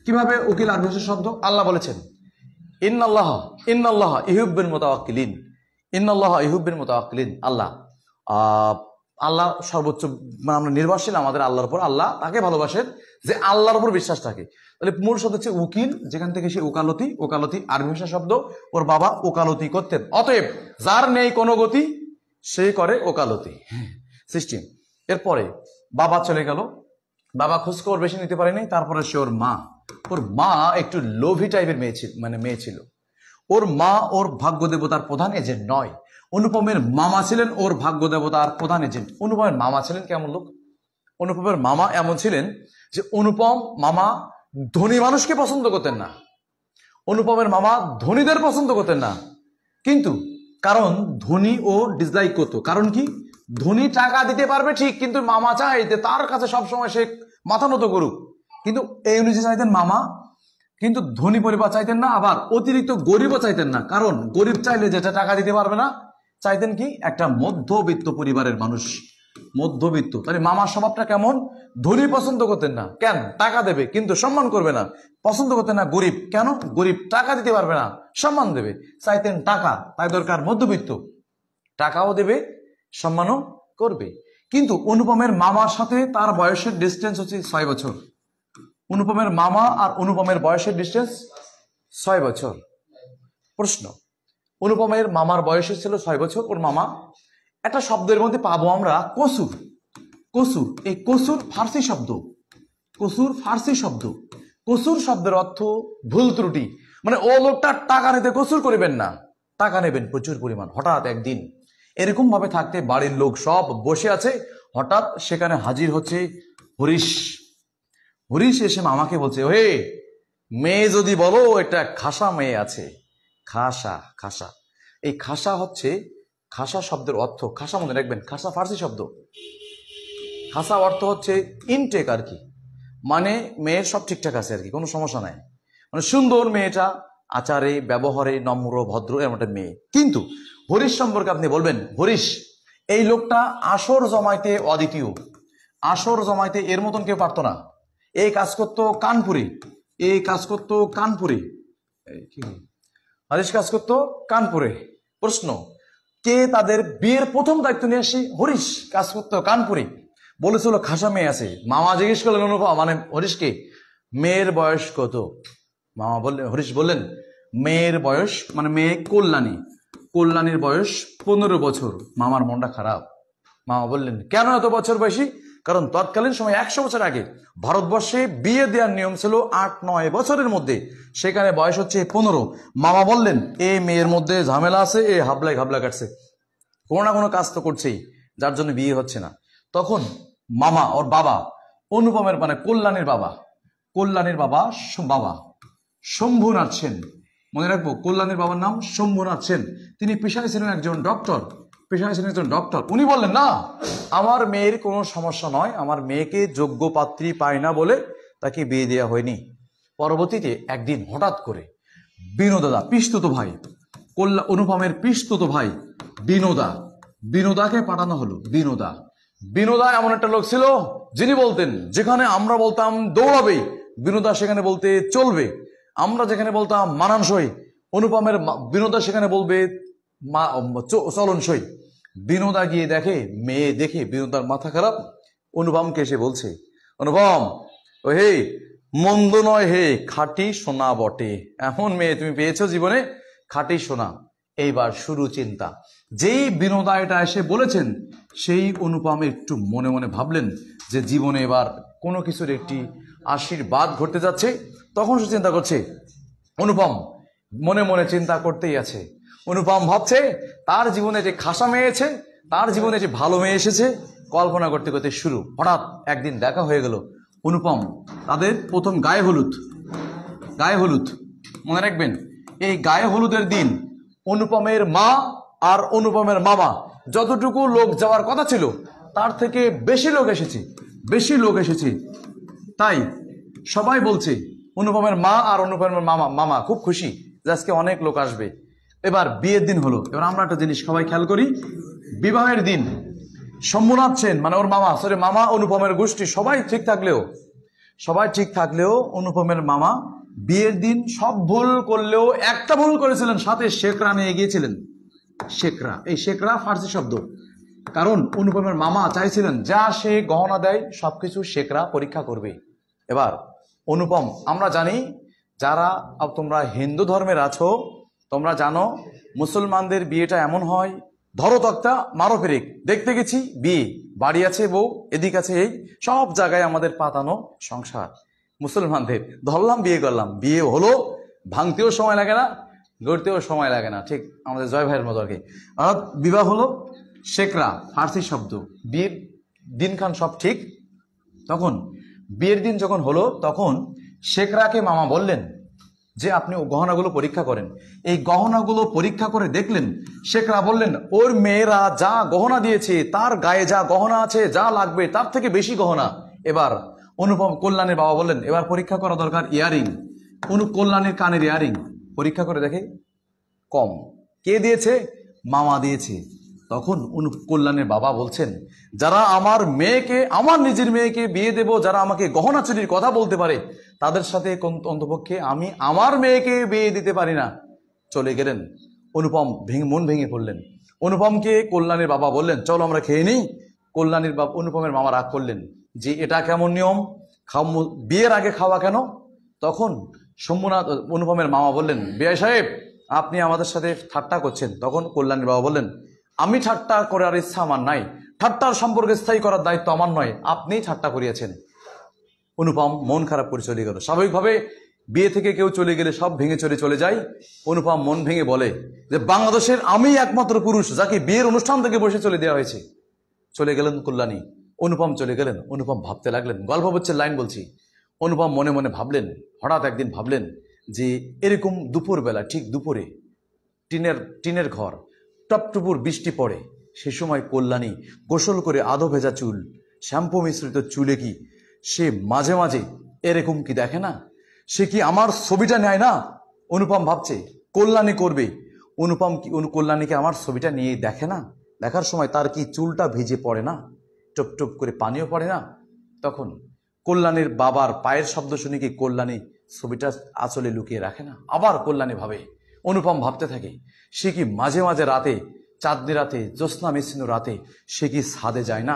[SPEAKER 1] কিভাবে উকিল আরবি ভাষার শব্দ? আল্লাহ বলেছেন ইন্নাল্লাহ ইন্নাল্লাহ ইহুব্বুল মুতাওয়াক্কিলিন, ইন্নাল্লাহ ইহুব্বুল মুতাওয়াক্কিলিন। আল্লাহ আল্লাহ সর্বোচ্চ, মানে আমরা নির্ভরশীল আমাদের আল্লাহর উপর, আল্লাহ তাকে ভালোবাসেন যে আল্লাহর উপর বিশ্বাস থাকে। তাহলে মূল শব্দ হচ্ছে উকিল, যেখান থেকে সে ওকালতি, ওকালতি আরবি ভাষা শব্দ। ওর বাবা ওকালতি করতেন। অতএব যার নেই কোনো গতি সে করে ওকালতি সিস্টেম। এরপরে বাবা চলে গেল, বাবা খোঁজখবর বেশি নিতে পারেনি। তারপরে সে ওর মা একটু লোভী টাইপের মেয়ে ছিল, মানে মেয়ে ছিল। ওর মা ওর ভাগ্য দেবতার প্রধান এজেন্ট নয়, অনুপমের মামা ছিলেন ওর ভাগ্য দেবতার প্রধান এজেন্ট। অনুপমের মামা ছিলেন কেমন লোক? অনুপমের মামা এমন ছিলেন যে অনুপম মামা ধনী মানুষকে পছন্দ করতেন না, অনুপমের মামা ধনীদের পছন্দ করতেন না। কিন্তু কারণ ধনী ও ডিসলাইক করতো, কারণ কি? ধনী টাকা দিতে পারবে ঠিক, কিন্তু মামা চায় যে তার কাছে সবসময় সে মাথা নত করুক। কিন্তু এই অনুযায়ী চাইতেন মামা, কিন্তু ধনী পরিবার চাইতেন না, আবার অতিরিক্ত গরিবও চাইতেন না। কারণ গরিব চাইলে যেটা টাকা দিতে পারবে না, চাইতেন কি? একটা মধ্যবিত্ত পরিবারের মানুষ, মধ্যবিত্ত। তাহলে মামার স্বভাবটা কেমন? ধনী পছন্দ করতেন না, কেন? টাকা দেবে কিন্তু সম্মান করবে না। পছন্দ করতেন না গরিব, কেন? গরিব টাকা দিতে পারবে না, সম্মান দেবে। চাইতেন টাকা, তাই দরকার মধ্যবিত্ত, টাকাও দেবে সম্মানও করবে। কিন্তু অনুপমের মামার সাথে তার বয়সের ডিস্টেন্স হচ্ছে 6 বছর। অনুপমের মামা আর অনুপমের বয়সের ডিস্টেন্স 6 বছর। প্রশ্ন, অনুপমের মামার বয়সে ছিল 6 বছর, ওর মামা। একটা শব্দের মধ্যে পাবো আমরা কসুর, কসুর। এই কসুর ফার্সি শব্দ, কসুর ফার্সি শব্দ। কসুর শব্দের অর্থ ভুল ত্রুটি, মানে ও লোকটা টাকা নিতে কসুর করিবেন না, টাকা নেবেন প্রচুর পরিমাণ। হঠাৎ একদিন এরকম ভাবে থাকতে বাড়ির লোক সব বসে আছে, হঠাৎ সেখানে হাজির হচ্ছে হরিশ। হরিশ এসে মামাকে বলছে, হে মেয়ে যদি বলো একটা খাসা মেয়ে আছে। খাসা, খাসা, এই খাসা হচ্ছে, খাসা শব্দের অর্থ, খাসা মনে রাখবেন, খাসা ফার্সি শব্দ। খাসা অর্থ হচ্ছে ইনটেক আর কি, মানে মেয়ের সব ঠিকঠাক আছে আর কি, কোনো সমস্যা নাই, মানে সুন্দর মেয়েটা, আচারে ব্যবহারে নম্র ভদ্র, এমন একটা মেয়ে। কিন্তু হরিশ সম্পর্কে আপনি বলবেন, হরিশ এই লোকটা আসর জমাইতে অদ্বিতীয়, আসর জমাইতে এর মতন কেউ পারতো না। এই কাজ করতো কানপুরে, এই কাজ করতো কানপুরে, হরিশ কাজ করতো কানপুরে। প্রশ্ন, কে তাদের বিয়ের প্রথম দায়িত্ব নিয়ে আসে? হরিশ কাজ করতো কানপুরে, বলেছিল খাসা মেয়ে আছে। মামা জিজ্ঞেস করলেন অনুপম মানে হরিশকে, মেয়ের বয়স কত? মামা বললেন, হরিশ বললেন মেয়ের বয়স মানে মেয়ে কল্যাণী, কল্যাণীর বয়স 15 বছর। মামার মনটা খারাপ। মামা বললেন কেন এত বছর বয়সী? কারণ তৎকালীন সময় 100 বছর আগে ভারতবর্ষে বিয়ে দেওয়ার নিয়ম ছিল 8-9 বছরের মধ্যে, সেখানে বয়স হচ্ছে 15। মামা বললেন এই মেয়ের মধ্যে ঝামেলা আছে, এ হাবলায় ঘাবলা কাটছে, কোনো না কোনো কাজ তো করছেই, যার জন্য বিয়ে হচ্ছে না। তখন মামা ওর বাবা অনুপমের মানে কল্যাণীর বাবা, কল্যাণীর বাবা বাবা শম্ভুনাথ সেন, মনে রাখবো কল্যাণীর বাবার নাম শম্ভুনাথ সেন। তিনি পেশায় ছিলেন একজন ডক্টর, পেশায় ছিলেন একজন ডক্টর। উনি বললেন না আমার মেয়ের কোনো সমস্যা নয়, আমার মেয়েকে যোগ্য পাত্রী পায় না বলে তাকে বিয়ে দেওয়া হয়নি। পরবর্তীতে একদিন হঠাৎ করে বিনোদা পিস্তুত ভাই, অনুপমের পিস্তুত ভাই বিনোদাকে পাঠানো হলো। বিনোদা এমন একটা লোক ছিল যিনি বলতেন যেখানে আমরা বলতাম দৌড়াবে, বিনোদা সেখানে বলতে চলবে। আমরা যেখানে বলতাম মানানসই, বিনোদা সেখানে বলবে চলনসই। বিনোদা গিয়ে দেখে, মেয়ে দেখে বিনোদার মাথা খারাপ। অনুপমকে এসে বলছে, অনুপম ও হে মন্দ নয় হে, খাঁটি সোনা বটে। এমন মেয়ে তুমি পেয়েছো জীবনে, খাঁটি সোনা। এইবার শুরু চিন্তা। যেই বিনোদা এটা এসে বলেছেন, সেই অনুপম একটু মনে মনে ভাবলেন যে জীবনে এবার কোনো কিছুর একটি আশীর্বাদ ঘটতে যাচ্ছে। তখন সে চিন্তা করছে, অনুপম মনে মনে চিন্তা করতেই আছে। অনুপম ভাবছে তার জীবনে যে খাসা মেয়ে এসেছে, তার জীবনে যে ভালো মেয়ে এসেছে, কল্পনা করতে করতে শুরু। হঠাৎ একদিন দেখা হয়ে গেল অনুপম, তাদের প্রথম গায়ে হলুদ মনে রাখবেন। এই গায়ে হলুদের দিন অনুপমের মা আর অনুপমের মামা যতটুকু লোক যাওয়ার কথা ছিল তার থেকে বেশি লোক এসেছে। তাই সবাই বলছে অনুপমের মা আর অনুপমের মামা খুব খুশি যে আজকে অনেক লোক আসবে। এবার বিয়ের দিন হলো। এবার আমরা একটা জিনিস সবাই খেয়াল করি, বিবাহের দিন শম্ভুনাথ সেন মানে ওর মামা অনুপমের গোষ্ঠী সবাই ঠিক থাকলেও অনুপমের মামা বিয়ের দিন সব ভুল করলেও একটা ভুল করেছিলেন, সাথে শেকরা নিয়ে গিয়েছিলেন। এই শেকরা ফার্সি শব্দ। কারণ অনুপমের মামা চাইছিলেন যা সে গহনা দেয় সবকিছু শেকরা পরীক্ষা করবে। এবার অনুপম, আমরা জানি যারা তোমরা হিন্দু ধর্মের আছো তোমরা জানো মুসলমানদের বিয়েটা এমন হয়, ধরো তক্তা মারো পেরেক। দেখতে গেছি বিয়ে, বাড়ি আছে বউ, এদিক আছে এই, সব জায়গায় আমাদের পাতানো সংসার। মুসলমানদের ধরলাম বিয়ে করলাম, বিয়ে হলো, ভাঙতেও সময় লাগে না, গড়তেও সময় লাগে না, ঠিক আমাদের জয় ভাইয়ের মতো আর কি। অর্থাৎ বিবাহ হলো শেকরা ফার্সি শব্দ, বিয়ের দিনখান সব ঠিক। তখন বিয়ের দিন যখন হলো তখন শেকরাকে মামা বললেন যে আপনি গহনাগুলো পরীক্ষা করেন। এই গহনাগুলো পরীক্ষা করে দেখলেন, শেখরা বললেন ওর মেয়েরা যা গহনা দিয়েছে তার গায়ে যা গহনা আছে, যা লাগবে তার থেকে বেশি গহনা। এবার অনুপম কল্যাণের বাবা বললেন এবার পরীক্ষা করা দরকার ইয়ারিং। কল্যাণের কানের ইয়ারিং পরীক্ষা করে দেখে কম। কে দিয়েছে? মামা দিয়েছে। তখন কল্যাণের বাবা বলছেন যারা আমার নিজের মেয়েকে বিয়ে দেব, যারা আমাকে গহনা চুরির কথা বলতে পারে তাদের সাথে অন্তপক্ষে আমি আমার মেয়েকে বিয়ে দিতে পারি না। চলে গেলেন। অনুপম মন ভেঙে পড়লেন। অনুপমকে কল্যাণের বাবা বললেন চলো আমরা খেয়ে নিই। অনুপমের মামা রাগ করলেন যে এটা কেমন নিয়ম, বিয়ের আগে খাওয়া কেন? তখন অনুপমের মামা বললেন বিআই সাহেব আপনি আমাদের সাথে ঠাট্টা করছেন। তখন কল্যাণের বাবা বললেন আমি ঠাট্টা করার ইচ্ছা আমার নাই, ঠাট্টার সম্পর্ক স্থায়ী করার দায়িত্ব আমার নয়, আপনিই ঠাট্টা করিয়েছেন। অনুপম মন খারাপ করে চলে গেল। স্বাভাবিকভাবে বিয়ে থেকে কেউ চলে গেলে সব ভেঙে চলে যায়। অনুপম মন ভেঙে বলে যে বাংলাদেশের আমি একমাত্র পুরুষ যাকে বিয়ের অনুষ্ঠান থেকে বসে চলে দেওয়া হয়েছে। চলে গেলেন কল্যাণী, অনুপম চলে গেলেন। অনুপম ভাবতে লাগলেন, গল্প হচ্ছে লাইন বলছি। অনুপম মনে মনে ভাবলেন, হঠাৎ একদিন ভাবলেন যে এরকম দুপুরবেলা, ঠিক দুপুরে টিনের ঘর, টপটুপুর বৃষ্টি পড়ে, সে সময় কল্যাণী গোসল করে আধো ভেজা চুল, শ্যাম্পু মিশ্রিত চুলে কি সে মাঝে মাঝে এরকম কি দেখে না? সে কি আমার ছবিটা নেয় না? অনুপম ভাবছে কল্যাণী করবে। কল্যাণীকে আমার ছবিটা নিয়ে দেখে না? দেখার সময় তার কি চুলটা ভিজে পড়ে না? টপ করে পানিও পড়ে না? তখন কল্যাণীর বাবার পায়ের শব্দ শুনে কি কল্যাণী ছবিটা আঁচলে লুকিয়ে রাখে না? আবার কল্যাণী ভাবে, অনুপম ভাবতে থাকে সে কি মাঝে মাঝে রাতে চাঁদনি রাতে, জ্যোৎস্না মিশ্রিত রাতে সে কি ছাদে যায় না?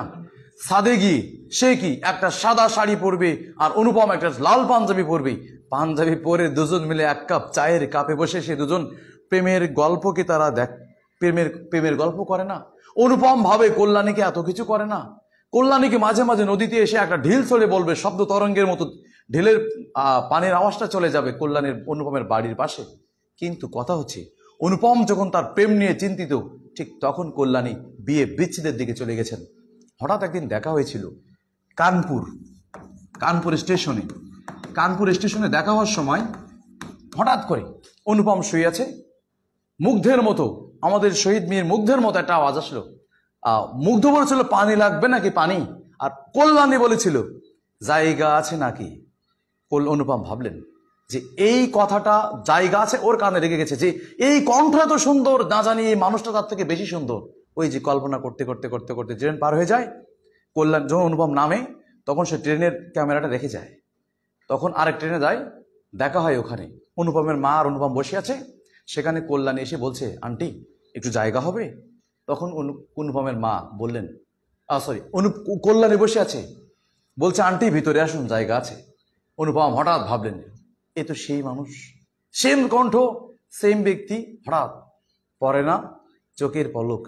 [SPEAKER 1] ছাদে গিয়ে সে কি একটা সাদা শাড়ি পরবে আর অনুপম একটা লাল পাঞ্জাবি পরবে। পাঞ্জাবি পরে দুজন মিলে এক কাপ চায়ের কাপে বসে সে দুজন প্রেমের গল্পকে তারা প্রেমের গল্প করে না? অনুপম ভাবে কল্যাণীকে এত কিছু করে না? কল্যাণীকে মাঝে মাঝে নদীতে এসে একটা ঢিল চলে বলবে, শব্দ তরঙ্গের মতো ঢিলের পানির আওয়াজটা চলে যাবে কল্যাণীর অনুপমের বাড়ির পাশে। কিন্তু কথা হচ্ছে, অনুপম যখন তার প্রেম নিয়ে চিন্তিত, ঠিক তখন কল্যাণী বিয়ে বিচ্ছেদের দিকে চলে গেছেন। হঠাৎ একদিন দেখা হয়েছিল কানপুর স্টেশনে দেখা হওয়ার সময় হঠাৎ করে অনুপম শুয়ে আছে, মুগ্ধের মতো, আমাদের শহীদ মীর মুগ্ধের মতো একটা আওয়াজ আসলো। মুগ্ধ বলেছিল পানি লাগবে নাকি পানি, আর কল্যাণী বলেছিল জায়গা আছে নাকি। অনুপম ভাবলেন যে এই কথাটা জায়গা আছে ওর কানে লেগে গেছে, যে এই কণ্ঠ এত সুন্দর, না জানি এই মানুষটা তার থেকে বেশি সুন্দর। ওই যে কল্পনা করতে করতে করতে করতে ট্রেন পার হয়ে যায়। কল্যাণ যখন অনুপম নামে তখন সে ট্রেনের ক্যামেরাটা রেখে যায়। তখন আরেক ট্রেনে যায়, দেখা হয় ওখানে অনুপমের মা আর অনুপম বসে আছে। সেখানে কল্যাণী এসে বলছে, আন্টি একটু জায়গা হবে? তখন অনুপমের মা বললেন, কল্যাণী বসে আছে, বলছে আন্টি ভিতরে আসুন, জায়গা আছে। অনুপম হঠাৎ ভাবলেন, এ তো সেই মানুষ, সেম কণ্ঠ, সেম ব্যক্তি। হঠাৎ পরে না চোখের পলক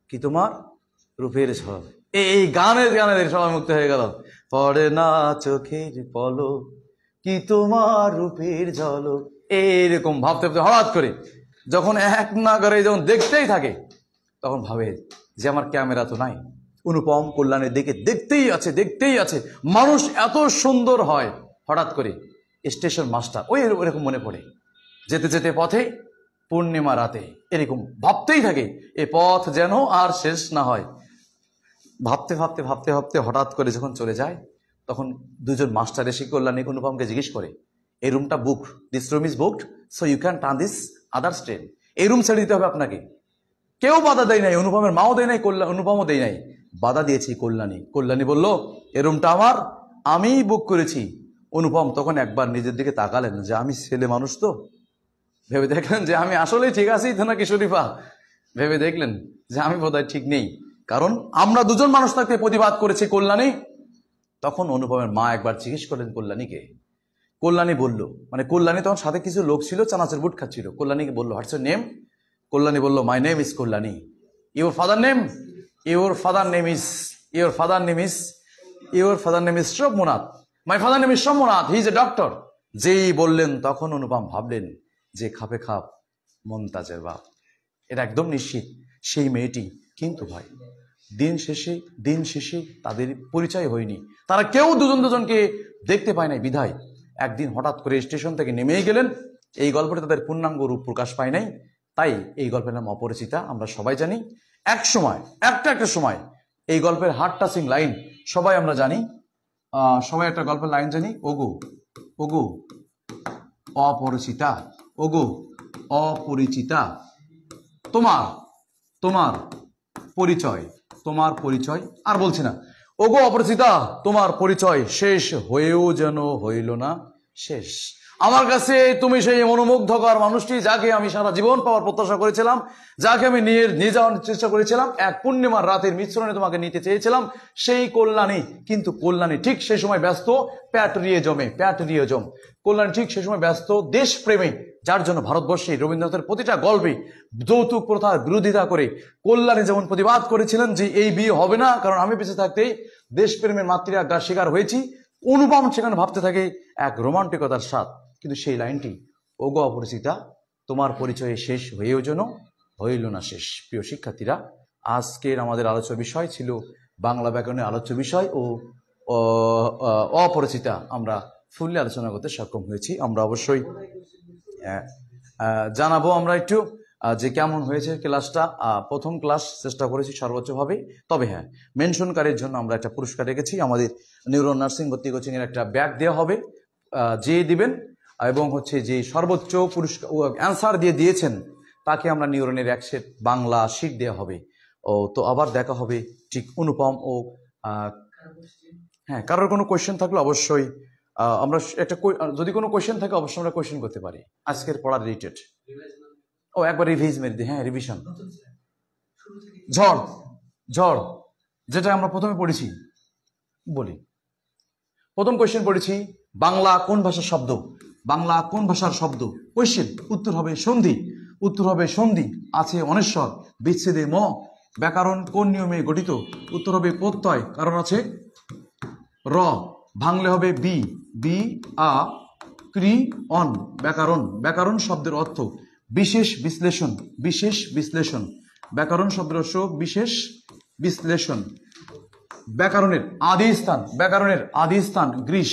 [SPEAKER 1] কি তোমার রূপের ঝলক, এই গানের সবাই মুক্ত হয়ে গেল। পরে না চোখের পলক কি তোমার রূপের ঝলক, এইরকম ভাবতে ভাবতে হঠাৎ করে যখন এক নাগারে যখন দেখতেই থাকে, তখন ভাবে যে আমার ক্যামেরা তো নাই। অনুপম কল্যাণের দিকে দেখতেই আছে, মানুষ এত সুন্দর হয়। হঠাৎ করে স্টেশন মাস্টার ওরকম মনে পড়ে, যেতে যেতে পথে পূর্ণিমা রাতে, এরকম ভাবতেই থাকে এ পথ যেন আর শেষ না হয়। ভাবতে ভাবতে ভাবতে ভাবতে হঠাৎ করে যখন চলে যায়, তখন দুজন মাস্টার এসে কল্যাণী অনুপমকে জিজ্ঞেস করে, এই রুমটা book, this room is booked, so you can turn this others train. এই রুম ছেড়ে দিতে হবে আপনাকে। কেউ বাধা দেয় নাই, অনুপমের মাও দেয় নাই, অনুপমও দেয় নাই, বাধা দিয়েছি কল্যাণী বলল, এ রুমটা আমার, আমিই বুক করেছি। অনুপম তখন একবার নিজের দিকে তাকালেন যে আমি ছেলে মানুষ তো, ভেবে দেখলেন যে আমি আসলেই ঠিক আছি তো নাকি শরীফা, ভেবে দেখলেন যে আমি বোধহয় ঠিক নেই, কারণ আমরা দুজন মানুষ থাকতে প্রতিবাদ করেছি কল্যাণী। তখন অনুপমের মা একবার জিজ্ঞেস করলেন কল্যাণীকে। কল্যাণী বলল, মানে কল্যাণী তখন সাথে কিছু লোক ছিল, চানাচুর বুট খাচ্ছিল। কল্যাণীকে বললো, হোয়াটস ইওর নেম? কল্যাণী বলল, my name is Kalyani. Your father name? Your father name is Shobhanath. My father name is Shobhanath, he is a doctor. যেই বললেন তখন অনুপম ভাবলেন যে খাপে খাপ মমতাজের বাপ, এটা একদম নিশ্চিত সেই মেয়েটি। কিন্তু ভাই দিন শেষে তাদের পরিচয় হয়নি, তারা কেউ দুজনকে দেখতে পায় নাই। বিধায় একদিন হঠাৎ করে স্টেশন থেকে নেমেই গেলেন। এই গল্পটা তাদের পূর্ণাঙ্গ রূপ প্রকাশ পায় নাই, তাই এই গল্পের নাম অপরিচিতা। আমরা সবাই জানি একটা সময় এই গল্পের হার্ট টাচিং লাইন সবাই আমরা জানি, সবাই একটা গল্পের লাইন জানি, ওগো অপরিচিতা, ওগো অপরিচিতা, তোমার পরিচয়, আর বলছি না, ওগো অপরিচিতা তোমার পরিচয় শেষ হয়েও যেন হইল না শেষ। আমার কাছে তুমি সেই মনোমুগ্ধকর মানুষটি, যাকে আমি সারা জীবন পাওয়ার প্রত্যাশা করেছিলাম, যাকে আমি নিয়ে যাওয়ার চেষ্টা করেছিলাম, এক পূর্ণিমার রাতের মিশ্রণে তোমাকে নিতে চেয়েছিলাম, সেই কল্যাণী। কিন্তু কল্যাণী ঠিক সেই সময় ব্যস্ত প্যাট্রিয়জম। কল্যাণী ঠিক সেই সময় ব্যস্ত দেশপ্রেমে, যার জন্য ভারতবর্ষে রবীন্দ্রনাথের প্রতিটা গল্পে যৌতুক প্রথার বিরোধিতা করে কল্যাণী যেমন প্রতিবাদ করেছিলেন যে এই বিয়ে হবে না, কারণ আমি বেঁচে থাকতেই দেশপ্রেমের মাতৃআজ্ঞার শিকার হয়েছি। অনুপম সেখানে ভাবতে থাকে এক রোমান্টিকতার স্বাদ। কিন্তু সেই লাইনটি, ওগো অপরিচিতা তোমার পরিচয়ে শেষ হয়েও যেন হইল না শেষ। প্রিয় শিক্ষার্থীরা, আজকের আমাদের আলোচ্য বিষয় ছিল বাংলা ব্যাকরণের আলোচ্য বিষয় ও অপরিচিতা। আমরা ফুললি আলোচনা করতে সক্ষম হয়েছি। আমরা অবশ্যই জানাবো আমরা একটু যে কেমন হয়েছে ক্লাসটা। প্রথম ক্লাস চেষ্টা করেছি সর্বোচ্চভাবে, তবে হ্যাঁ, মেনশনকারীর জন্য আমরা একটা পুরস্কার রেখেছি। আমাদের নিউরো নার্সিং ভর্তি কোচিং এর একটা ব্যাগ দেওয়া হবে, যে দিবেন এবং হচ্ছে যে সর্বোচ্চ পুরস্কার অ্যান্সার দিয়েছেন তাকে আমরা নিউরনের এক সেট বাংলা শিট দেওয়া হবে। তো আবার দেখা হবে ঠিক অনুপম ও হ্যাঁ, কারোর কোনো কোয়েশ্চেন থাকলে অবশ্যই আমরা একটা, যদি কোনো কোয়েশ্চেন থাকে অবশ্যই আমরা কোয়েশ্চেন করতে পারি আজকের পড়া রিলেটেড। একবার রিভিজ মেরে দিই, হ্যাঁ রিভিশন। ঝড়, ঝড় যেটা আমরা প্রথমে পড়েছি বলি। প্রথম কোয়েশ্চেন পড়েছি, বাংলা কোন ভাষার শব্দ? বাংলা কোন ভাষার শব্দ? কোয়েশ্চেন, উত্তর হবে সন্ধি। উত্তর হবে সন্ধি। আছে অনেশ্বর, বিচ্ছেদে ম। ব্যাকরণ কোন নিয়মে গঠিত? উত্তর হবে প্রত্যয়, কারণ আছে র। ভাঙলে হবে বি, বি আ ক্রি অন। ব্যাকরণ, ব্যাকরণ শব্দের অর্থ বিশেষ বিশ্লেষণ, বিশেষ বিশ্লেষণ। ব্যাকরণ শব্দের অর্থ বিশেষ বিশ্লেষণ। ব্যাকরণের আদি স্থান, ব্যাকরণের আদি স্থান গ্রিস,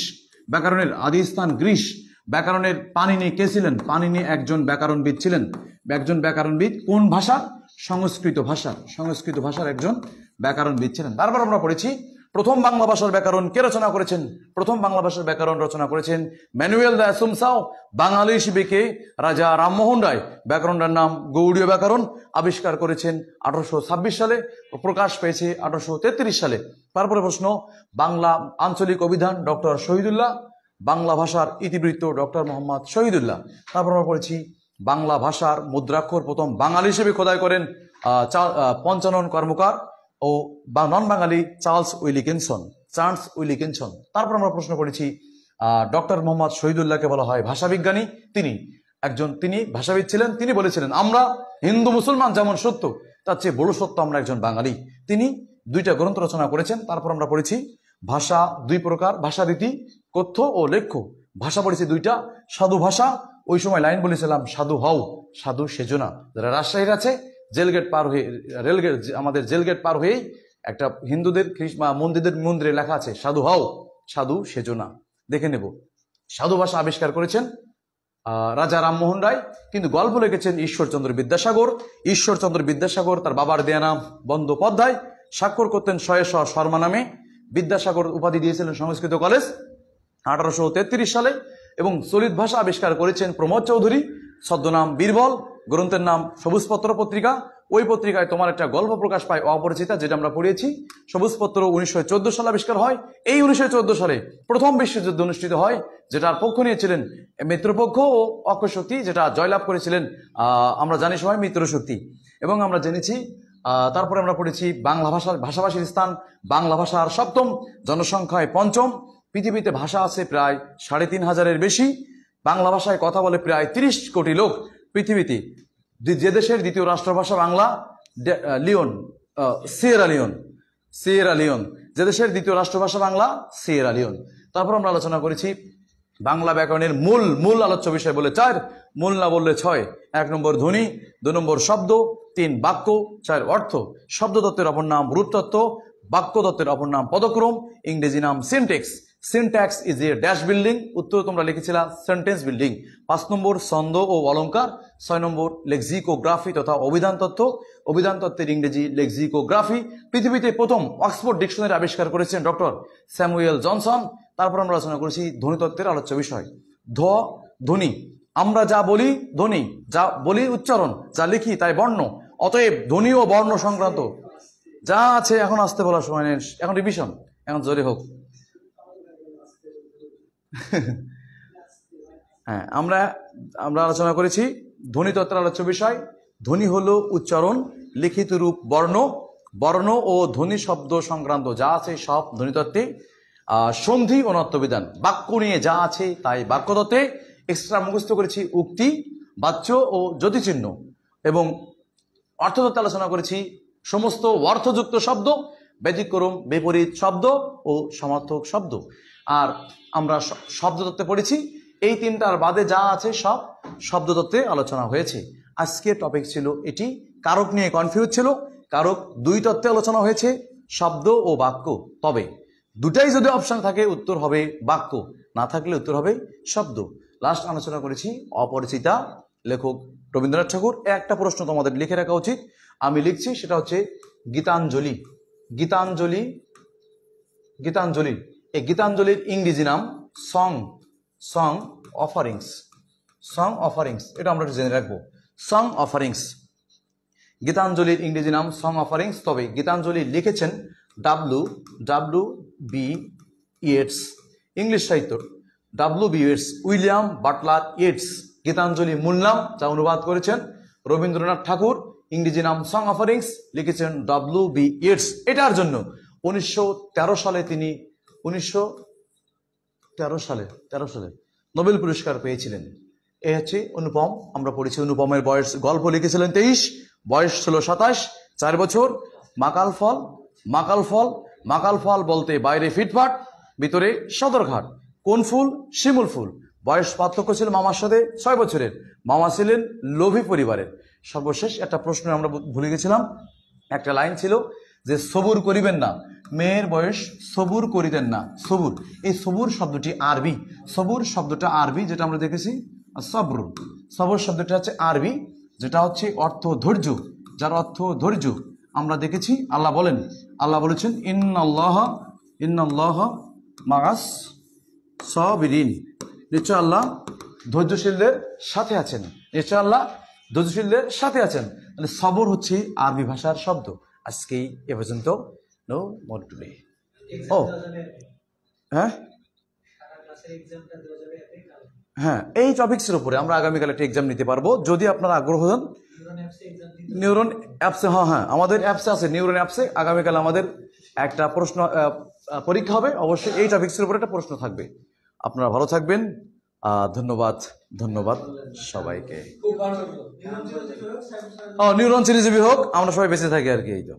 [SPEAKER 1] ব্যাকরণের আদি স্থান গ্রিস। ব্যাকরণের পাণিনি কে ছিলেন? পাণিনি একজন ব্যাকরণবিদ ছিলেন। একজন ব্যাকরণবিদ কোন ভাষা? সংস্কৃত ভাষা, সংস্কৃত ভাষার একজন ব্যাকরণবিদ ছিলেন। তারপর আমরা পড়েছি প্রথম বাংলা ভাষার ব্যাকরণ কে রচনা করেছেন? প্রথম বাংলা ভাষার ব্যাকরণ রচনা করেছেন ম্যানুয়েল দ্য সুমসাও। বাঙালি হিসেবে কে? রাজা রামমোহন রায়। ব্যাকরণটার নাম গৌড়ীয় ব্যাকরণ। আবিষ্কার করেছেন 1826 সালে, প্রকাশ পেয়েছে 1833 সালে। তারপরে প্রশ্ন, বাংলা আঞ্চলিক অভিধান ডক্টর শহীদুল্লাহ। বাংলা ভাষার ইতিবৃত্ত ডক্টর মোহাম্মদ শহীদুল্লাহ। তারপর আমরা পড়েছি বাংলা ভাষার মুদ্রাক্ষর প্রথম বাঙালি হিসেবে খোদাই করেন পঞ্চানন কর্মকার ও নন বাঙালি চার্লস উইলিকিনসন, চার্লস উইলিকিনসন। তারপর আমরা প্রশ্ন করেছি ডক্টর মোহাম্মদ শহীদুল্লাহকে বলা হয় ভাষাবিজ্ঞানী। তিনি ভাষাবিদ ছিলেন। তিনি বলেছিলেন, আমরা হিন্দু মুসলমান যেমন সত্য, তার চেয়ে বড় সত্য আমরা একজন বাঙালি। তিনি 2টা গ্রন্থ রচনা করেছেন। তারপর আমরা পড়েছি ভাষা 2 প্রকার, ভাষারীতি কথ্য ও লেখ্য। ভাষা পড়েছি 2টা, সাধু ভাষা, ওই সময় লাইন বলেছিলাম সাধু হও, সাধু সেজো না। যারা রাজশাহীর আছে, জেলগেট পার হয়ে, রেলগেট, আমাদের জেলগেট পার হয়েই একটা হিন্দুদের মন্দিরে লেখা আছে সাধু হও, সাধু সেজো না, দেখে নেব। সাধু ভাষা আবিষ্কার করেছেন রাজা রামমোহন রায়, কিন্তু গল্প লিখেছেন ঈশ্বরচন্দ্র বিদ্যাসাগর। ঈশ্বরচন্দ্র বিদ্যাসাগর তার বাবার দেয়া নাম বন্দ্যোপাধ্যায়, স্বাক্ষর করতেন শয়েশ শর্মা নামে। বিদ্যাসাগর উপাধি দিয়েছিলেন সংস্কৃত কলেজ 1833 সালে। এবং চলিত ভাষা আবিষ্কার করেছেন প্রমোদ চৌধুরী, ছদ্মনাম বীরবল। গ্রন্থের নাম সবুজপত্র পত্রিকা। ওই পত্রিকায় তোমার একটা গল্প প্রকাশ পায় অপরিচিতা, যেটা আমরা পড়িয়েছি। সবুজপত্র 1914 সালে আবিষ্কার হয়। এই 1914 সালে প্রথম বিশ্বযুদ্ধ অনুষ্ঠিত হয়, যেটার পক্ষ নিয়েছিলেন মিত্রপক্ষ ও অক্ষশক্তি, যেটা জয়লাভ করেছিলেন আমরা জানি সবাই মিত্রশক্তি। এবং আমরা জেনেছি তারপরে আমরা পড়েছি বাংলা ভাষাভাষীর স্থান, বাংলা ভাষার 7ম, জনসংখ্যায় 5ম। পৃথিবীতে ভাষা আছে প্রায় 3500-এর বেশি। বাংলা ভাষায় কথা বলে প্রায় 30 কোটি লোক পৃথিবীতে। যে দেশের দ্বিতীয় রাষ্ট্রভাষা বাংলা, সিয়েরা লিওন। যে দেশের দ্বিতীয় রাষ্ট্রভাষা বাংলা, সিয়েরা লিওন। তারপর আমরা আলোচনা করেছি বাংলা ব্যাকরণের মূল আলোচ্য বিষয় বলে 4, মূল না বললে 6। 1 নম্বর ধ্বনি, 2 নম্বর শব্দ, 3 বাক্য, 4 অর্থ। শব্দতত্ত্বের অপর নাম রূপতত্ত্ব, বাক্যতত্ত্বের অপর নাম পদক্রম, ইংরেজি নাম syntax. Syntax is a dash building. উত্তর তোমরা লিখেছিলা সেন্টেন্স বিল্ডিং। 5 নম্বর ছন্দ ও অলঙ্কার। 6 নম্বর লেক্সিকোগ্রাফি তথা অভিধান তত্ত্ব। অভিধান তত্ত্বের ইংরেজি লেক্সিকোগ্রাফি। পৃথিবীতে প্রথম অক্সফোর্ড ডিকশনারি আবিষ্কার করেছেন ডক্টর স্যামুয়েল জনসন। তারপর আমরা আলোচনা করেছি ধ্বনিতত্ত্বের আলোচ্য বিষয় ধ্বনি। আমরা যা বলি ধ্বনি, যা বলি উচ্চারণ, যা লিখি তাই বর্ণ। অতএব ধ্বনি ও বর্ণ সংক্রান্ত যা আছে, এখন আসতে বলার সময় নেই, এখন রিভিশন, এখন জোরে হোক। হ্যাঁ, আমরা আলোচনা করেছি ধ্বনিতত্ত্বের আলোচ্য বিষয়। ধ্বনি হলো উচ্চারণ, লিখিত রূপ বর্ণ ও ধ্বনি শব্দ সংক্রান্ত যা আছে সব ধ্বনিতত্ত্বে। সন্ধি ও নত্যবিধান, বাক্য নিয়ে যা আছে তাই বাক্যতত্ত্বে। এক্সট্রা মুখস্থ করেছি উক্তি, বাচ্য ও জ্যোতিচিহ্ন। এবং অর্থতত্ত্বে আলোচনা করেছি সমস্ত অর্থযুক্ত শব্দ, ব্যতিক্রম বিপরীত শব্দ ও সমার্থক শব্দ। আর আমরা শব্দতত্ত্বে পড়েছি। এই 3টার বাদে যা আছে সব শব্দতত্ত্বে আলোচনা হয়েছে। আজকে টপিক ছিল এটি। কারক নিয়ে কনফিউজ ছিল। কারক 2 তত্ত্বে আলোচনা হয়েছে, শব্দ ও বাক্য। তবে 2টাই যদি অপশন থাকে উত্তর হবে বাক্য, না থাকলে উত্তর হবে শব্দ। লাস্ট আলোচনা করেছি অপরিচিতা, লেখক রবীন্দ্রনাথ ঠাকুর। একটা প্রশ্ন তোমাদের লিখে রাখা উচিত, আমি লিখছি, সেটা হচ্ছে গীতাঞ্জলি। গীতাঞ্জলি এই গীতাঞ্জলির ইংরেজি নাম সং অফারিংস। এটা আমরা জেনে রাখবো, সং অফারিংস। গীতাঞ্জলির ইংরেজি নাম সং অফারিংস। তবে গীতাঞ্জলি লিখেছেন W.B. ইয়েটস। ইংলিশ সাহিত্য W.B. Yeats, William Butler Yeats. Gitanjali মূল নাম, যা অনুবাদ করেছেন রবীন্দ্রনাথ ঠাকুর। ইংরেজি নাম সং অফারিংস, লিখেছেন W.B. ইয়েটস। এটার জন্য 1913 সালে তিনি 1913 সালে নোবেল পুরস্কার পেয়েছিলেন। এই হচ্ছে অনুপম, আমরা পড়েছি অনুপমের বয়স, গল্প লিখেছিলেন 23, বয়স ছিল 27, 4 বছর। মাকাল ফল, মাকাল ফল, মাকাল ফল বলতে বাইরে ফিটফাট, ভিতরে সদরঘাট। কোন ফুল? শিমুল ফুল। বয়স পার্থক্য ছিল মামার সাথে 6 বছরের। মামা ছিলেন লোভী পরিবারের। সর্বশেষ একটা প্রশ্ন আমরা ভুলে গেছিলাম, একটা লাইন ছিল যে সবুর করিবেন না, মেয়ের বয়স সবুর করিতেন না। সবুর, এই সবুর শব্দটি আরবি, সবুর শব্দটা আরবি, যেটা আমরা দেখেছি সবর। সবর শব্দটা হচ্ছে আরবি, যেটা হচ্ছে অর্থ ধৈর্য, যার অর্থ ধৈর্য। আমরা দেখেছি আল্লাহ বলেন, আল্লাহ বলেছেন ইন্নাল্লাহ মাআস সাবিরিন, নিশ্চয় আল্লাহ ধৈর্যশীলদের সাথে আছেন, নিশ্চয় আল্লাহ ধৈর্যশীলদের সাথে আছেন। মানে সবর হচ্ছে আরবি ভাষার শব্দ। আজকেই এ পর্যন্ত, নো মোর টুডে। ও হ্যাঁ হ্যাঁ, এই টপিক্সের উপরে আমরা আগামীকাল একটা এক্সাম নিতে পারবো যদি আপনারা আগ্রহ হন। নিউরন অ্যাপসে, হ্যাঁ আমাদের অ্যাপসে আছে, নিউরন অ্যাপসে আগামীকাল আমাদের একটা প্রশ্ন পরীক্ষা হবে, অবশ্যই এই টপিক্সের উপরে একটা প্রশ্ন থাকবে। আপনারা ভালো থাকবেন, ধন্যবাদ, ধন্যবাদ সবাইকে। নিউরন চিরজীবী হোক, আমরা সবাই বেঁচে থাকি আর কি, এই তো।